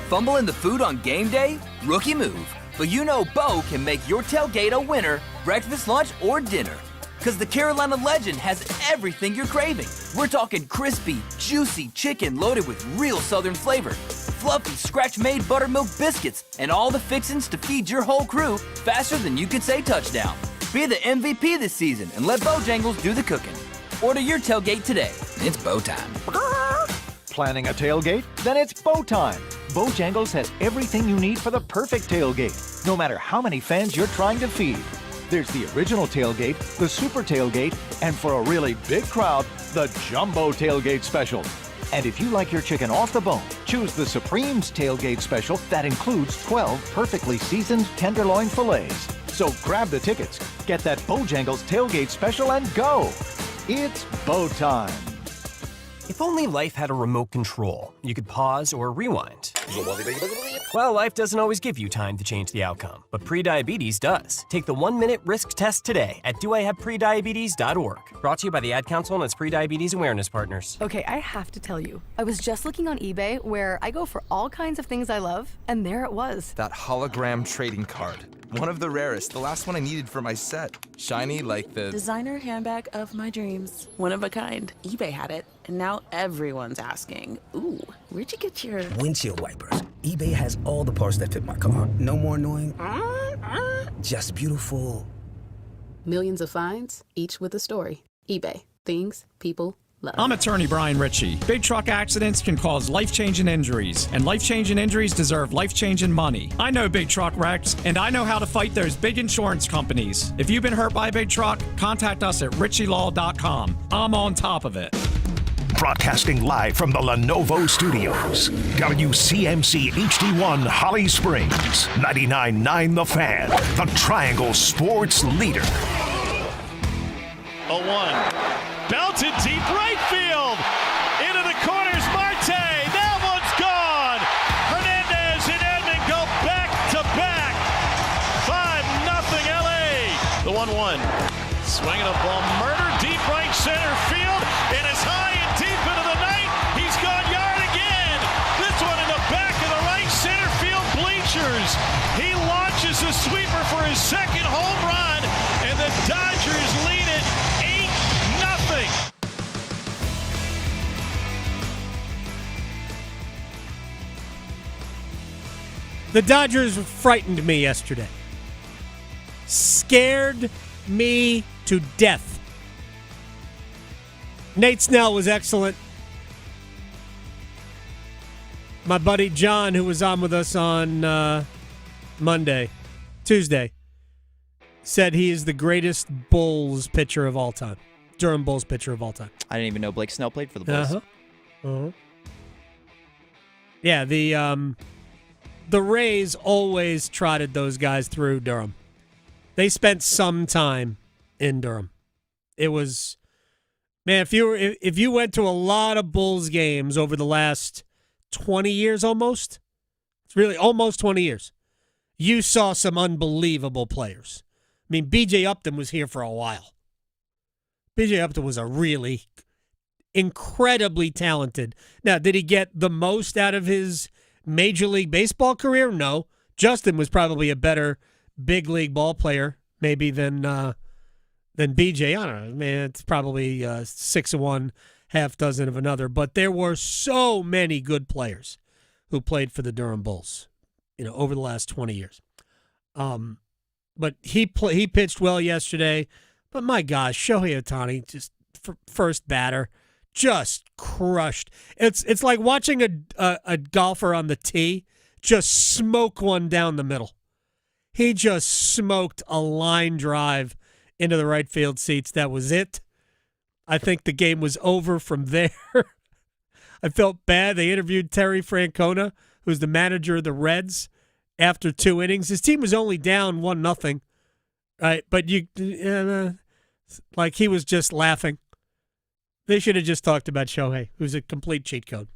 Fumbling the food on game day? Rookie move. But you know Bo can make your tailgate a winner, breakfast, lunch, or dinner. Because the Carolina Legend has everything you're craving. We're talking crispy, juicy chicken loaded with real Southern flavor, fluffy, scratch-made buttermilk biscuits, and all the fixins to feed your whole crew faster than you could say touchdown. Be the MVP this season and let Bojangles do the cooking. Order your tailgate today. It's Bo time. Planning a tailgate? Then it's Bo time. Bojangles has everything you need for the perfect tailgate, no matter how many fans you're trying to feed. There's the original tailgate, the super tailgate, and for a really big crowd, the jumbo tailgate special. And if you like your chicken off the bone, choose the Supreme's tailgate special that includes 12 perfectly seasoned tenderloin fillets. So grab the tickets, get that Bojangles tailgate special, and go. It's Bo time. If only life had a remote control, you could pause or rewind. Well, life doesn't always give you time to change the outcome, but prediabetes does. Take the 1-minute risk test today at doihaveprediabetes.org. Brought to you by the Ad Council and its prediabetes awareness partners. Okay, I have to tell you, I was just looking on eBay where I go for all kinds of things I love, and there it was. That hologram trading card. One of the rarest, the last one I needed for my set. Shiny like the designer handbag of my dreams. One of a kind. eBay had it, and now everyone's asking, ooh, where'd you get your windshield wipers? eBay has all the parts that fit my car. No more annoying, just beautiful. Millions of finds, each with a story. eBay. Things people love. I'm attorney Brian Ritchie. Big truck accidents can cause life-changing injuries, and life-changing injuries deserve life-changing money. I know big truck wrecks, and I know how to fight those big insurance companies. If you've been hurt by a big truck, contact us at ritchielaw.com. I'm on top of it. Broadcasting live from the Lenovo Studios. WCMC HD1 Holly Springs. 99.9 The Fan. The Triangle Sports Leader. 0-1. Belted deep right field. Into the corners, Marte. That one's gone. Hernandez and Edman go back to back. 5-0 LA. The 1-1. Swinging a ball, murder deep right center field. And it's high and deep into the night. He's gone yard again. This one in the back of the right center field bleachers. He launches a sweeper for his second home run. And the Dodgers lead it 8-0. The Dodgers frightened me yesterday. Scared me to death. Nate Snell was excellent. My buddy John, who was on with us on Tuesday, said he is the greatest Bulls pitcher of all time. Durham Bulls pitcher of all time. I didn't even know Blake Snell played for the Bulls. Yeah, the Rays always trotted those guys through Durham. They spent some time in Durham. It was, man, if you went to a lot of Bulls games over the last 20 years almost, it's really almost 20 years, you saw some unbelievable players. I mean, B.J. Upton was here for a while. B.J. Upton was a really incredibly talented. Now, did he get the most out of his Major League Baseball career? No. Justin was probably a better big league ball player maybe than BJ. I don't know. Man, it's probably 6 of one, half dozen of another. But there were so many good players who played for the Durham Bulls, over the last 20 years. But he pitched well yesterday. But my gosh, Shohei Ohtani, just first batter, just crushed. It's like watching a golfer on the tee just smoke one down the middle. He just smoked a line drive into the right field seats. That was it. I think the game was over from there. I felt bad. They interviewed Terry Francona, who's the manager of the Reds, after 2 innings. His team was only down 1-0, right? But like he was just laughing. They should have just talked about Shohei, who's a complete cheat code.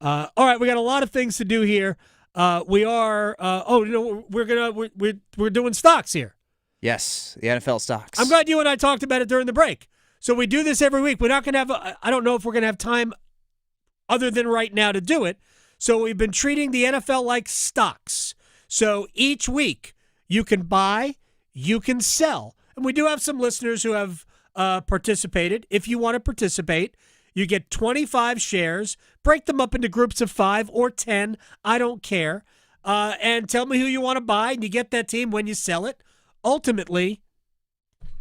All right, we got a lot of things to do here we are. We're doing stocks here. Yes, the NFL stocks. I'm glad you and I talked about it during the break. So we do this every week. We're not going to have. I don't know if we're going to have time, other than right now, to do it. So we've been treating the NFL like stocks. So each week you can buy, you can sell, and we do have some listeners who have participated. If you want to participate, you get 25 shares. Break them up into groups of 5 or 10. I don't care. And tell me who you want to buy, and you get that team when you sell it. Ultimately,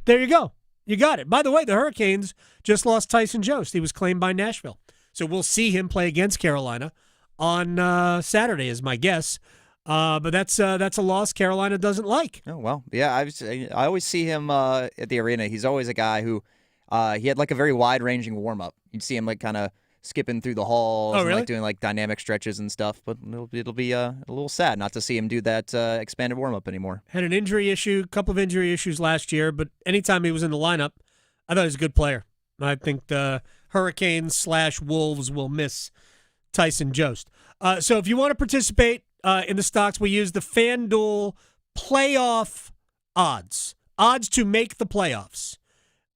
there you go. You got it. By the way, the Hurricanes just lost Tyson Jost. He was claimed by Nashville. So we'll see him play against Carolina on Saturday is my guess. But that's a loss Carolina doesn't like. Oh, well, yeah, I always see him at the arena. He's always a guy who he had like a very wide-ranging warm-up. You'd see him like kind of skipping through the halls and like doing like dynamic stretches and stuff. But it'll be a little sad not to see him do that expanded warm-up anymore. Had an injury issue, couple of injury issues last year, but anytime he was in the lineup, I thought he was a good player. I think the Hurricanes/Wolves will miss Tyson Jost. So if you want to participate in the stocks, we use the FanDuel playoff odds to make the playoffs.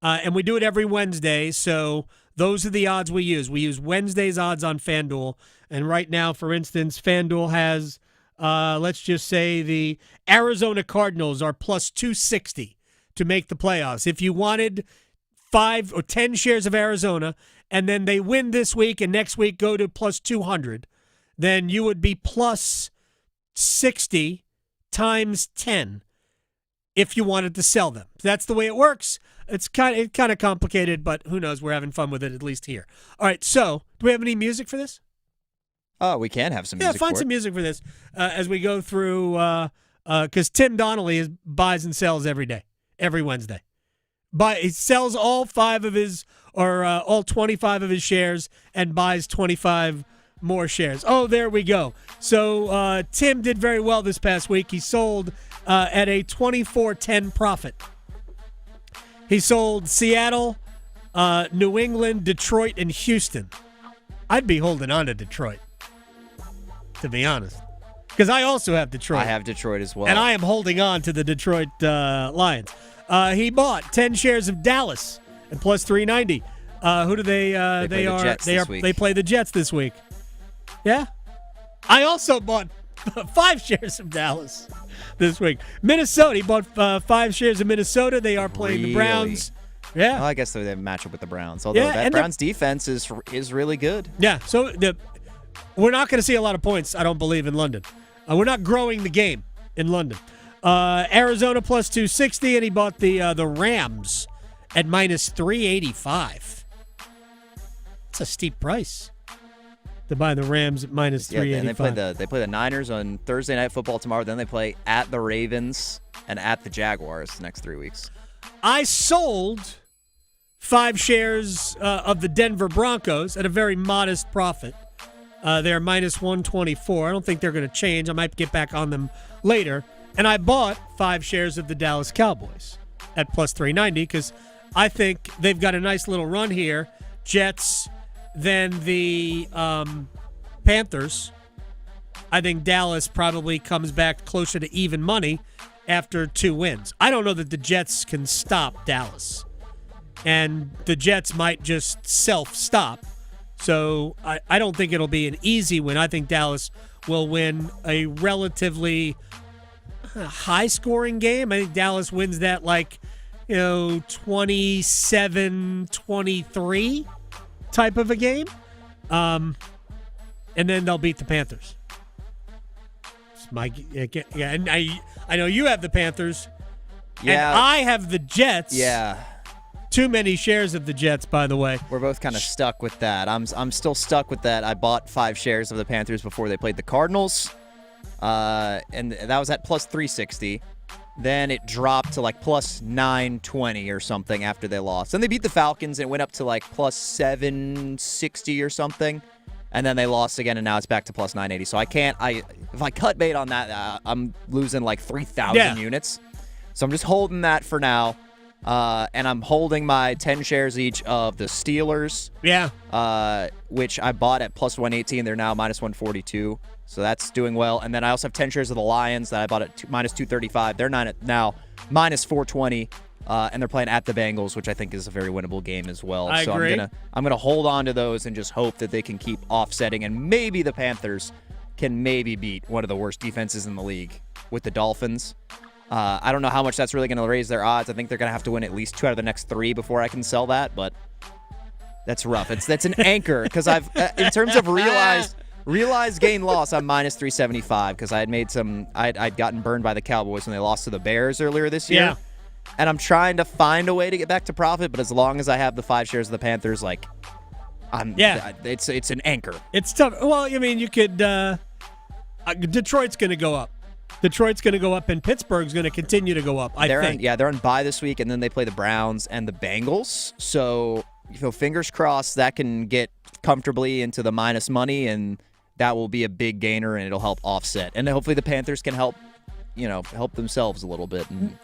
And we do it every Wednesday, so those are the odds we use. We use Wednesday's odds on FanDuel. And right now, for instance, FanDuel has, let's just say the Arizona Cardinals are plus 260 to make the playoffs. If you wanted 5 or 10 shares of Arizona, and then they win this week and next week go to plus 200, then you would be plus 60 times 10 if you wanted to sell them. That's the way it works. It's kind of complicated, but who knows? We're having fun with it, at least here. All right, so do we have any music for this? We can have some music. Yeah, find some music for this as we go through, because Tim Donnelly buys and sells every day, every Wednesday. He sells all 5 of his, or all 25 of his shares, and buys 25 more shares. Oh, there we go. So Tim did very well this past week. He sold at a 24-10 profit. He sold Seattle, New England, Detroit, and Houston. I'd be holding on to Detroit, to be honest, because I also have Detroit. I have Detroit as well. And I am holding on to the Detroit Lions. He bought 10 shares of Dallas at plus 390. Who do they? They play the Jets this week. Yeah. I also bought 5 shares of Dallas this week. Minnesota. He bought 5 shares of Minnesota. They are playing the Browns. Yeah. Well, I guess they match up with the Browns. Although that Browns defense is really good. Yeah. So we're not going to see a lot of points, I don't believe, in London. We're not growing the game in London. Arizona plus 260, and he bought the Rams at minus 385. That's a steep price to buy the Rams at minus 385. And they play the Niners on Thursday Night Football tomorrow. Then they play at the Ravens and at the Jaguars the next 3 weeks. I sold 5 shares of the Denver Broncos at a very modest profit. They're minus 124. I don't think they're going to change. I might get back on them later. And I bought 5 shares of the Dallas Cowboys at plus 390 because I think they've got a nice little run here. Jets, then the Panthers. I think Dallas probably comes back closer to even money after 2 wins. I don't know that the Jets can stop Dallas. And the Jets might just self-stop. So I don't think it'll be an easy win. I think Dallas will win a relatively high-scoring game. I think Dallas wins that 27-23 type of a game. And then they'll beat the Panthers. And I know you have the Panthers. Yeah. And I have the Jets. Yeah. Too many shares of the Jets, by the way. We're both kind of stuck with that. I'm still stuck with that. I bought 5 shares of the Panthers before they played the Cardinals. And that was at plus 360. Then it dropped to plus 920 or something after they lost. Then they beat the Falcons and it went up to plus 760 or something. And then they lost again, and now it's back to plus 980. So if I cut bait on that, I'm losing 3,000 units. So I'm just holding that for now. And I'm holding my 10 shares each of the Steelers. Yeah. Which I bought at plus 118. They're now minus 142. So that's doing well. And then I also have 10 shares of the Lions that I bought at minus 235. They're now minus 420. And they're playing at the Bengals, which I think is a very winnable game as well. I agree. I'm gonna hold on to those and just hope that they can keep offsetting, and maybe the Panthers can maybe beat one of the worst defenses in the league with the Dolphins. I don't know how much that's really going to raise their odds. I think they're going to have to win at least 2 out of the next 3 before I can sell that, but that's rough. That's an anchor because I've in terms of realized gain loss, I'm minus 375 because I had made I'd gotten burned by the Cowboys when they lost to the Bears earlier this year. Yeah. And I'm trying to find a way to get back to profit, but as long as I have the 5 shares of the Panthers, it's an anchor. It's tough. Well, I mean, you could Detroit's going to go up. Detroit's going to go up, and Pittsburgh's going to continue to go up, I think. They're on bye this week, and then they play the Browns and the Bengals. So, fingers crossed that can get comfortably into the minus money, and that will be a big gainer, and it'll help offset. And hopefully the Panthers can help themselves a little bit and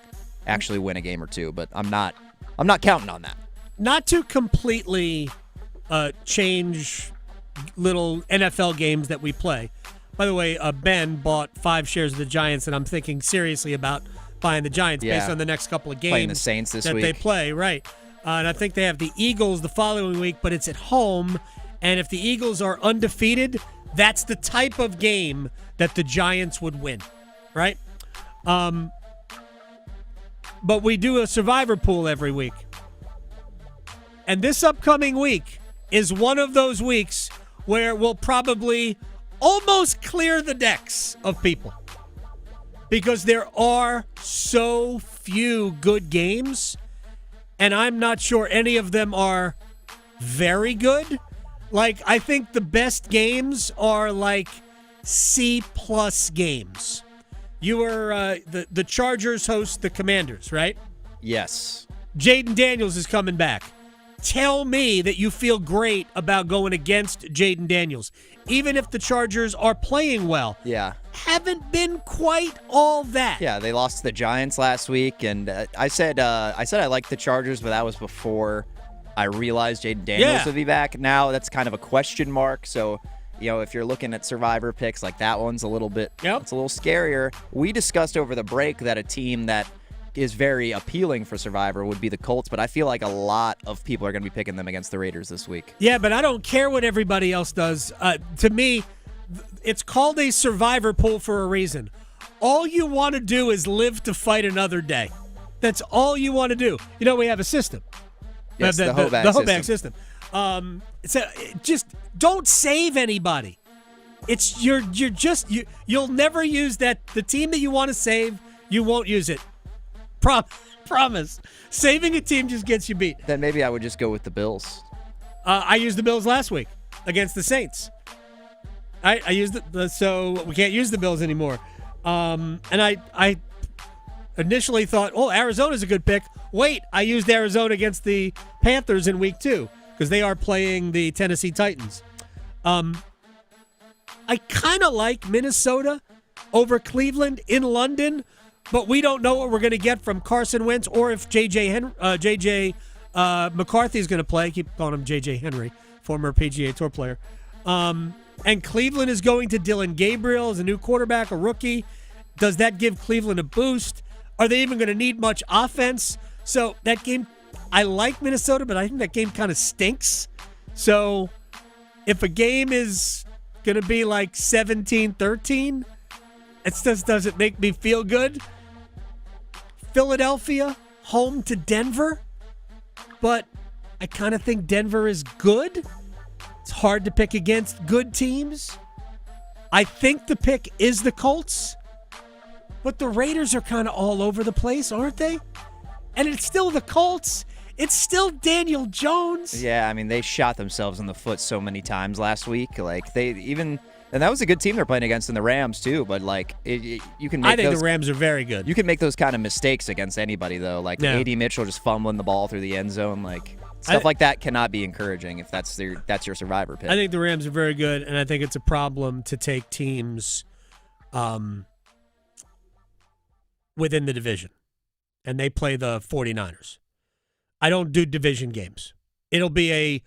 actually win a game or 2. But I'm not counting on that. Not to completely change little NFL games that we play. By the way, Ben bought 5 shares of the Giants, and I'm thinking seriously about buying the Giants based on the next couple of games. Playing the Saints this week. They play, right. And I think they have the Eagles the following week, but it's at home. And if the Eagles are undefeated, that's the type of game that the Giants would win, right? But we do a survivor pool every week. And this upcoming week is one of those weeks where we'll probably almost clear the decks of people because there are so few good games, and I'm not sure any of them are very good. Like, I think the best games are like C+ games. You were the Chargers host the Commanders, right? Yes. Jaden Daniels is coming back. Tell me that you feel great about going against Jaden Daniels, even if the Chargers are playing well. Yeah. Haven't been quite all that. Yeah, they lost to the Giants last week, and I said I liked the Chargers, but that was before I realized Jaden Daniels would be back. Now that's kind of a question mark. So, if you're looking at survivor picks, like that one's a little bit, it's a little scarier. We discussed over the break that a team that is very appealing for survivor would be the Colts, but I feel like a lot of people are going to be picking them against the Raiders this week. Yeah, but I don't care what everybody else does. To me, it's called a survivor pool for a reason. All you want to do is live to fight another day. That's all you want to do. We have a system. Yes, the Hobag system. So just don't save anybody. You'll never use that. The team that you want to save, you won't use it. Promise. Saving a team just gets you beat. Then maybe I would just go with the Bills. I used the Bills last week against the Saints. I used so we can't use the Bills anymore. And I initially thought, Arizona's a good pick. Wait, I used Arizona against the Panthers in week 2 because they are playing the Tennessee Titans. I kind of like Minnesota over Cleveland in London, but we don't know what we're going to get from Carson Wentz or if J.J. McCarthy is going to play. I keep calling him J.J. Henry, former PGA Tour player. And Cleveland is going to Dylan Gabriel as a new quarterback, a rookie. Does that give Cleveland a boost? Are they even going to need much offense? So that game, I like Minnesota, but I think that game kind of stinks. So if a game is going to be like 17-13, it just doesn't make me feel good. Philadelphia, home to Denver. But I kind of think Denver is good. It's hard to pick against good teams. I think the pick is the Colts. But the Raiders are kind of all over the place, aren't they? And it's still the Colts. It's still Daniel Jones. Yeah, I mean, they shot themselves in the foot so many times last week. Like, and that was a good team they're playing against in the Rams, too. But, like, you can make I think the Rams are very good. You can make those kind of mistakes against anybody, though. Like, A.D. Mitchell just fumbling the ball through the end zone. Like, stuff like that cannot be encouraging if that's your survivor pick. I think the Rams are very good, and I think it's a problem to take teams within the division. And they play the 49ers. I don't do division games. It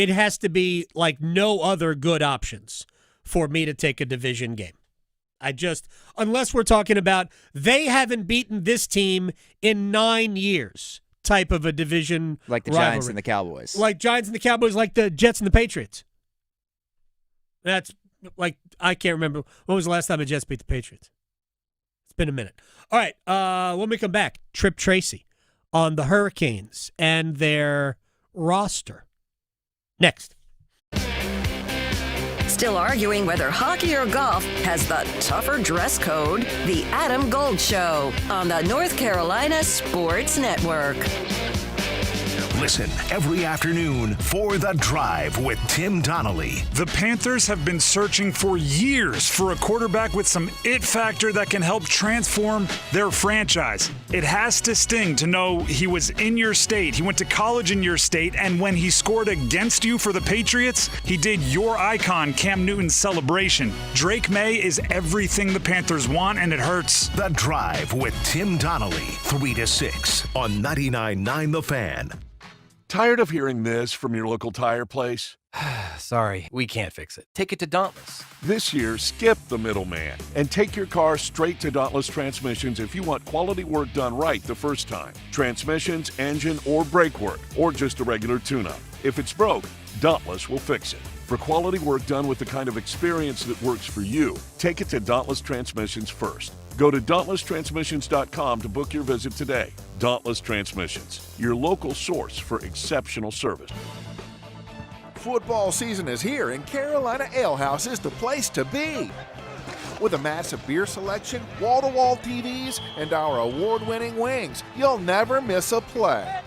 has to be like no other good options for me to take a division game. Unless we're talking about they haven't beaten this team in 9 years type of a division like the rivalry. Giants and the Cowboys. Like Giants and the Cowboys, like the Jets and the Patriots. That's like, I can't remember. When was the last time the Jets beat the Patriots? It's been a minute. All right, when we come back, Tripp Tracy on the Hurricanes and their roster. Next. Still arguing whether hockey or golf has the tougher dress code? The Adam Gold Show on the North Carolina Sports Network. Listen every afternoon for The Drive with Tim Donnelly. The Panthers have been searching for years for a quarterback with some it factor that can help transform their franchise. It has to sting to know he was in your state, he went to college in your state, and when he scored against you for the Patriots, he did your icon Cam Newton's celebration. Drake May is everything the Panthers want, and it hurts. The Drive with Tim Donnelly, 3 to 6 on 99.9 The Fan. Tired of hearing this from your local tire place? Sorry, we can't fix it. Take it to Dauntless. This year, skip the middleman and take your car straight to Dauntless Transmissions if you want quality work done right the first time. Transmissions, engine, or brake work, or just a regular tune-up. If it's broke, Dauntless will fix it. For quality work done with the kind of experience that works for you, take it to Dauntless Transmissions first. Go to DauntlessTransmissions.com to book your visit today. Dauntless Transmissions, your local source for exceptional service. Football season is here, and Carolina Ale House is the place to be. With a massive beer selection, wall-to-wall TVs, and our award-winning wings, you'll never miss a play.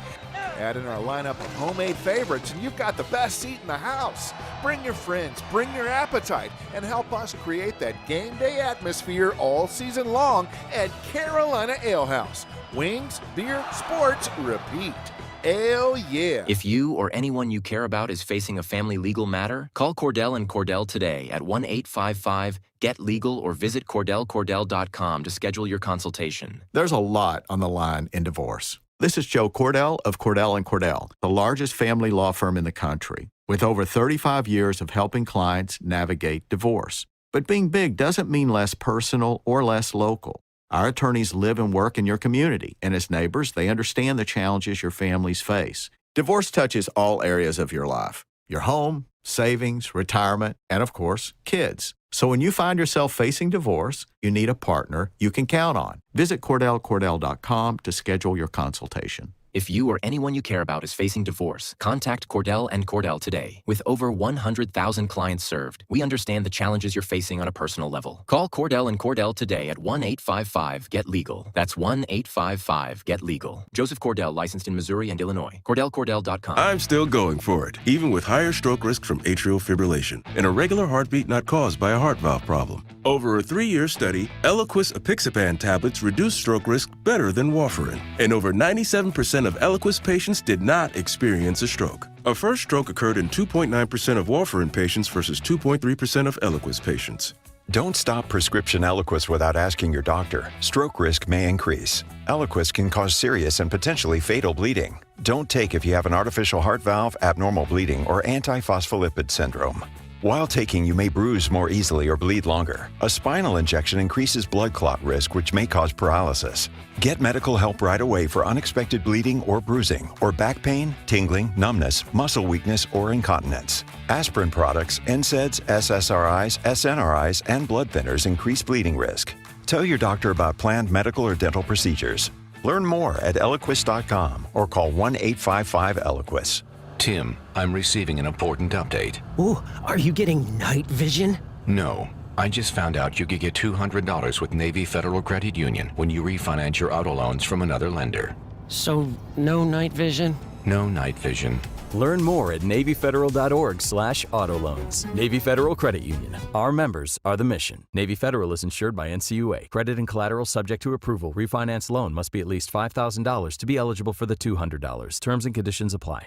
Add in our lineup of homemade favorites, and you've got the best seat in the house. Bring your friends, bring your appetite, and help us create that game day atmosphere all season long at Carolina Ale House. Wings, beer, sports, repeat. Ale, yeah. If you or anyone you care about is facing a family legal matter, call Cordell and Cordell today at 1-855-GET-LEGAL or visit CordellCordell.com to schedule your consultation. There's a lot on the line in divorce. This is Joe Cordell of Cordell & Cordell, the largest family law firm in the country, with over 35 years of helping clients navigate divorce. But being big doesn't mean less personal or less local. Our attorneys live and work in your community, and as neighbors, they understand the challenges your families face. Divorce touches all areas of your life: your home, savings, retirement, and of course, kids. So when you find yourself facing divorce, you need a partner you can count on. Visit CordellCordell.com to schedule your consultation. If you or anyone you care about is facing divorce, contact Cordell and Cordell today. With over 100,000 clients served, we understand the challenges you're facing on a personal level. Call Cordell and Cordell today at 1-855-GET-LEGAL. That's 1-855-GET-LEGAL. Joseph Cordell, licensed in Missouri and Illinois. CordellCordell.com. I'm still going for it, even with higher stroke risk from atrial fibrillation, an irregular heartbeat not caused by a heart valve problem. Over a 3-year study, Eliquis apixaban tablets reduce stroke risk better than warfarin, and over 97% of Eliquis patients did not experience a stroke. A first stroke occurred in 2.9% of warfarin patients versus 2.3% of Eliquis patients. Don't stop prescription Eliquis without asking your doctor. Stroke risk may increase. Eliquis can cause serious and potentially fatal bleeding. Don't take if you have an artificial heart valve, abnormal bleeding, or antiphospholipid syndrome. While taking, you may bruise more easily or bleed longer. A spinal injection increases blood clot risk, which may cause paralysis. Get medical help right away for unexpected bleeding or bruising, or back pain, tingling, numbness, muscle weakness, or incontinence. Aspirin products, NSAIDs, SSRIs, SNRIs, and blood thinners increase bleeding risk. Tell your doctor about planned medical or dental procedures. Learn more at Eliquis.com or call 1-855-ELIQUIS. Tim, I'm receiving an important update. Ooh, are you getting night vision? No. I just found out you could get $200 with Navy Federal Credit Union when you refinance your auto loans from another lender. So, no night vision? No night vision. Learn more at NavyFederal.org/auto loans. Navy Federal Credit Union. Our members are the mission. Navy Federal is insured by NCUA. Credit and collateral subject to approval. Refinance loan must be at least $5,000 to be eligible for the $200. Terms and conditions apply.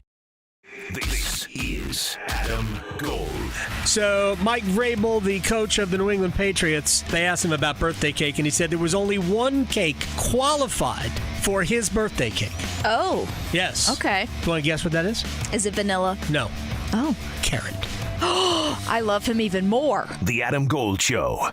This is Adam Gold. So Mike Vrabel, the coach of the New England Patriots, they asked him about birthday cake, and he said there was only one cake qualified for his birthday cake. Oh. Yes. Okay. Do you want to guess what that is? Is it vanilla? No. Oh. Carrot. I love him even more. The Adam Gold Show.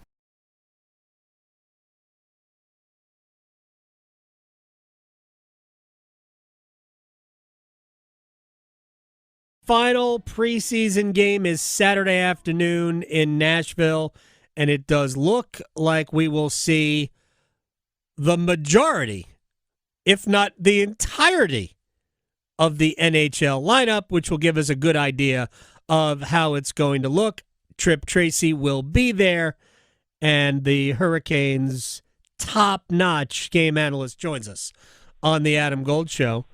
Final preseason game is Saturday afternoon in Nashville, and it does look like we will see the majority, if not the entirety, of the NHL lineup, which will give us a good idea of how it's going to look. Tripp Tracy will be there, and the Hurricanes' top-notch game analyst joins us on the Adam Gold Show.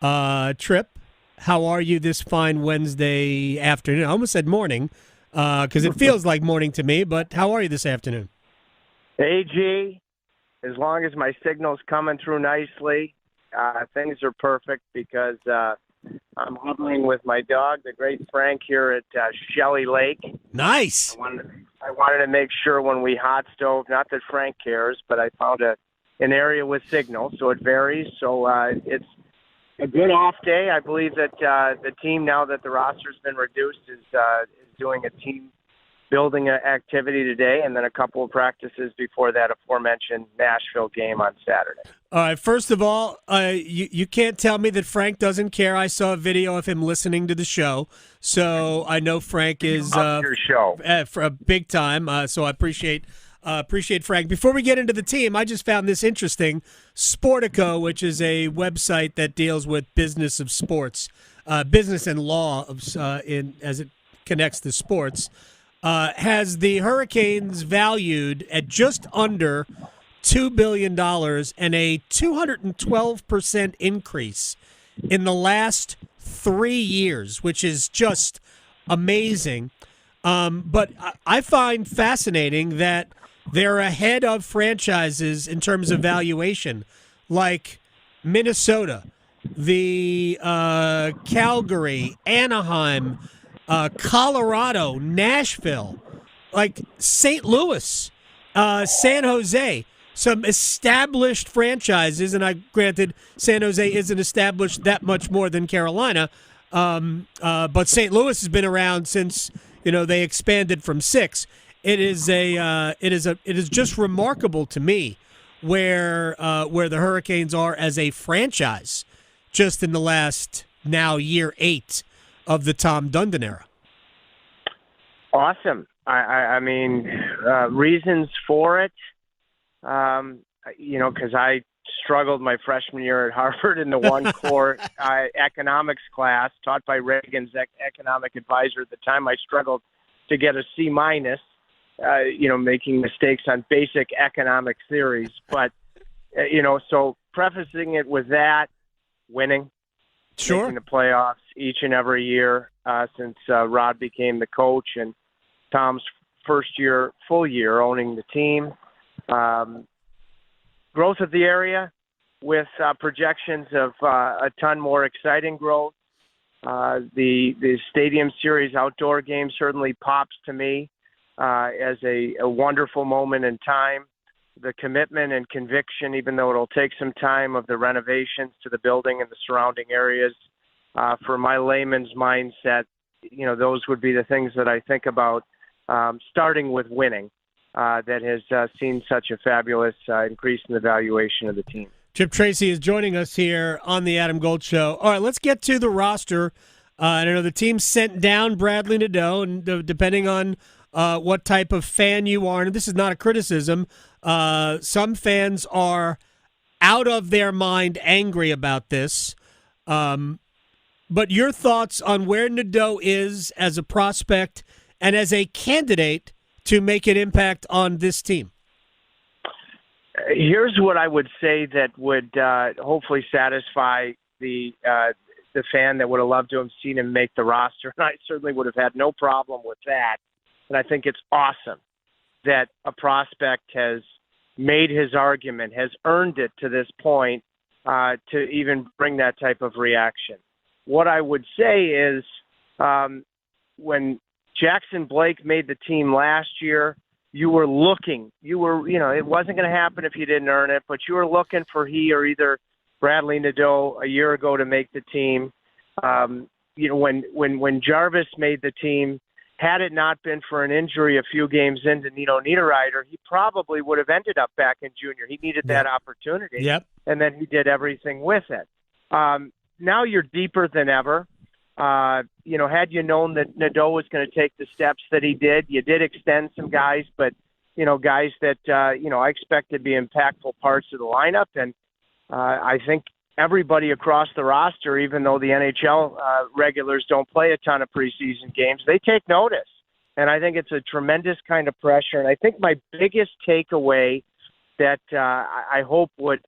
Tripp, how are you this fine Wednesday afternoon? I almost said morning because it feels like morning to me, but how are you this afternoon? AG, as long as my signal's coming through nicely, things are perfect because I'm huddling with my dog, the great Frank, here at Shelley Lake. Nice. I wanted to make sure when we hot stove, not that Frank cares, but I found an area with signal, so it varies. So it's a good off day. I believe that the team, now that the roster's been reduced, is doing a team building activity today, and then a couple of practices before that aforementioned Nashville game on Saturday. All right, first of all, you can't tell me that Frank doesn't care. I saw a video of him listening to the show, so I know Frank is your show for a big time. So I appreciate Frank. Before we get into the team, I just found this interesting. Sportico, which is a website that deals with business of sports, business and law as it connects to sports, has the Hurricanes valued at just under $2 billion and a 212% increase in the last 3 years, which is just amazing. But I find fascinating that they're ahead of franchises in terms of valuation, like Minnesota, the Calgary, Anaheim, Colorado, Nashville, like St. Louis, San Jose, some established franchises. And granted, San Jose isn't established that much more than Carolina, but St. Louis has been around since they expanded from 6. It is just remarkable to me where the Hurricanes are as a franchise just in the last now year 8 of the Tom Dundon era. Awesome. I mean, reasons for it, because I struggled my freshman year at Harvard in the one core economics class taught by Reagan's economic advisor at the time. I struggled to get a C-, making mistakes on basic economic theories. But, so prefacing it with that, winning. Sure. Making the playoffs each and every year since Rod became the coach, and Tom's full year owning the team. Growth of the area with projections of a ton more exciting growth. The Stadium Series outdoor game certainly pops to me as a wonderful moment in time. The commitment and conviction, even though it'll take some time, of the renovations to the building and the surrounding areas. For my layman's mindset, those would be the things that I think about, starting with winning, that has seen such a fabulous increase in the valuation of the team. Tripp Tracy is joining us here on the Adam Gold Show. All right, let's get to the roster. I know the team sent down Bradley Nadeau, and depending on what type of fan you are, and this is not a criticism, some fans are out of their mind angry about this. But your thoughts on where Nadeau is as a prospect and as a candidate to make an impact on this team? Here's what I would say that would hopefully satisfy the fan that would have loved to have seen him make the roster, and I certainly would have had no problem with that. And I think it's awesome that a prospect has made his argument, has earned it to this point to even bring that type of reaction. what I would say is when Jackson Blake made the team last year, it wasn't going to happen if you didn't earn it, but you were looking for he or either Bradley Nadeau a year ago to make the team. When Jarvis made the team, had it not been for an injury a few games into Nino Niederreiter, he probably would have ended up back in junior. He needed that opportunity. Yep. And then he did everything with it. Now you're deeper than ever. Had you known that Nadeau was going to take the steps that he did, you did extend some guys, but, guys that, I expect to be impactful parts of the lineup. And I think everybody across the roster, even though the NHL regulars don't play a ton of preseason games, they take notice. And I think it's a tremendous kind of pressure. And I think my biggest takeaway that I hope would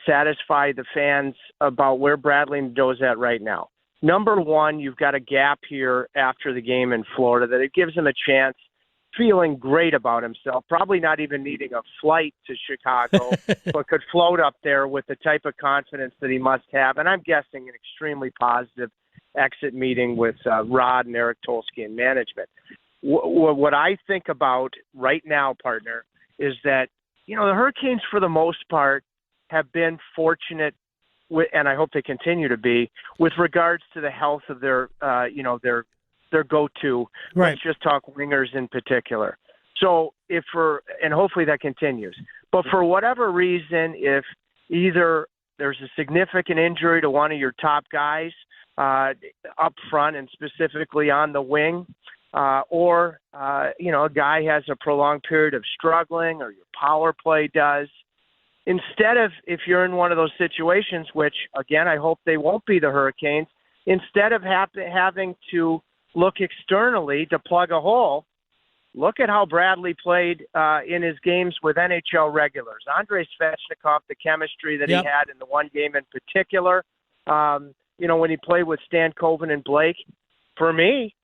satisfy the fans about where Bradley Nadeau's at right now. Number one, you've got a gap here after the game in Florida that it gives him a chance, feeling great about himself, probably not even needing a flight to Chicago, but could float up there with the type of confidence that he must have. And I'm guessing an extremely positive exit meeting with Rod and Eric Tolsky and management. What I think about right now, partner, is that, the Hurricanes, for the most part, have been fortunate, and I hope they continue to be, with regards to the health of their go-to. Right. Let's just talk wingers in particular. So and hopefully that continues. But for whatever reason, if either there's a significant injury to one of your top guys up front and specifically on the wing, or a guy has a prolonged period of struggling, or your power play does, instead of, if you're in one of those situations, which, again, I hope they won't be the Hurricanes, instead of having to look externally to plug a hole, look at how Bradley played in his games with NHL regulars. Andrei Svechnikov, the chemistry that he had in the one game in particular, when he played with Stan Coven and Blake, for me,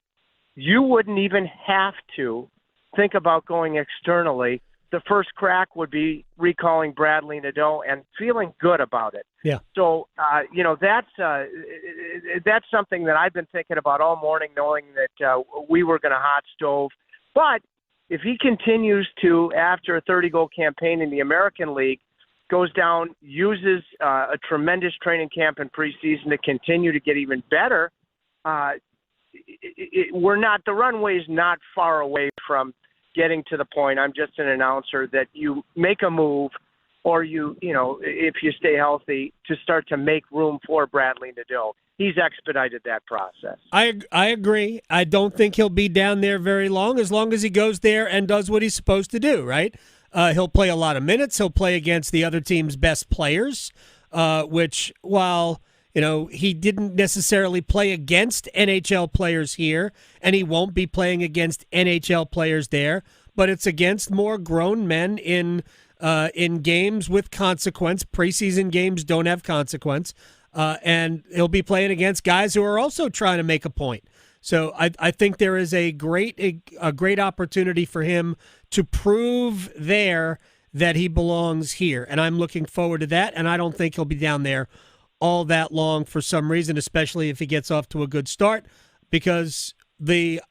you wouldn't even have to think about going externally. The first crack would be recalling Bradley Nadeau and feeling good about it. Yeah. So, that's something that I've been thinking about all morning, knowing that we were going to hot stove. But if he continues to, after a 30-goal campaign in the American League, goes down, uses a tremendous training camp and preseason to continue to get even better, the runway's not far away from getting to the point, I'm just an announcer, that you make a move, or if you stay healthy, to start to make room for Bradley Nadeau. He's expedited that process. I agree. I don't think he'll be down there very long as he goes there and does what he's supposed to do, right? He'll play a lot of minutes. He'll play against the other team's best players, which, while he didn't necessarily play against NHL players here, and he won't be playing against NHL players there, but it's against more grown men in games with consequence. Preseason games don't have consequence, and he'll be playing against guys who are also trying to make a point. So I think there is a great opportunity for him to prove there that he belongs here, and I'm looking forward to that, and I don't think he'll be down there all that long for some reason, especially if he gets off to a good start, because I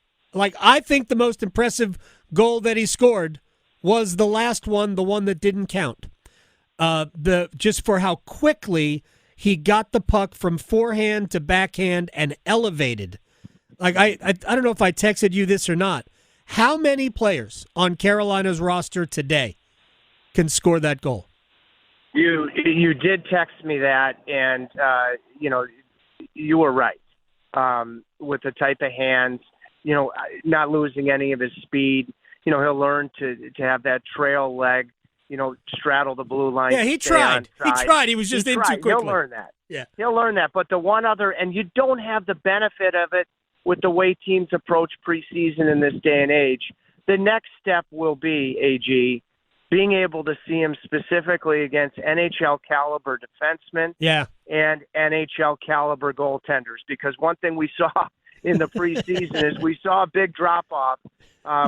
think the most impressive goal that he scored was the last one, the one that didn't count. Just for how quickly he got the puck from forehand to backhand and elevated. I don't know if I texted you this or not. How many players on Carolina's roster today can score that goal? You did text me that, and you were right. With the type of hands, not losing any of his speed, he'll learn to have that trail leg, straddle the blue line. Yeah, he tried. He was just in too quickly. He'll learn that. Yeah, he'll learn that. But the one other, and you don't have the benefit of it with the way teams approach preseason in this day and age. The next step will be, AG, being able to see him specifically against NHL caliber defensemen and NHL caliber goaltenders. Because one thing we saw in the preseason is we saw a big drop off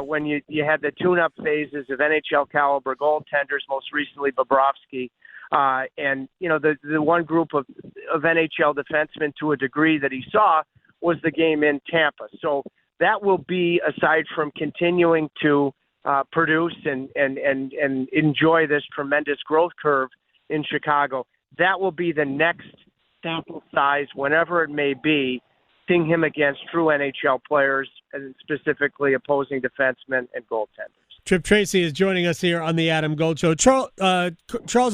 when you had the tune-up phases of NHL caliber goaltenders, most recently Bobrovsky, And, the one group of NHL defensemen to a degree that he saw was the game in Tampa. So that will be, aside from continuing to produce and enjoy this tremendous growth curve in Chicago, that will be the next sample size, whenever it may be, seeing him against true NHL players, and specifically opposing defensemen and goaltenders. Tripp Tracy is joining us here on the Adam Gold Show. Charles and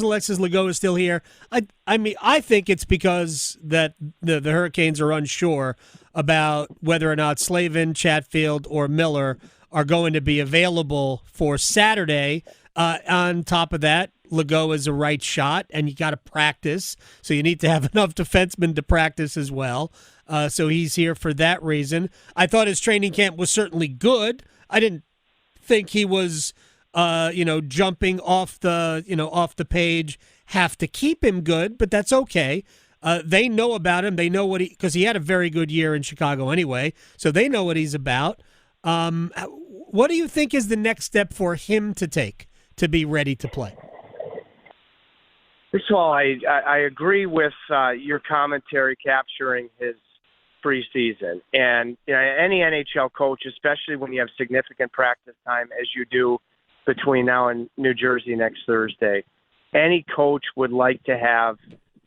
Alexis Legault is still here. I think it's because that the Hurricanes are unsure about whether or not Slavin, Chatfield, or Miller are going to be available for Saturday. On top of that, Legault is a right shot, and you got to practice, so you need to have enough defensemen to practice as well. So he's here for that reason. I thought his training camp was certainly good. I didn't think he was, jumping off the page. Have to keep him good, but that's okay. They know about him. They know because he had a very good year in Chicago anyway, so they know what he's about. What do you think is the next step for him to take to be ready to play? First of all, I agree with your commentary capturing his preseason. And any NHL coach, especially when you have significant practice time, as you do between now and New Jersey next Thursday, any coach would like to have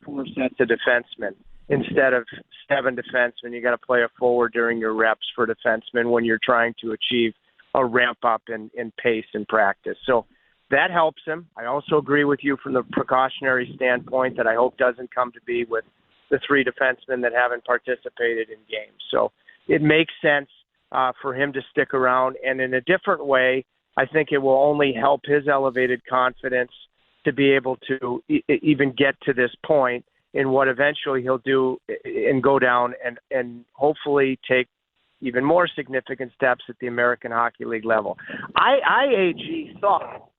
4 sets of defensemen instead of 7 defensemen. You got to play a forward during your reps for defensemen when you're trying to achieve a ramp up in pace in practice. So that helps him. I also agree with you from the precautionary standpoint that I hope doesn't come to be with the 3 defensemen that haven't participated in games. So it makes sense for him to stick around. And in a different way, I think it will only help his elevated confidence to be able to even get to this point in what eventually he'll do and go down and hopefully take even more significant steps at the American Hockey League level. IAG thought,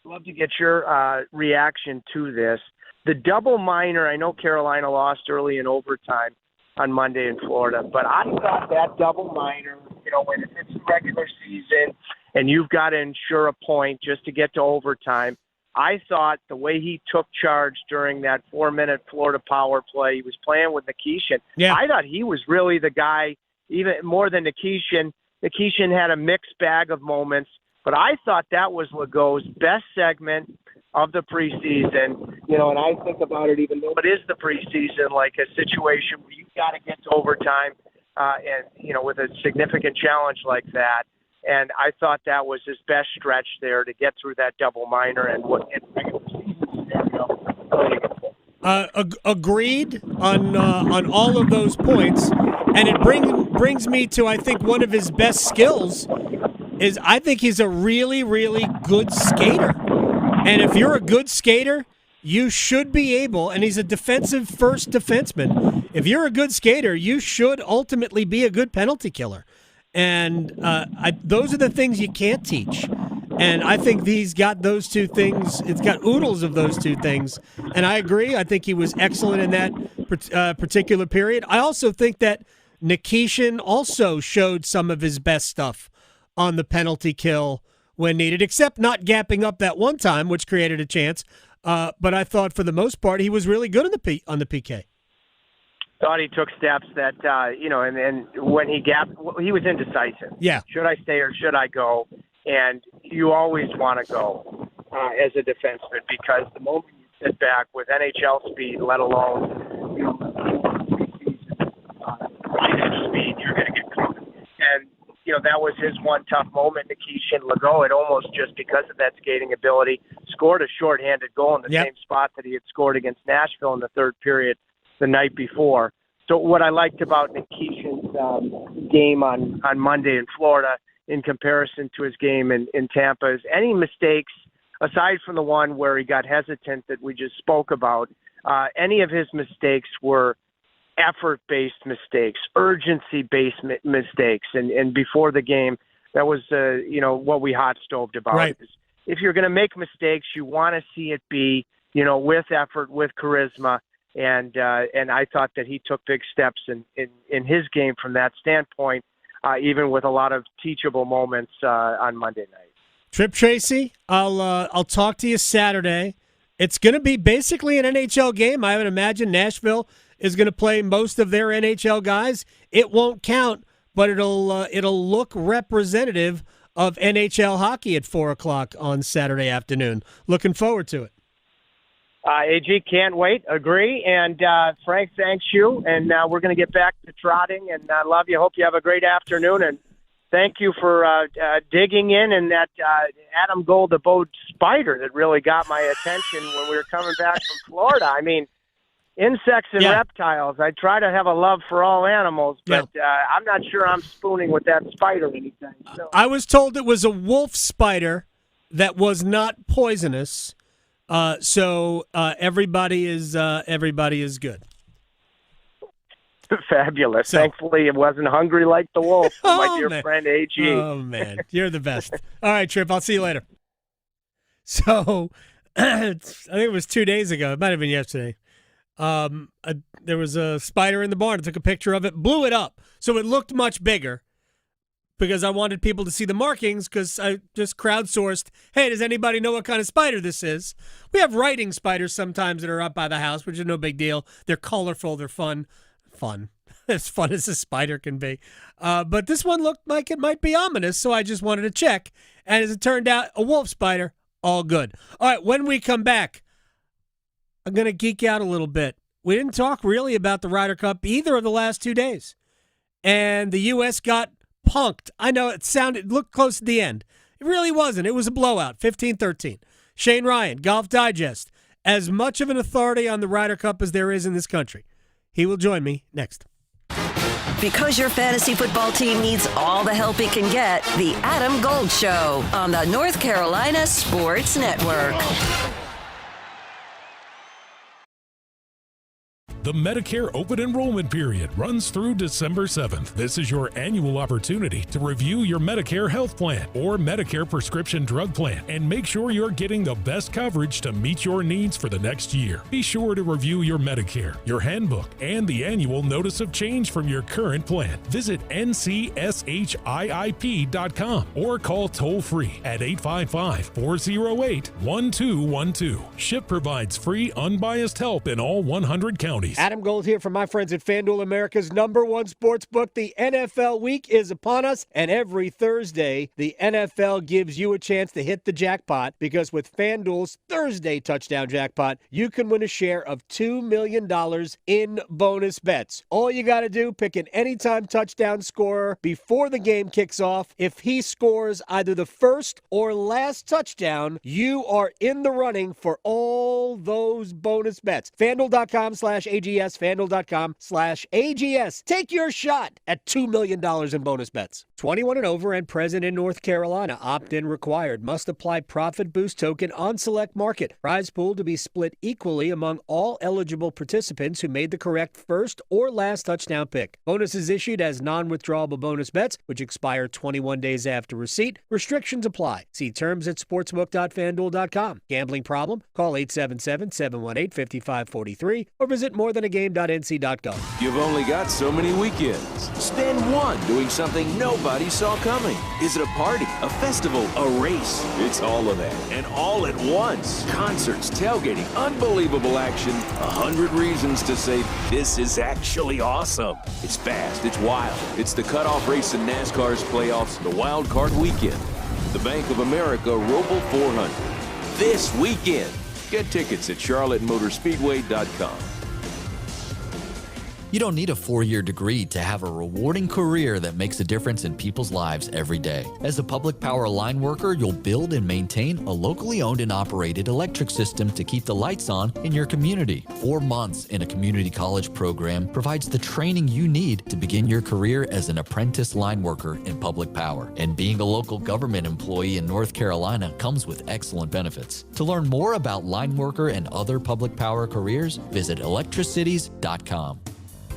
I'd love to get your reaction to this. The double minor, I know Carolina lost early in overtime on Monday in Florida, but I thought that double minor, when it's the regular season and you've got to ensure a point just to get to overtime, I thought the way he took charge during that 4-minute Florida power play, he was playing with Nikishin. Yeah. I thought he was really the guy, even more than Nikishin. Nikishin had a mixed bag of moments, but I thought that was Legault's best segment of the preseason, and I think about it, even though it is the preseason, like a situation where you've got to get to overtime, and with a significant challenge like that. And I thought that was his best stretch there to get through that double minor and what in regular season scenario. Agreed on all of those points, and it brings me to, I think, one of his best skills is I think he's a really, really good skater. And if you're a good skater, you should be able, and he's a defensive first defenseman. If you're a good skater, you should ultimately be a good penalty killer. And those are the things you can't teach. And I think he's got those 2 things. It's got oodles of those 2 things. And I agree. I think he was excellent in that particular period. I also think that Nikishin also showed some of his best stuff on the penalty kill when needed, except not gapping up that one time, which created a chance. But I thought for the most part he was really good on the PK. Thought he took steps that, and when he gapped, he was indecisive. Yeah. Should I stay or should I go? And you always want to go as a defenseman because the moment you sit back with NHL speed, let alone speed, you're going to get caught. And that was his one tough moment. Nikishin Legault had almost, just because of that skating ability, scored a shorthanded goal in the same spot that he had scored against Nashville in the third period the night before. So what I liked about Nikishin's game on Monday in Florida in comparison to his game in Tampa is any mistakes, aside from the one where he got hesitant that we just spoke about, any of his mistakes were effort-based mistakes, urgency-based mistakes. And before the game, that was, what we hot-stoved about. Right. If you're going to make mistakes, you want to see it be, with effort, with charisma. And I thought that he took big steps in his game from that standpoint, even with a lot of teachable moments on Monday night. Tripp Tracy, I'll talk to you Saturday. It's going to be basically an NHL game. I would imagine Nashville is going to play most of their NHL guys. It won't count, but it'll look representative of NHL hockey at 4 o'clock on Saturday afternoon. Looking forward to it. AG, can't wait. Agree. And Frank, thanks you. And we're going to get back to trotting. And I love you. Hope you have a great afternoon. And thank you for digging in and that Adam Gold abode spider that really got my attention when we were coming back from Florida. I mean, insects and reptiles. I try to have a love for all animals, but I'm not sure I'm spooning with that spider anything. So. I was told it was a wolf spider that was not poisonous. So everybody is good. Fabulous. So, thankfully, it wasn't hungry like the wolf, my dear friend AG. Oh, man. You're the best. All right, Tripp. I'll see you later. So I think it was 2 days ago. It might have been yesterday. There was a spider in the barn. I took a picture of it, blew it up. So it looked much bigger because I wanted people to see the markings because I just crowdsourced, hey, does anybody know what kind of spider this is? We have writing spiders sometimes that are up by the house, which is no big deal. They're colorful. They're fun. As fun as a spider can be. But this one looked like it might be ominous, so I just wanted to check. And as it turned out, a wolf spider, all good. All right, when we come back, I'm going to geek out a little bit. We didn't talk really about the Ryder Cup either of the last 2 days. And the U.S. got punked. I know it looked close at the end. It really wasn't. It was a blowout, 15-13. Shane Ryan, Golf Digest, as much of an authority on the Ryder Cup as there is in this country. He will join me next. Because your fantasy football team needs all the help it can get, the Adam Gold Show on the North Carolina Sports Network. The Medicare open enrollment period runs through December 7th. This is your annual opportunity to review your Medicare health plan or Medicare prescription drug plan and make sure you're getting the best coverage to meet your needs for the next year. Be sure to review your Medicare, your handbook, and the annual notice of change from your current plan. Visit ncshiip.com or call toll-free at 855-408-1212. SHIP provides free, unbiased help in all 100 counties. Adam Gold here from my friends at FanDuel, America's #1 sportsbook. The NFL week is upon us, and every Thursday, the NFL gives you a chance to hit the jackpot because with FanDuel's Thursday touchdown jackpot, you can win a share of $2 million in bonus bets. All you got to do, pick an anytime touchdown scorer before the game kicks off. If he scores either the first or last touchdown, you are in the running for all those bonus bets. FanDuel.com/AGS, FanDuel.com/AGS. Take your shot at $2 million in bonus bets. 21 and over and present in North Carolina. Opt-in required. Must apply profit boost token on select market. Prize pool to be split equally among all eligible participants who made the correct first or last touchdown pick. Bonuses issued as non-withdrawable bonus bets, which expire 21 days after receipt. Restrictions apply. See terms at sportsbook.fanduel.com. Gambling problem? Call 877-718-5543 or visit morethanagame.nc.gov. You've only got so many weekends. Spend one doing something nobody saw coming. Is it a party, a festival, a race? It's all of that, and all at once. Concerts, tailgating, unbelievable action, 100 reasons to say this is actually awesome. It's fast, it's wild. It's the cutoff race in NASCAR's playoffs, the wild card weekend. The Bank of America Roval 400. This weekend. Get tickets at charlottemotorspeedway.com. You don't need a 4-year degree to have a rewarding career that makes a difference in people's lives every day. As a public power line worker, you'll build and maintain a locally owned and operated electric system to keep the lights on in your community. 4 months in a community college program provides the training you need to begin your career as an apprentice line worker in public power. And being a local government employee in North Carolina comes with excellent benefits. To learn more about line worker and other public power careers, visit electricities.com.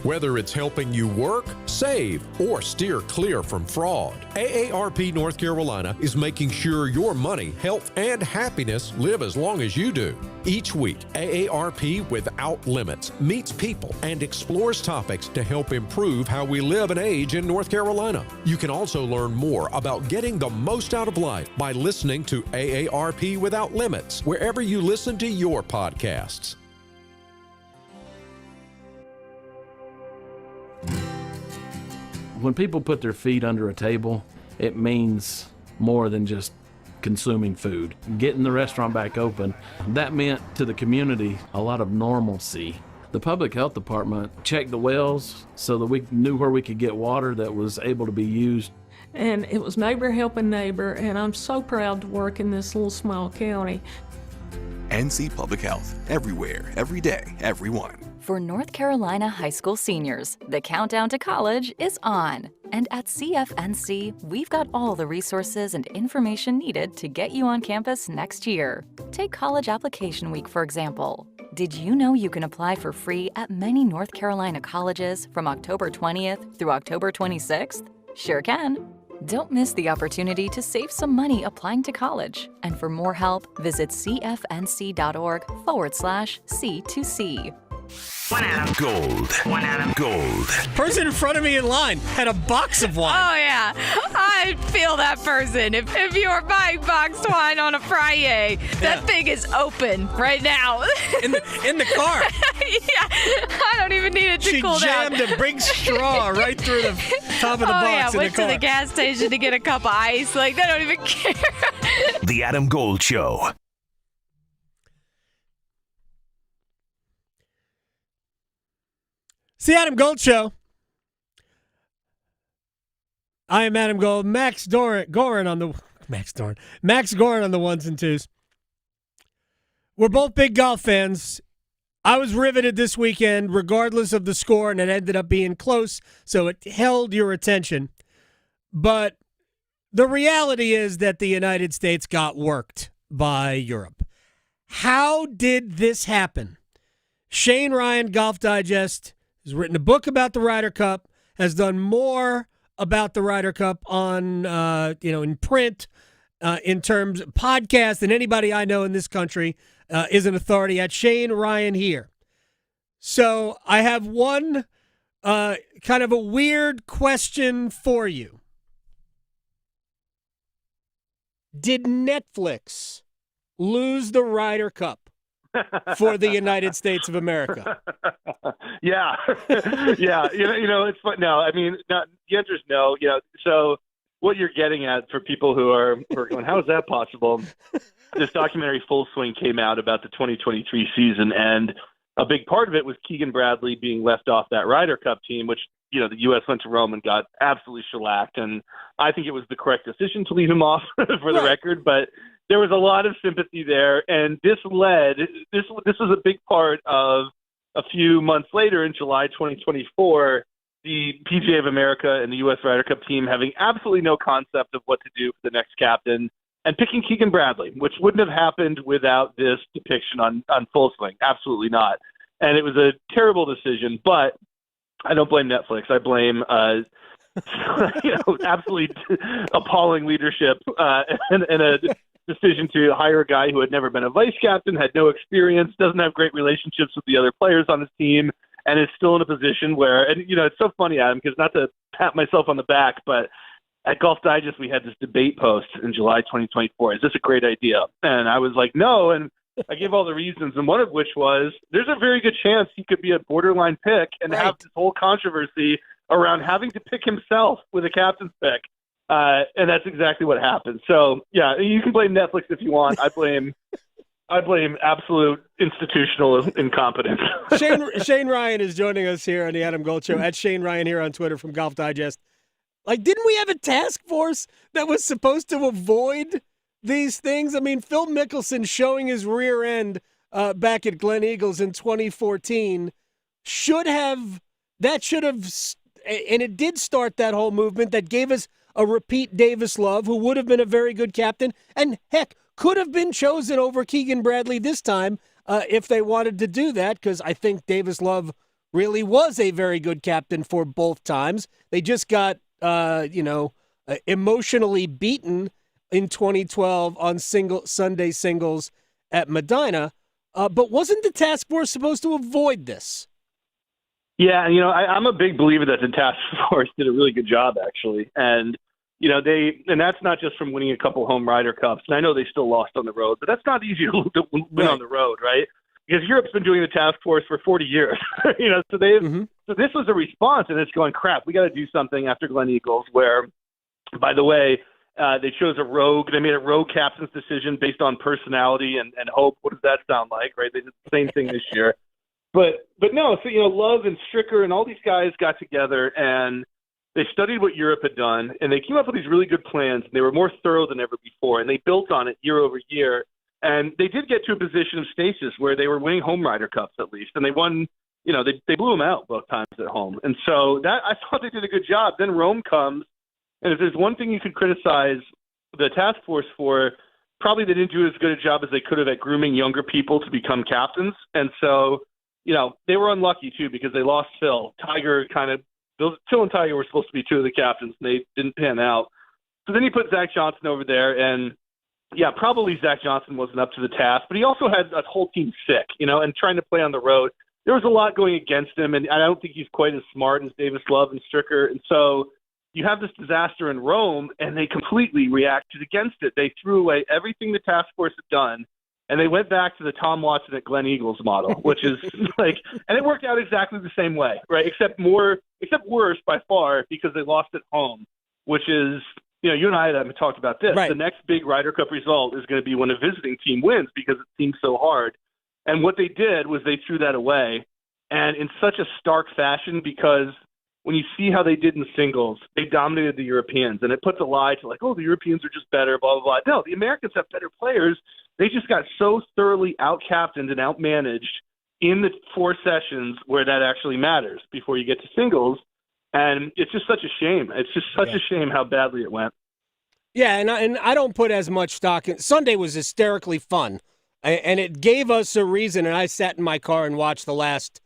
Whether it's helping you work, save, or steer clear from fraud, AARP North Carolina is making sure your money, health, and happiness live as long as you do. Each week, AARP Without Limits meets people and explores topics to help improve how we live and age in North Carolina. You can also learn more about getting the most out of life by listening to AARP Without Limits wherever you listen to your podcasts. When people put their feet under a table, it means more than just consuming food. Getting the restaurant back open, that meant to the community a lot of normalcy. The public health department checked the wells so that we knew where we could get water that was able to be used. And it was neighbor helping neighbor, and I'm so proud to work in this little small county. NC Public Health, everywhere, every day, everyone. For North Carolina high school seniors, the countdown to college is on. And at CFNC, we've got all the resources and information needed to get you on campus next year. Take College Application Week, for example. Did you know you can apply for free at many North Carolina colleges from October 20th through October 26th? Sure can. Don't miss the opportunity to save some money applying to college. And for more help, visit cfnc.org/C2C. One Adam. Gold. One Adam. Gold. Person in front of me in line had a box of wine. Oh, yeah. I feel that person. If you are buying boxed wine on a Friday, that thing is open right now. In the car. Yeah. I don't even need it to cool down. She jammed a big straw right through the top of the box yeah. in the Went car. to the gas station to get a cup of ice. Like, they don't even care. The Adam Gold Show. It's the Adam Gold Show. I am Adam Gold. Max Gorin on the ones and twos. We're both big golf fans. I was riveted this weekend, regardless of the score, and it ended up being close, so it held your attention. But the reality is that the United States got worked by Europe. How did this happen? Shane Ryan, Golf Digest, has written a book about the Ryder Cup, has done more about the Ryder Cup on, in print, in terms of podcast than anybody I know in this country is an authority at Shane Ryan here. So I have one kind of a weird question for you. Did Netflix lose the Ryder Cup for the United States of America? Yeah. Yeah. It's fun. No, I mean, the answer is no. So what you're getting at for people who are going, how is that possible? This documentary Full Swing came out about the 2023 season, and a big part of it was Keegan Bradley being left off that Ryder Cup team, which, the U.S. went to Rome and got absolutely shellacked. And I think it was the correct decision to leave him off for the record, but there was a lot of sympathy there, and this was a big part of a few months later in July 2024, the PGA of America and the U.S. Ryder Cup team having absolutely no concept of what to do for the next captain and picking Keegan Bradley, which wouldn't have happened without this depiction on Full Swing. Absolutely not. And it was a terrible decision, but I don't blame Netflix. I blame absolutely appalling leadership and a decision to hire a guy who had never been a vice captain, had no experience, doesn't have great relationships with the other players on his team, and is still in a position where, and it's so funny, Adam, because not to pat myself on the back, but at Golf Digest, we had this debate post in July 2024. Is this a great idea? And I was like, no. And I gave all the reasons, and one of which was there's a very good chance he could be a borderline pick and have this whole controversy around having to pick himself with a captain's pick. And that's exactly what happened. So, yeah, you can blame Netflix if you want. I blame absolute institutional incompetence. Shane Ryan is joining us here on the Adam Gold Show, at Shane Ryan here on Twitter from Golf Digest. Like, didn't we have a task force that was supposed to avoid these things? I mean, Phil Mickelson showing his rear end back at Glen Eagles in 2014 should have, and it did start that whole movement that gave us a repeat Davis Love, who would have been a very good captain, and heck, could have been chosen over Keegan Bradley this time if they wanted to do that, because I think Davis Love really was a very good captain for both times. They just got, emotionally beaten in 2012 on Sunday singles at Medina. But wasn't the task force supposed to avoid this? Yeah, I'm a big believer that the task force did a really good job, actually. And, and that's not just from winning a couple home Ryder Cups. And I know they still lost on the road, but that's not easy to win on the road, right? Because Europe's been doing the task force for 40 years, so so this was a response, and it's going, crap, we got to do something after Glen Eagles, where, by the way, they made a rogue captain's decision based on personality and hope. What does that sound like, right? They did the same thing this year. But no, so, Love and Stricker and all these guys got together and they studied what Europe had done, and they came up with these really good plans, and they were more thorough than ever before, and they built on it year over year. And they did get to a position of stasis where they were winning home Ryder Cups at least, and they won, they blew them out both times at home. And so that I thought they did a good job. Then Rome comes, and if there's one thing you could criticize the task force for, probably they didn't do as good a job as they could have at grooming younger people to become captains. And so, they were unlucky too because they lost Phil. Phil and Tiger were supposed to be two of the captains, and they didn't pan out. So then you put Zach Johnson over there, and yeah, probably Zach Johnson wasn't up to the task, but he also had a whole team sick, and trying to play on the road. There was a lot going against him, and I don't think he's quite as smart as Davis Love and Stricker. And so you have this disaster in Rome, and they completely reacted against it. They threw away everything the task force had done, and they went back to the Tom Watson at Glen Eagles model, which is and it worked out exactly the same way, right? Except worse by far because they lost at home, which is, you and I have talked about this. Right. The next big Ryder Cup result is going to be when a visiting team wins because it seems so hard. And what they did was they threw that away, and in such a stark fashion, because when you see how they did in singles, they dominated the Europeans, and it puts a lie to the Europeans are just better, blah, blah, blah. No, the Americans have better players. They just got so thoroughly out-captained and out-managed in the 4 sessions where that actually matters before you get to singles. And it's just such a shame. It's just such a shame how badly it went. Yeah, and I don't put as much stock in. Sunday was hysterically fun, and it gave us a reason. And I sat in my car and watched the last,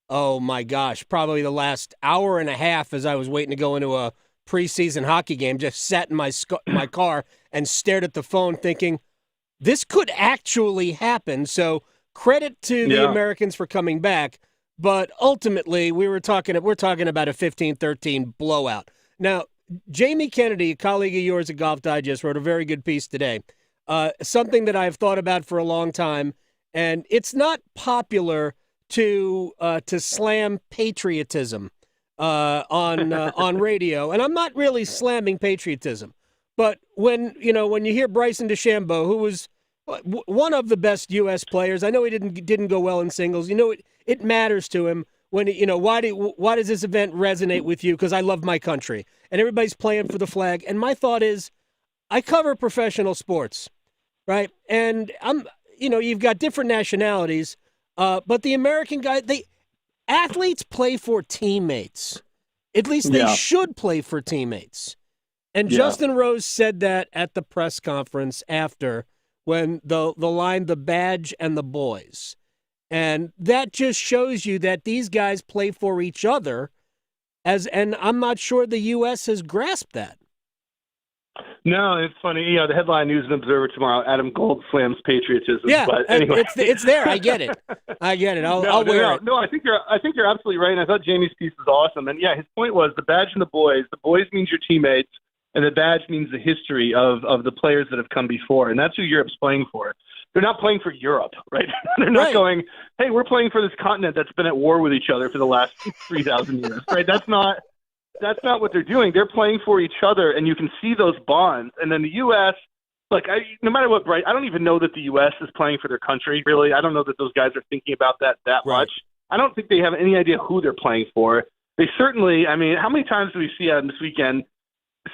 probably the last hour and a half as I was waiting to go into a preseason hockey game. Just sat in my car and stared at the phone thinking, this could actually happen. So credit to the Americans for coming back. But ultimately, we're talking about a 15-13 blowout. Now, Jamie Kennedy, a colleague of yours at Golf Digest, wrote a very good piece today. Something that I've thought about for a long time, and it's not popular to slam patriotism on radio, and I'm not really slamming patriotism. But when you hear Bryson DeChambeau, who was one of the best U.S. players, I know he didn't go well in singles. It matters to him when why does this event resonate with you? Because I love my country, and everybody's playing for the flag. And my thought is, I cover professional sports, right? And you've got different nationalities, but the American guy, athletes play for teammates. At least they should play for teammates. And Justin Rose said that at the press conference after, when the line, the badge and the boys. And that just shows you that these guys play for each other, and I'm not sure the U.S. has grasped that. No, it's funny. The headline News and Observer tomorrow, Adam Gold slams patriotism. Yeah, but anyway. it's there. I get it. I'll wear it. No, I think you're absolutely right. And I thought Jamie's piece was awesome. And his point was the badge and the boys. The boys means your teammates, and the badge means the history of the players that have come before. And that's who Europe's playing for. They're not playing for Europe, right? They're not going, hey, we're playing for this continent that's been at war with each other for the last 3,000 years, right? That's not what they're doing. They're playing for each other, and you can see those bonds. And then the U.S., no matter what, right, I don't even know that the U.S. is playing for their country, really. I don't know that those guys are thinking about that much. I don't think they have any idea who they're playing for. They certainly, how many times do we see this weekend,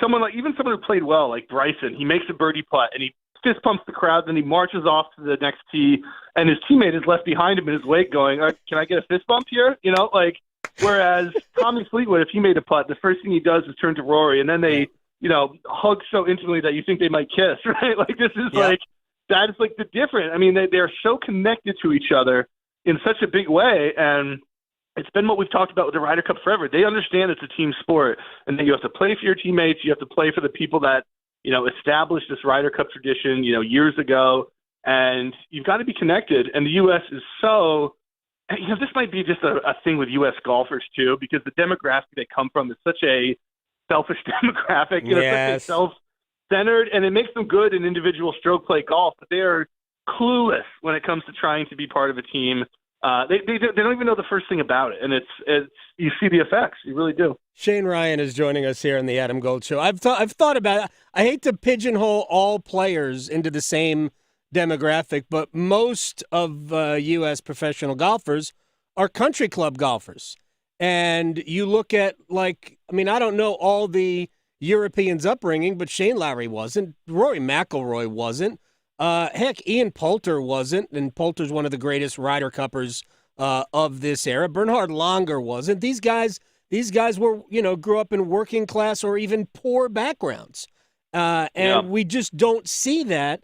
someone who played well, like Bryson, he makes a birdie putt, and he fist pumps the crowd, then he marches off to the next tee, and his teammate is left behind him in his wake going, can I get a fist bump here? Whereas Tommy Fleetwood, if he made a putt, the first thing he does is turn to Rory, and then they, hug so intimately that you think they might kiss, right? This is that is the difference. They're so connected to each other in such a big way, and it's been what we've talked about with the Ryder Cup forever. They understand it's a team sport, and that you have to play for your teammates. You have to play for the people that, established this Ryder Cup tradition, years ago. And you've got to be connected. And the U.S. is so, this might be just a thing with U.S. golfers too, because the demographic they come from is such a selfish demographic, such a self-centered, and it makes them good in individual stroke play golf, but they are clueless when it comes to trying to be part of a team. They don't even know the first thing about it, and it's you see the effects. You really do. Shane Ryan is joining us here on the Adam Gold Show. I've thought about it. I hate to pigeonhole all players into the same demographic, but most of U.S. professional golfers are country club golfers. And you look at, I don't know all the Europeans' upbringing, but Shane Lowry wasn't. Rory McIlroy wasn't. Heck, Ian Poulter wasn't, and Poulter's one of the greatest Ryder Cuppers of this era. Bernhard Langer wasn't. These guys were, grew up in working class or even poor backgrounds. We just don't see that.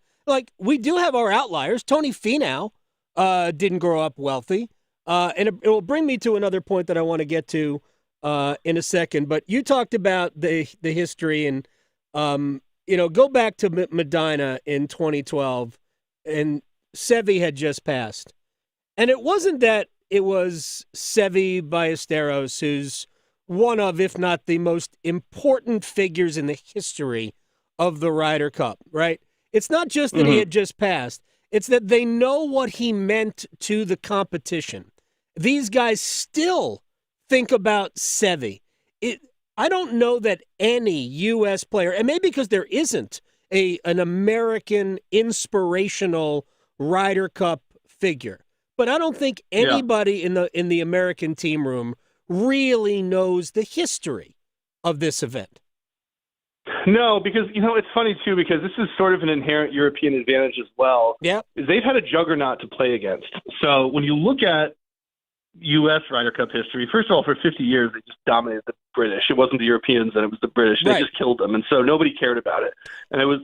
We do have our outliers. Tony Finau didn't grow up wealthy. And it will bring me to another point that I want to get to in a second. But you talked about the history and, go back to Medina in 2012, and Seve had just passed. And it wasn't that it was Seve Ballesteros, who's one of, if not the most important figures in the history of the Ryder Cup, right? It's not just that he had just passed. It's that they know what he meant to the competition. These guys still think about Seve. I don't know that any U.S. player, and maybe because there isn't an American inspirational Ryder Cup figure, but I don't think anybody in the American team room really knows the history of this event. No, because, it's funny, too, because this is sort of an inherent European advantage as well. Yeah. They've had a juggernaut to play against. So when you look at U.S. Ryder Cup history, first of all, for 50 years, they just dominated the British. It wasn't the Europeans, and it was the British. They just killed them, and so nobody cared about it. And it was,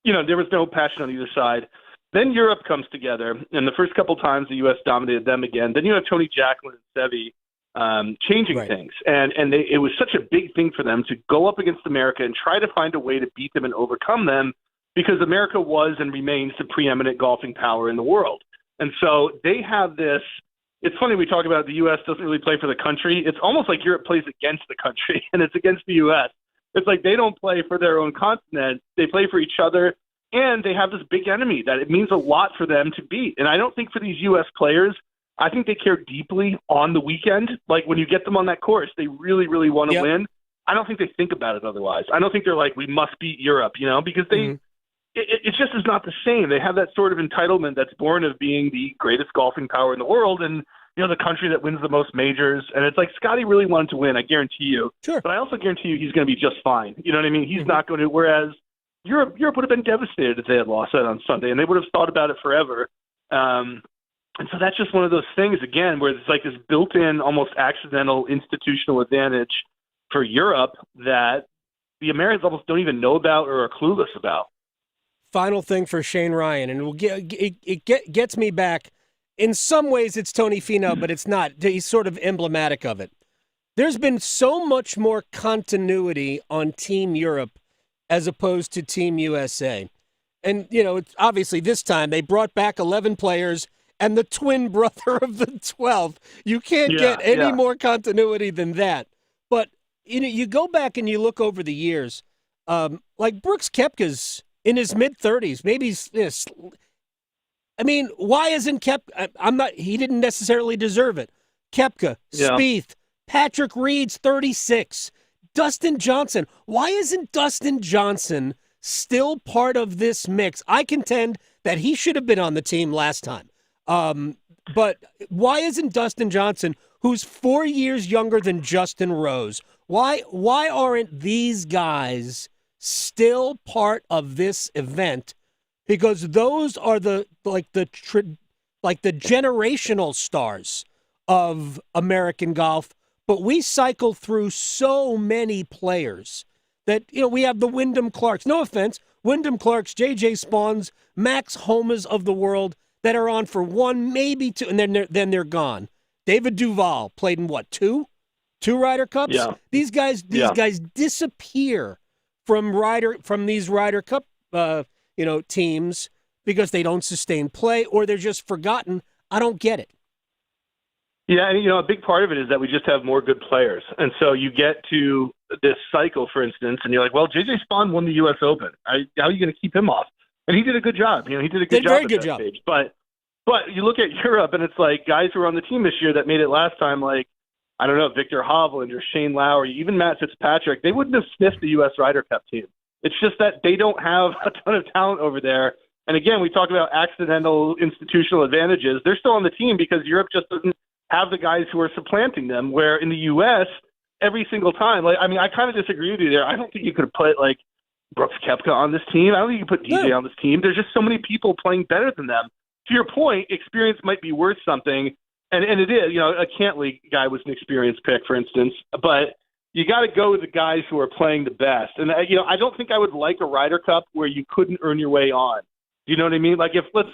there was no passion on either side. Then Europe comes together, and the first couple times the U.S. dominated them again. Then you have Tony Jacklin and Seve changing things. And it was such a big thing for them to go up against America and try to find a way to beat them and overcome them, because America was and remains the preeminent golfing power in the world. And so they have this. It's funny, we talk about the U.S. doesn't really play for the country. It's almost like Europe plays against the country, and it's against the U.S. It's like they don't play for their own continent. They play for each other, and they have this big enemy that it means a lot for them to beat. And I don't think for these U.S. players, I think they care deeply on the weekend. Like when you get them on that course, they really, really want to win. I don't think they think about it otherwise. I don't think they're like, we must beat Europe, because they it just is not the same. They have that sort of entitlement that's born of being the greatest golfing power in the world and, the country that wins the most majors. And it's like Scotty really wanted to win, I guarantee you. Sure. But I also guarantee you he's going to be just fine. You know what I mean? He's not going to, whereas Europe would have been devastated if they had lost that on Sunday, and they would have thought about it forever. And so that's just one of those things, again, where it's like this built-in, almost accidental institutional advantage for Europe that the Americans almost don't even know about or are clueless about. Final thing for Shane Ryan, and it gets me back. In some ways, it's Tony Finau, but it's not. He's sort of emblematic of it. There's been so much more continuity on Team Europe as opposed to Team USA. And, it's obviously this time they brought back 11 players and the twin brother of the 12th. You can't get any more continuity than that. But, you go back and you look over the years, like Brooks Koepka's in his mid-30s, maybe he's why isn't Koepka? He didn't necessarily deserve it. Koepka, Spieth, Patrick Reed's 36, Dustin Johnson. Why isn't Dustin Johnson still part of this mix? I contend that he should have been on the team last time. But why isn't Dustin Johnson, who's 4 years younger than Justin Rose, why aren't these guys still part of this event? Because those are the generational stars of American golf, but we cycle through so many players that we have the Wyndham Clarks. No offense, Wyndham Clarks, J.J. Spahns, Max Homas of the world that are on for one, maybe two, and then they're gone. David Duval played in what, two Ryder Cups? Yeah. These guys disappear from these Ryder Cup teams because they don't sustain play or they're just forgotten. I don't get it. Yeah, and a big part of it is that we just have more good players. And so you get to this cycle, for instance, and you're like, well, J.J. Spaun won the U.S. Open. How are you going to keep him off? And he did a good job. He did a good job very at good that job. stage. But you look at Europe, and it's like guys who were on the team this year that made it last time, like, I don't know, Victor Hovland or Shane Lowry, even Matt Fitzpatrick, they wouldn't have sniffed the U.S. Ryder Cup team. It's just that they don't have a ton of talent over there. And again, we talk about accidental institutional advantages. They're still on the team because Europe just doesn't have the guys who are supplanting them, where in the U.S., every single time, I kind of disagree with you there. I don't think you could have put, Brooks Koepka on this team. I don't think you could put DJ on this team. There's just so many people playing better than them. To your point, experience might be worth something, and it is. A Cantley guy was an experienced pick, for instance, but you got to go with the guys who are playing the best. And, I don't think I would like a Ryder Cup where you couldn't earn your way on. Do you know what I mean? Like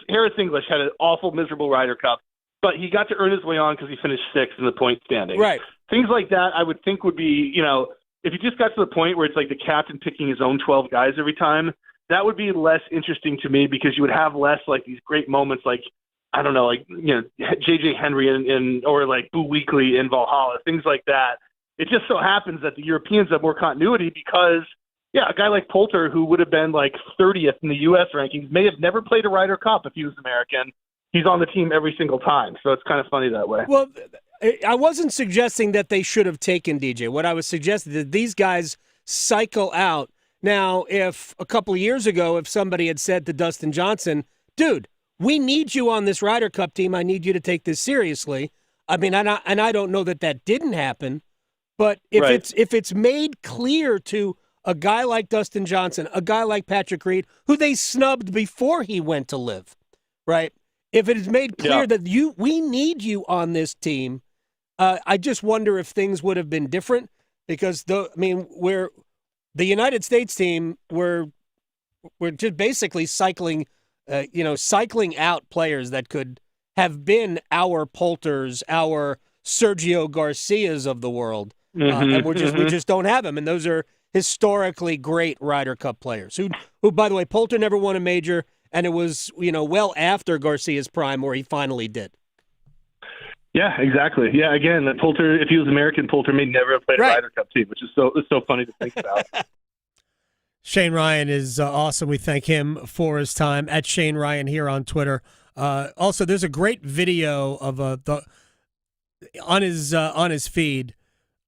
Harris English had an awful, miserable Ryder Cup, but he got to earn his way on because he finished sixth in the point standing. Right. Things like that I would think would be, if you just got to the point where it's like the captain picking his own 12 guys every time, that would be less interesting to me because you would have less these great moments J.J. Henry or Boo Weekley in Valhalla, things like that. It just so happens that the Europeans have more continuity because, a guy like Poulter, who would have been 30th in the U.S. rankings, may have never played a Ryder Cup if he was American. He's on the team every single time, so it's kind of funny that way. Well, I wasn't suggesting that they should have taken DJ. What I was suggesting is that these guys cycle out. Now, if a couple of years ago, if somebody had said to Dustin Johnson, dude, we need you on this Ryder Cup team. I need you to take this seriously. I mean, and I don't know that didn't happen, but if it's made clear to a guy like Dustin Johnson, a guy like Patrick Reed, who they snubbed before he went to live, right? If it is made clear that we need you on this team, I just wonder if things would have been different because we're the United States team. We're just basically cycling out players that could have been our Poulters, our Sergio Garcias of the world, and we just don't have them. And those are historically great Ryder Cup players who, by the way, Poulter never won a major. And it was, well after Garcia's prime where he finally did. Yeah, exactly. Yeah, again, Poulter, if he was American, Poulter may never have played a Ryder Cup team, which is so funny to think about. Shane Ryan is awesome. We thank him for his time at Shane Ryan here on Twitter. Also, there's a great video of on his feed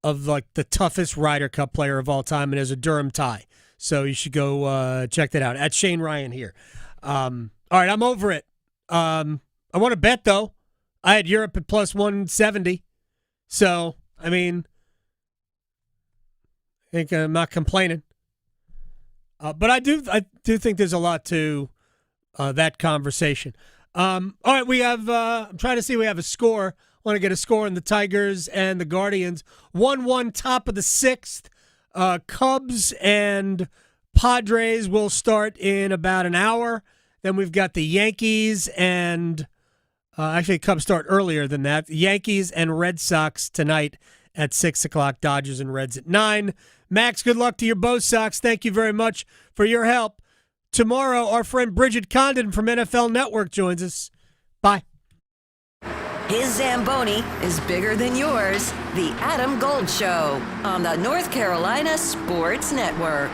of the toughest Ryder Cup player of all time, and there's a Durham tie. So you should go check that out at Shane Ryan here. All right, I'm over it. I want to bet, though. I had Europe at plus 170. So, I think I'm not complaining. But I do think there's a lot to that conversation. All right, we have I'm trying to see we have a score. I want to get a score on the Tigers and the Guardians. 1-1 top of the sixth. Cubs and Padres will start in about an hour. Then we've got the Yankees and actually Cubs start earlier than that. Yankees and Red Sox tonight at 6 o'clock. Dodgers and Reds at 9. Max, good luck to your Bo Sox. Thank you very much for your help. Tomorrow, our friend Bridget Condon from NFL Network joins us. Bye. His Zamboni is bigger than yours. The Adam Gold Show on the North Carolina Sports Network.